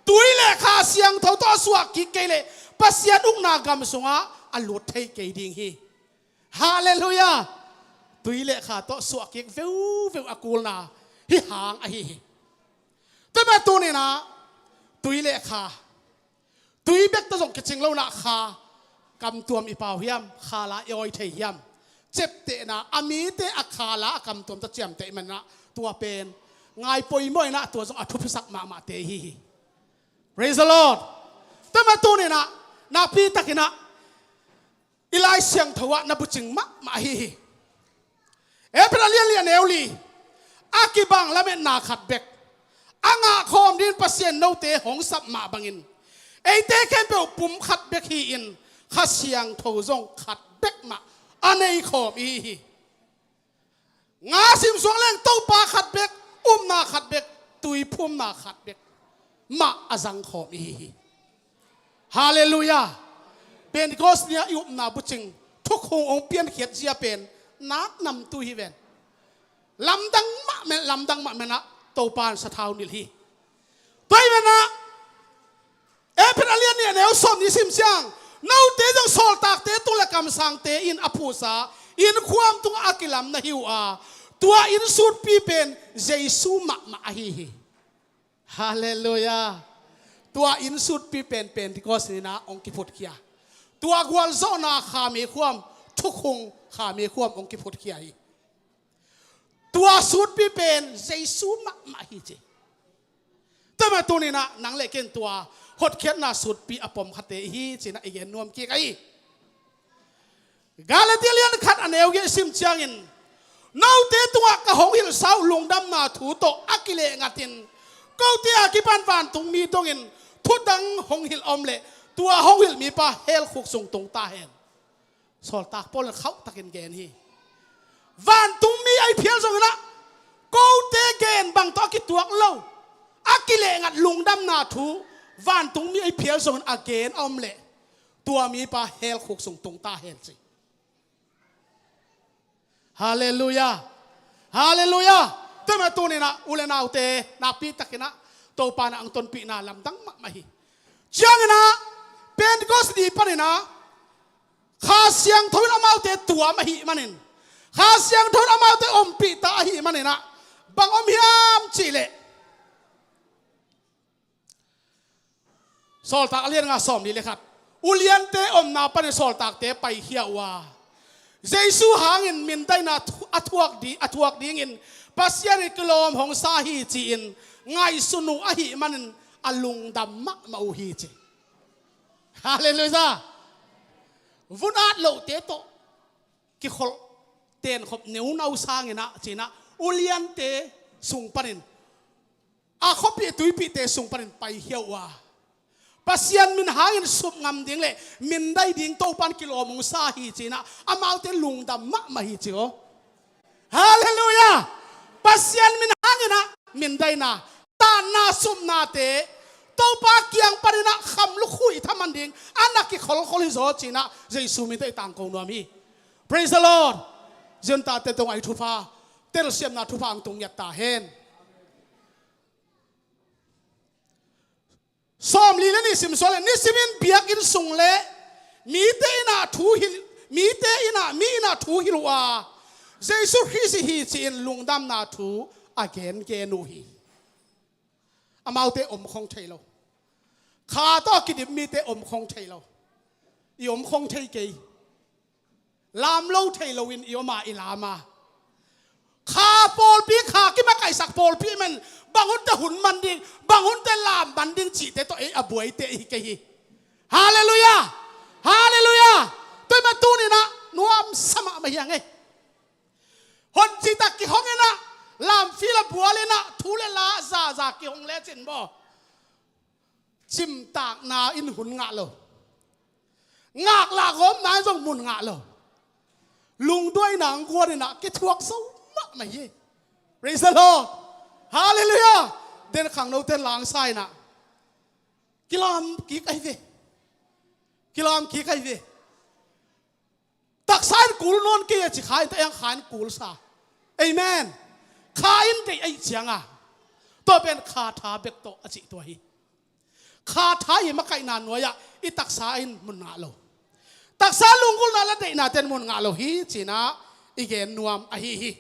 ตุยเลขาเสียงเท่าตัวสวะกิกเกเลปัสยาดุกนากรรมสงะอลุดเทเกดิงฮีฮาเลลูยาตุยเลขาตัวสวะกิกเววอากูลนาฮิหางอหิแต่แม่ตัวนี้นะตุยเละขาตุยเบกตะส่งกิจงเล่านะขากำตัวมีเปล่าเฮียมขาละย่อยเทียมเจ็บเตะนะอามีเตะอาขาละกำตัวตะเจียมเตะมันนะตัวเป็นไงปอยมวยนะตัวส่งอัฐพิสักมาเตะฮี Praise the Lord แต่แม่ตัวนี้นะนาปีตะกินะอีไลเสียงทวะนับจิงมาฮีเอเปราเลียนเลียนเอลลีอากิบังละเมนนาขัดเบกอ่างคอมดินปัสเซียนโนเตหงสับมาบังอินไอเตแค่เปลปุ่มขัดเบกฮีอินขัดเสียงโถซงขัดเบกมาอันในคอมอีงาสิมสวงเล่งตู้ปลาขัดเบกนาขัดเบกตุยพุ่มนาขัดเบกมาอาจังคอมอีฮาเลลูยาเป็นกอสเนียอุนาบุจิงทุกคงองเปียนเขียดเจียเป็นนักนำตุยเวนลำดังมะเมลำดังมะเมนะโตปานสะเทานิลฮีตัวเมนะเอเป็นอะไรเนี่ยแนวสมนิสิมเสียงน้าเตจงโซลตากเตตุลกรรมสังเตอินอภูษาอินความตุงอากิลามนะฮิวอาตัวอินสุดปีเป็นเยซูมะฮีฮาเลลูยาตัวอินสุดปีเป็นที่ก็สินะองคิพุทธเคียตัวกวลโซนาขามีความทุกคงขามีความองคิพุทธเคียตัวสุดปีเป็นเยซูมาฮิเจแต่มาตัวนี้นะนังเล็กตัวหดเขียนน่าสุดปีอปมขัดเตฮีจีนะเอียนนวมกี่ไงกาลเตียนขัดอันเอวเยซิมเชียงอินน้าเตตัวกะหงหิลสาวลงดำนาถูโตอักิเลงัดินก็เตียกิปันฟันตรงมีตรงอินทุดังหงหิลอมเละตัวหงหิลมีปะเฮลคุกส่งตรงตาเห็นสอลตากปอลเขาตะกินเกนฮีวันตุงมีไอเพียลส่งนะกูเตเกนบังตอกิตัวเล่าอากิเลงัดลุงดำนาทูวันตุงมีไอเพียลส่งอาเกนอมเละตัวมีปะเฮลคุกส่งตรงตาเห็นสิฮาเลลูยาฮาเลลูยาแต่มาตัวนี้นะอุเลนาอุเตนาปีตะกินะโตปานะอังตนปีนาลำดังมาฮีเจ้าเนะเป็นก็สดีปะนี่นะข้าเสียงทวินอามาเตตัวมาฮีมันนินข้าเสียงทนอามาเตอมปีตาหีมันนี่นะบังอมยามจีเลสอลตากเลียนงาสอมนี่เลยครับอุเลียนเตอมนาปนสอลตากเตไปเฮียว่าเจสูหางินมินได้นาอทวกดีงินปัสยาริกลอมของสาฮีจีอินไงสุนุอหิมันอลุงดัมมะมาอุฮีจีฮาเลลูยาวุนาดโลเตโตกิขลเตียนขบเหนียวนาสางนะจีนะอุเลียนเตสุงปนินอาขบปีตุยปีเตสุงปนินไปเฮียวว่าปัสยันมินหางินสุบงำดิ่งเลยมินได้ดิ่งโตปันกิโลมุงซาฮีจีนะอามาเตลุงดำมะมาฮีจีโอฮาเลลูยาปัสยันมินหางินะมินได้นะตานาสุบนาเตโตปาเกียงปนินะคำลุคุยทำมันดิ่งอันนักกิขลขลิโซจีนะเจสุมิเตต่างกงนวมี Praise the Lord dân ta tên tông ai thu pha tên là xem na thu pha ang tông nhật ta hen som li lên nisim so lên nisimin biak in sung le mi te ina thu hil mi te ina mi ina thu hilwa Jesus Christ hi chin lungdam na thu again ke nu hi amau te om khong thailo kha to kidim mi te om khong thailo i om khong thai ke ลามโลเทโลวินอิโอมาอิลามาข้าโปลปีข้ากิมาไก่สักโปลปีมันบางคนจะหุ่นมันดิ่งบางคนจะลามมันดิ่งจีเตตัวเออบวยเตอีกฮีฮาเลลูยาฮาเลลูยาตัวมาตูนี่นะนัวมสมาไม่ยังไงฮอนจีตะกิฮองเงนะลามฟิลบัวเลยนะทูเลลาซากิฮองเลจินบ่จิมตากนาอินหุ่นงะโลงากหลากหอมนายส่งมุนงะโลลุงด้วยหนังกวนนี่นะกิทวกสู้มะไม่ยี่เรซโลฮาเลลูยาเดินขังโนเทนหลังไซนะกิลามกิกไอเวกิลามกิกไอเวตักสายกูลนนกี้จะขายแต่ยังขายกูลซาเอเมนขายได้ไอเจียงอ่ะตัวเป็นคาถาเบกโตอจิตัวฮีคาถาหิมะไก่นานหน่วยอีตักสายมุนงาโลตักสาลุงกุลนาละเดนาเตนมุนงาโลฮีจีน่าอีเกนนวมอหิฮี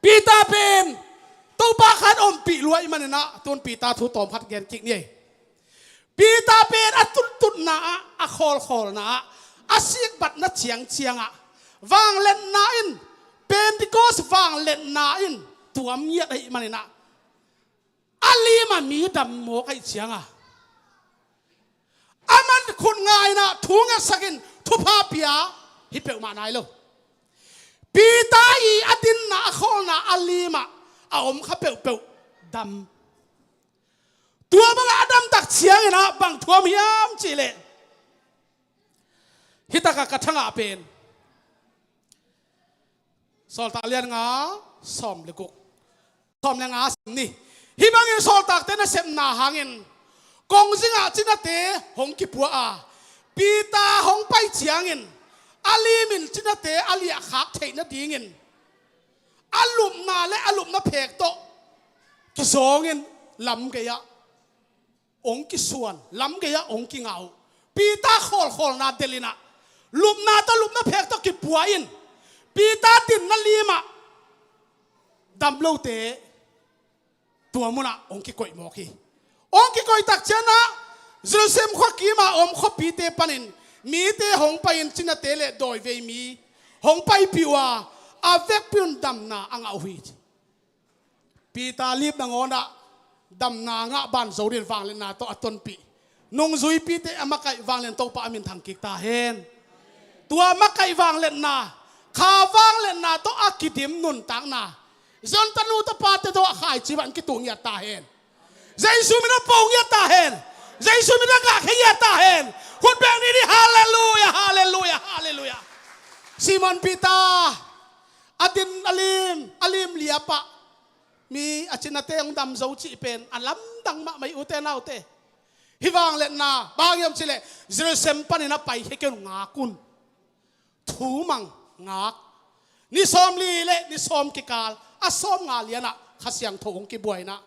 ปีตาเป็นตัวปากขัดอมปีรวยมันนะต้นปีตาทุตอมพัดเกนกิกนี่ปีตาเป็นอัตุตุนาอะคอลนะอาศิกบัดนัดเชียงอ่ะวางเล่นนาอินเป็นที่ก็สวางเล่นนาอินตัวเมียไอ้มันนะอาลีมันมีดำโมกไอ้เชียงอ่ะอามันคุณง่ายนะทุ่งสักินทุพาเปียฮิเปลมาไหนลูกปีตาอีอดินนะคอลนะอาลีมาเอาอมข้าเปลดำตัวบางอาดำตักเชียงนะบางทัวมียามจีเลฮิตากะกระทั่งอาเป็นสอลตาเลียนงาสอมเลกุกสอมเลงาสินี่ฮิบังอินสอลตากเตนะเซมนาหางินกงซิงอาจินาเตหงกิปัวอาปีตาหงไปเชียงินอาลีมินจินาเตอาลีขักเทนะดีงินอาลุมนาและอาลุมนาเพกโตกิโซงินลำเกียองกิส่วนลำเกียองกิเงาปีตาคอลนาเดลินาลุมนาตลุมนาเพกโตกิปัวอินปีตาตินนาลีมาดำโลเตตัวมุนะองกิโกยโมกีองกิโกยตักเจนะเจรูซาเล็มขวากีมาอมขปีเตปันินมีเตหงไปอินจินาเตเลโดยเวมีหงไปปิวาอาเวกพิวดำนาอังเอาหิตปีตาลีบนางอนะดำนางะบันโซเรียนฟังเลนาโตอัตนปีนงซุยปีเตอามาไกฟังเลนโตปะอามินทางกิกตาเฮนตัวมาไกฟังเลนนาข้าฟังเลนนาโตอากิดิมนุนตังนาจนตันูตปาเตโตขายจีบันกิตุงยาตาเฮนใจสุมินาปงยาตาเฮนใจสุมินากะขยาตาเฮนคนแบบนี้ฮาเลลูยาฮาเลลูยาฮาเลลูยาซิมอนปีตาอดินอลิมเลียปะมีอาชินาเตงดำโซจิเป็นอันล้ำดังมาไม่อุเตนาอุเตฮิวังเลนาบางยามสิเลเจรูซาเล็มปันนับไปให้เกี่ยวงากุนถูมังงานี่ซ้อมลีเล่นี่ซ้อมกิกาลอาซ้อมงาเลียนะข้าเสียงโถงกิบวยนะ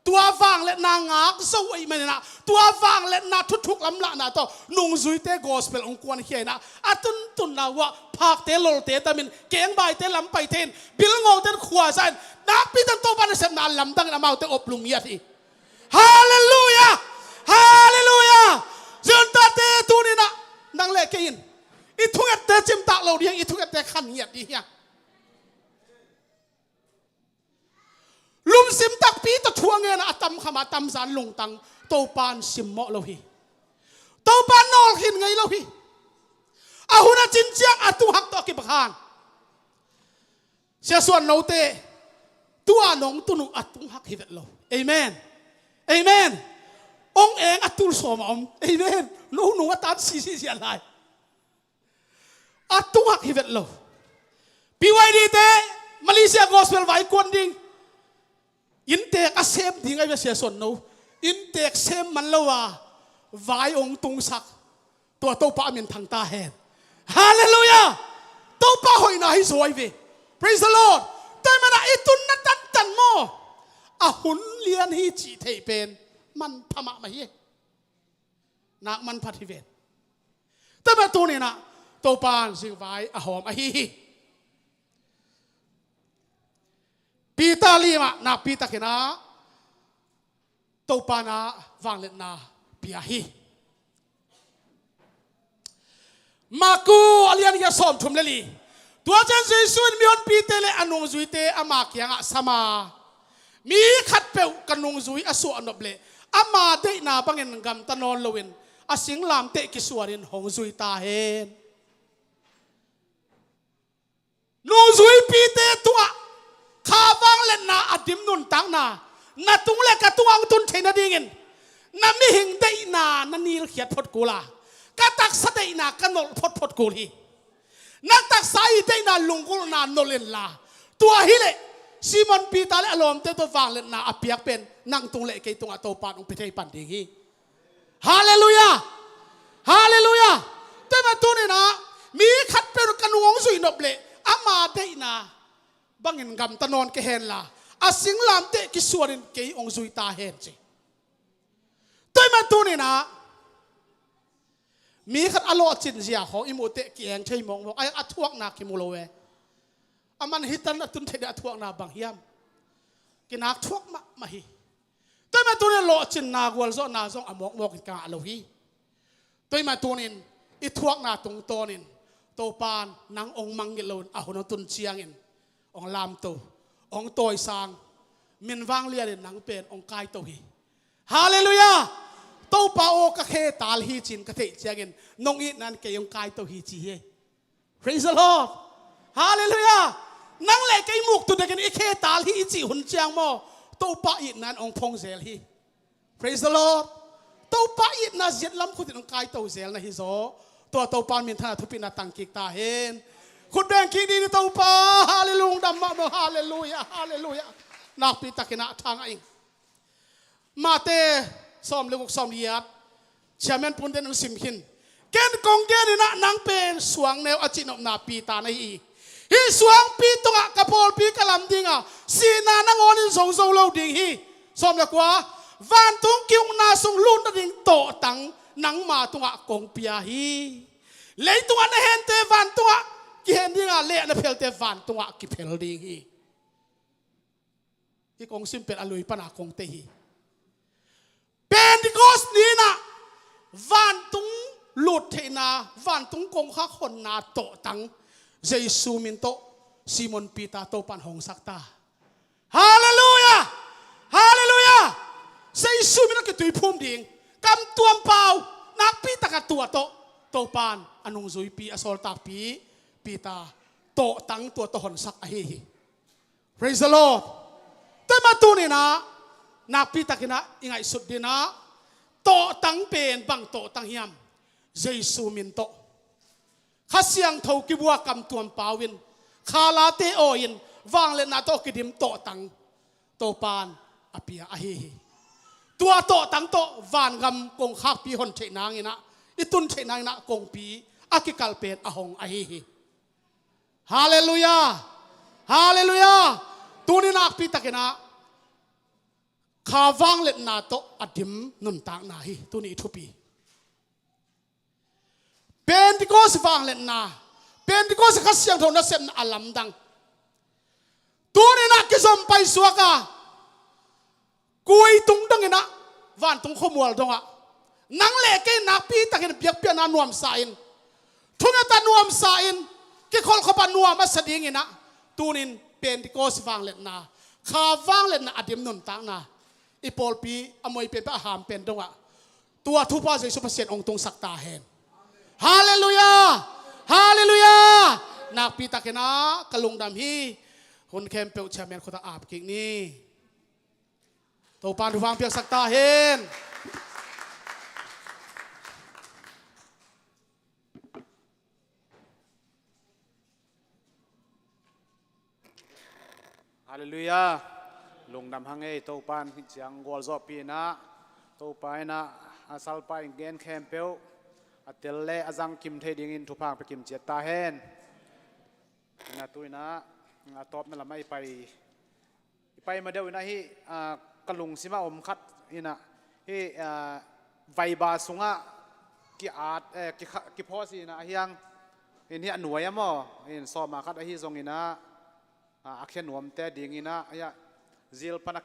ตัวฟังเลนางาก็สู้ไอ้มันนะตัวฟังเลนาทุกลำละนะต่อนุ่งซุยเตกอสเปลองกวนเขียนะอาตุนนะว่าภาคเตลเตตามินเก่งใบเตลำไปเทนบิลงอเตนขวาสันนักพิทันโตบันเสมนาลำตั้งน้ำเอาเตอบลุงเมียทีฮาเลลูยาฮาเลลูยาจนตาเตตูนี่นะนังเล็กกินอีทุกเตจิมตาเราเดียงอีทุกเตขันเหียดดีเฮียลุมซิมตักปีตะช่วงเงินอาตมขมาตมสารลงตังโตปานซิมเหมาะเราฮีโตปานนอลหินไงเราฮีอาหุนาจินเจียงอาตุหักตอกิบขานเสียส่วนเราเตตัวน้องตุนุอาตุหักฮิเวตเราเอเมนเอเมนองเองอาตุลสมอมเอเมนนู้หนูอาตานซีเสียลายอาตุหักฮิเวตเราปีไว้ดีเตมาเลเซียกอสเปลไว้กวนดิ้งอินเตกอาเซมดิ้งไอ้เสียส่วนนู้อินเตกเซมมันละว่าไว้องตุงสักตัวโตปะมินทางตาแหนฮาเลลูยาโตปะหอยนาให้สวยเว praise the Lord แต่มันไอ้ตุนนัดตันโมอาหุ่นเลียนฮีจีเทเป็นมันพม่ามาเย่นักมันพัทิเวทแต่มาตัวนี้นะโตปานสิไว้อาหอมอาฮีปีตาลีมานาปีตาเขนะโตปานาวังเลนาปีอาฮี มากูอเลียนยาสอมทุมเลลีตัวเจนซีซุนมีอนปีเตเลอนุงจุยเตอามาเกียงะสมามีขัดเปวกันนุงจุยอสุอนบเลอามาเตนาบังเงินกำตนอนลวินอาสิงลามเตกิสวรินหงจุยตาเฮนนุงจุยปีเตตัวข้าวังเล่นนาอดิมนุนตังนานาตุงเล็กกะตัวอังตุนเทนดิ่งนามิหิงเตนานันนีรเขียดพดกูลากะตักสะเตนากันนลพดกูลีนักตักสายเตนาลุงกูนานนเลนลาตัวฮิเลซีมอนปีตาเลอลอมเตตัวฟังเล่นนาอเปียกเป็นนังตุงเล็กเกตุงอโตปานองไปเทปันดิ่งฮีฮาเลลูยาฮาเลลูยาเต็มตัวนี่นะมีขัดเป็นกันวงสุยนบเลอามาเตนาบังเงินกำตนอนเกเฮนลาอาสิงลามเตกิสวรินเกยองซุยตาเฮนจีตัวมันตัวนี่นะมีขัดอโลจินเสียของอิโมเตเกียงใช่มองบอกไอ้อัทวกนาคิมูโลเวอามันฮิตันตุนเทเดอัทวกนาบางเฮียมกินักทวกมาฮีตัวมันตัวนี่โลจินนากวลโซนาซองอมอกมอกกินกาอโลฮีตัวมันตัวนี่อิทวกนาตรงตัวนี่โตปานนางองมังเกลนอาหุนตุนเชียงอินองลามโตองโตยสางมินวางเลียนนังเป็นองกายโตฮีฮาเลลูยาโตปาโอกะเคตาลฮีจินกะเทเจียงนงอีนันเกยองกายโตฮีจีเฮ praise the Lord ฮาเลลูยานังเล็กไอมุกตุเดกันอีเคตาลฮีจีหุนเจียงโมโตปาอีนันองพงเซลฮี praise the Lord โตปาอีนันเจ็ดลำคุดองกายโตเซลนะฮิโซตัวโตปานมินธนาทุปินาตังกิกตาเฮนคุณแบงคีดีนี่ตัวป้าฮาเลลูยาดัมมาฮาเลลูยาฮาเลลูยานักปีตะกินะทางเองมาเตซ้อมเลือกซ้อมเลียดเชมเมนปุ่นเดนสิมขินเกณฑ์กองเกณฑ์นี่นะนังเป็นสวงแนวอจินอมนาปีตาในอีฮีสวงปีตงะกระโปลปีกะลำดิ่งอ่ะสีนานังอนินส่งส่งเล่าดิ่งฮีซ้อมเลือกว่าวันตุงกิ้วนาส่งลุ่นดิ่งโตตังนังมาตงะกองเปียฮีเลยตงะในเห็นเตวันตงะกิเห็นดิ่งอ่ะเละนะเพลเตวันตงะกิเพลดิ่งฮีที่กองซิมเป็นอลุยปนากองเตฮีเป็นที่กอสนี้นะวันตุงหลุดเทนาวันตุงกงข้าคนนาโตตังเจซูมินโตซิมอนปีตาโตปันหงสักตาฮาเลลูยาฮาเลลูยาเจซูมินก็ตุยพุ่มดิ่งกำตัวเปล่านักปีตากตัวโตปันอนุจุยปีอสอลตาปีตาโตตังตัวโตหนสักอหิ praise the Lordแต่มาตัวนี้นะนักพิทักษ์นะยังไงสุดดีนะโตตั้งเป็นบังโตตั้งเฮียมเยซูมินโตข้าเสียงเท่ากิบัวกำตัวเปล่าวินคาลาเตโอยินวางเลนนาโตกิดิมโตตั้งโตปานอภิยาฮีตัวโตตั้งโตวานกำกงขักปีหนเชนางนะอิตุนเชนางนะกงปีอากิกัลเป็นอหงอฮีฮาเลลูยาฮาเลลูยาตัวนี้นักพิทักษ์นะข้าวังเล็ดนาโตอดิมนุนตังนาฮีตัวนี้ทุปีเป็นที่ก็สวังเล็ดนาเป็นที่ก็สกัดเสียงโทนเซมอัลลัมดังตัวนี้นักกิจสมไปสวกะกุยตุงดังเงินะวันตุงขมวลดงะนังเล็กนักปีตะเกินเปียกเปียนานวมสายน์ทุนตานวมสายน์กี่คนขบันนวมมาสดีเงินะตัวนี้เป็นที่ก็สวังเล็ดนาข้าวังเล็ดนาอดิมนุนตังนาอีปอลปีอมวยเป็นพระหามเป็นตรงอ่ะตัวทุพพาเจสุภเสนองตรงสักตาเห็นฮาเลลูยาฮาเลลูยานักปีตะเกนะกะลุงดำฮีคนเข้มเปลวแชมเปี้ยนคนตาอาบกิ่งนี้ตัวปานทุฟังเพียงสักตาเห็นฮาเลลูยาลงดำหังเอโตปานเสียงกอลซอปีนะโตปายนะอาศัลไปเกนแคมเปลอัตเลอาจังคิมเทดิงินทุพังไปคิมเจตาเฮนนะตุยนะตอบนั่นละไม่ไปมาเดียวนะฮีกลุงสิมาอมคัดนี่นะฮีไวบาสุงะกิอาดกิพอสินะเฮียงนี่หน่วยมั้งนี่สอบมาคัดฮีทรงนี่นะอักเขนวมเตดิงินะเฮียเซลปนั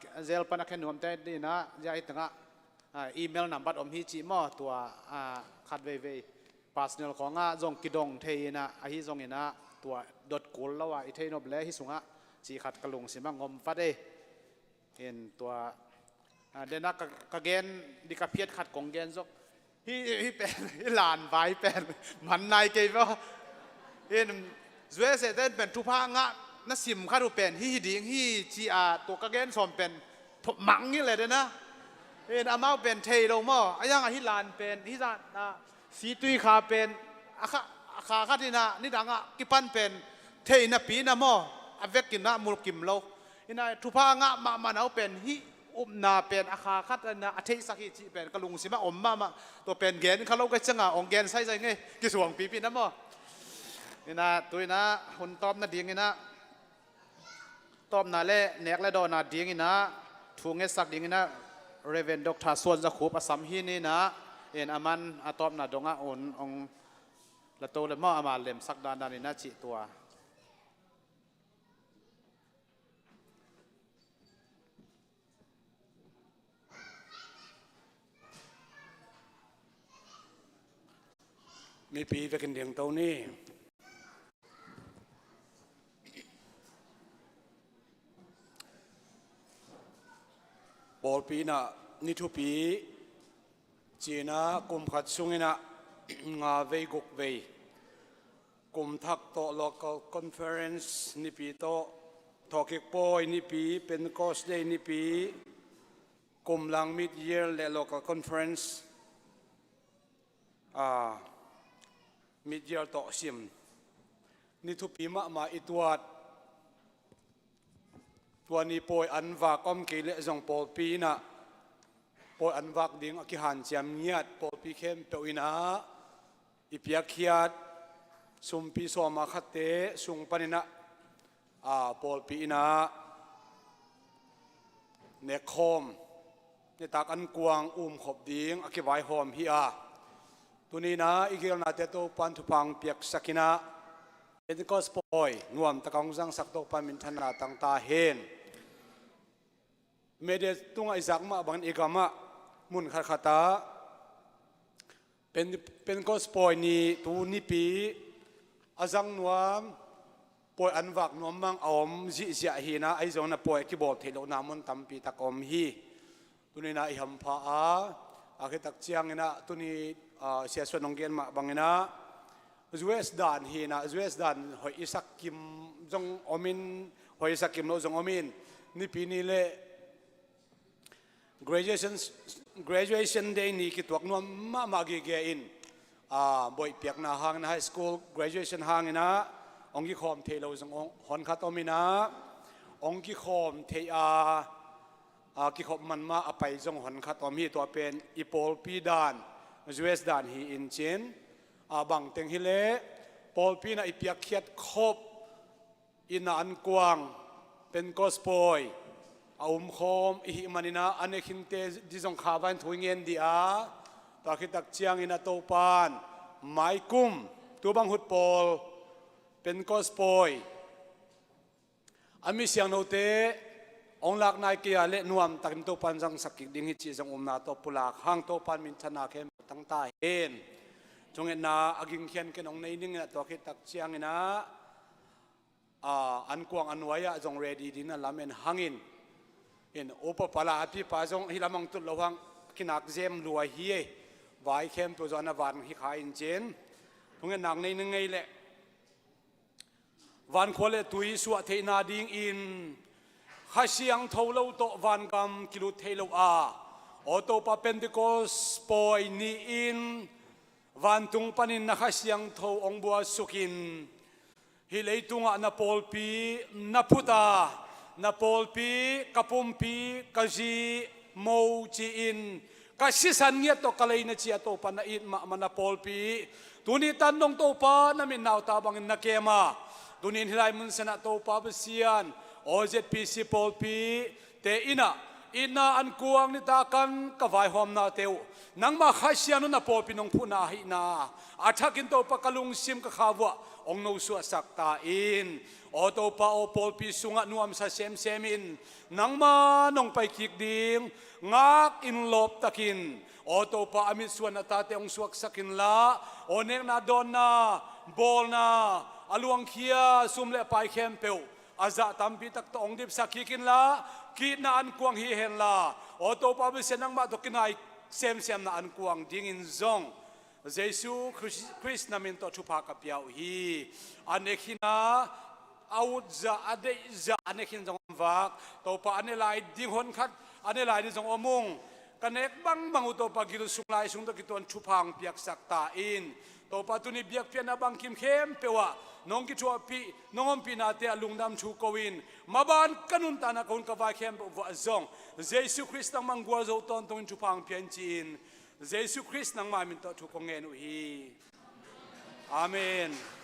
กแค่หนุ่มแต่ดีนะจะให้ตั้งอีเมลนัมบัตรอมฮิจิมอตัวขัดเว personal ของอ่ะจงกิดงเทนะไอฮิจงเนะตัวดดกุลแล้วว่าไอเทนอบเล่ฮิสุงอ่ะจีขัดกระลุงสิมังงมฟัดเอเห็นตัวเดนักกะเกนดิกาเพียดขัดกงเกนจกฮิเป็นฮิลานไว้เป็นมันนายเกย์ว่าเห็นสวยเสร็จเป็นทุพางะนัสิมขัดเป็นฮิดิ่งฮิจีอาตัวกะเกนสมเป็นมังนี่เลยเด้นะเห็นอามาเป็นเทลงมั่อยังฮิลานเป็นฮิจานสีตุยขาเป็นขาขัดที่น่ะนี่ดังอ่ะกิปันเป็นเทน่ะปีน่ะมั่อเวกินน่ะมุลกิมโลนี่นายทุพางะมาเอาเป็นฮินาเป็นอาคาขัดนะอาทิตย์สักทีเป็นกระลุงสิมามาตัวเป็นเกณฑ์เขาเราก็จังอ่ะองเกณฑ์ใส่ใจไงกี่ส่วนปีนั่นมั่นี่นะตัวนะคนตอบน่ะดีงี้นะตอบน่ะเล่เนกและดอน่ะดีงี้นะทูงเงสักดีงี้นะเรเวนด็อกเตอร์ส่วนจะขูปสัมฮีนี่นะเอ็นอามันตอบน่ะดงอ่ะองละโตเลยมั่อามาเล่มสักดานนี่นะจิตัวมีปีไปกันเดียงเต้านี่บอลปีน่ะนี่ทุปีจีน่ะกุมขัดซุงน่ะงาเวกุกเวกุมทักโต local conference นี่ปีโตทอกิกปอยนี่ปีเป็นคอสเดย์นี่ปีกุมลัง mid year และ local conferenceมิดเยลต่อซิมนี่ทุปีมาอีตัวนี้ปอยอันวักอมเกลจงปอลปีน่ะปอยอันวักดิ่งอคิหันเจียมเงียดปอลปีเข้มเปวินะอีเปียขียดสุมปีสวมาขัดเตสุงปนินะปอลปีนะเนคอมเนตักอันกวางขบดิ่งอคิไวหอมฮิอาตัวนี้นะอีกอย่างน่าจะตัวปันทุพังเปียกสักินะเป็นก็สปอยนวมตะกงจังสักตัวปันมินทันนาตั้งตาเห็นเมเดตุงไอซักมาบังอีกามะมุนขัดขตาเป็นก็สปอยนี่ตัวนี้ปีอาจังนวมปอยอันวักนวมมังอมจิเสียหีนะไอจงน่ะปอยกีบอลเทโลนามุนตัมปีตะกอมฮีตัวนี้นะอิหัมพาอาคิตักเชียงนะตัวนี้เสียส่วนองเกนมาบังนะจวสดานฮีนะจวสดานหอยอิสักกิมจงอมินหอยอิสักกิมโนจงอมินนี่ปีนี้เลย graduation day นี่คิดว่านัวมาเกอินบ่อยเปียกนาหางนะ high school graduation หางนะองค์กิคอมเทโลจงฮอนคัตอมินะองค์กิคอมเทียกิคอมมันมาไปจงฮอนคัตอมีตัวเป็นอีโปลปีดานจวสดานฮีอินเชนบังเต็งฮิเลปอลปีน่ะอีเปียกเขียดคบอินาอันกวางเป็นกอสปอยคมอีหิมันนะอันนี้ขินเตดิจงขาวันถุยเงินดีตาคิดตักเชียงอินาโตปานไมกุมตัวบังหุดปอลเป็นกอสปอยมีเสียงโนเตองหลักนายเกียร์เละนวมตักตัวปันจังสักกิดิ่งฮิจิจังนาโตปุลากห้างตัวปันมินธนาเข้มตั้งตาเห็นจงเห็นนาอากิงเขียนกันองในนิ่งตัวคิดตักเชียงนะอันกวางอันไว้จงเรดีดินะลาเมนหังอินเห็นโอปปลาพี่ป้าจงฮิลามังตุลระวังกินักเจมรัวเฮียไว้เข้มตัวจอนวันฮิขายอินเจนจงเห็นนางในนิ่งไงแหละวันควเลตุยสวะเทนาดิงอินข้าเสียงเท่าเราโตวันกำกิลุเทโลโอโตปาเป็นติโกสปอยนีอินวันตุงปันินนักเสียงเท่าองบัวสุกินฮิเลตุงะนาโปลปีนาพุตานาโปลปีกัปุมปีกะจีโมจีอินกะสิสันเงียตกะเลยนเจียโตปานาอินมานาโปลปีตุนิตันนงโตปานามินนาวตาบังนักเกมาตุนินฮิไลมุนสนะโตปาเบเซียนโอเจพีซีโปลปีเตอินะอันกวางนิตากันกวายหอมนาเตวนังมาข้าเสียนุนโปลปีนงพูนาหินาอาทักินโตปะกะลุงซิมกะขาวะองโนสุสักตาอินโอโตปาโอโปลปีสุงะนวมซาเซมเซมินนังมานงไปคิกดิงงักอินลบตะกินโอ o to pa amit suan atate ong suak sakin la o nek na don na bol na aluang khia sumle pai khem peu aza tampi tak to ong dip sakikin la ki na an kuang hi hen la o to pa bi senang ma to kinai sem na an kuang ding in zong Jesu Christ namin to chupa ka piao hi anekhina out za ade za anekhin jong wak to pa anelai ding hon khat anelai ni jong omung kanek bang bangu to pa giru sunglai sung to kiton chupang piak sakta in to pa tuni biak pian abang kim khem pewa nong ki chua pi nongom pi na te alungdam chu kowin maban kanun tana kaun ka vai khem wa zong Jesu Christ nang mangwa zo ton tong chupang pian chin Jesu Christ nang mamin to chu kongen hi Amen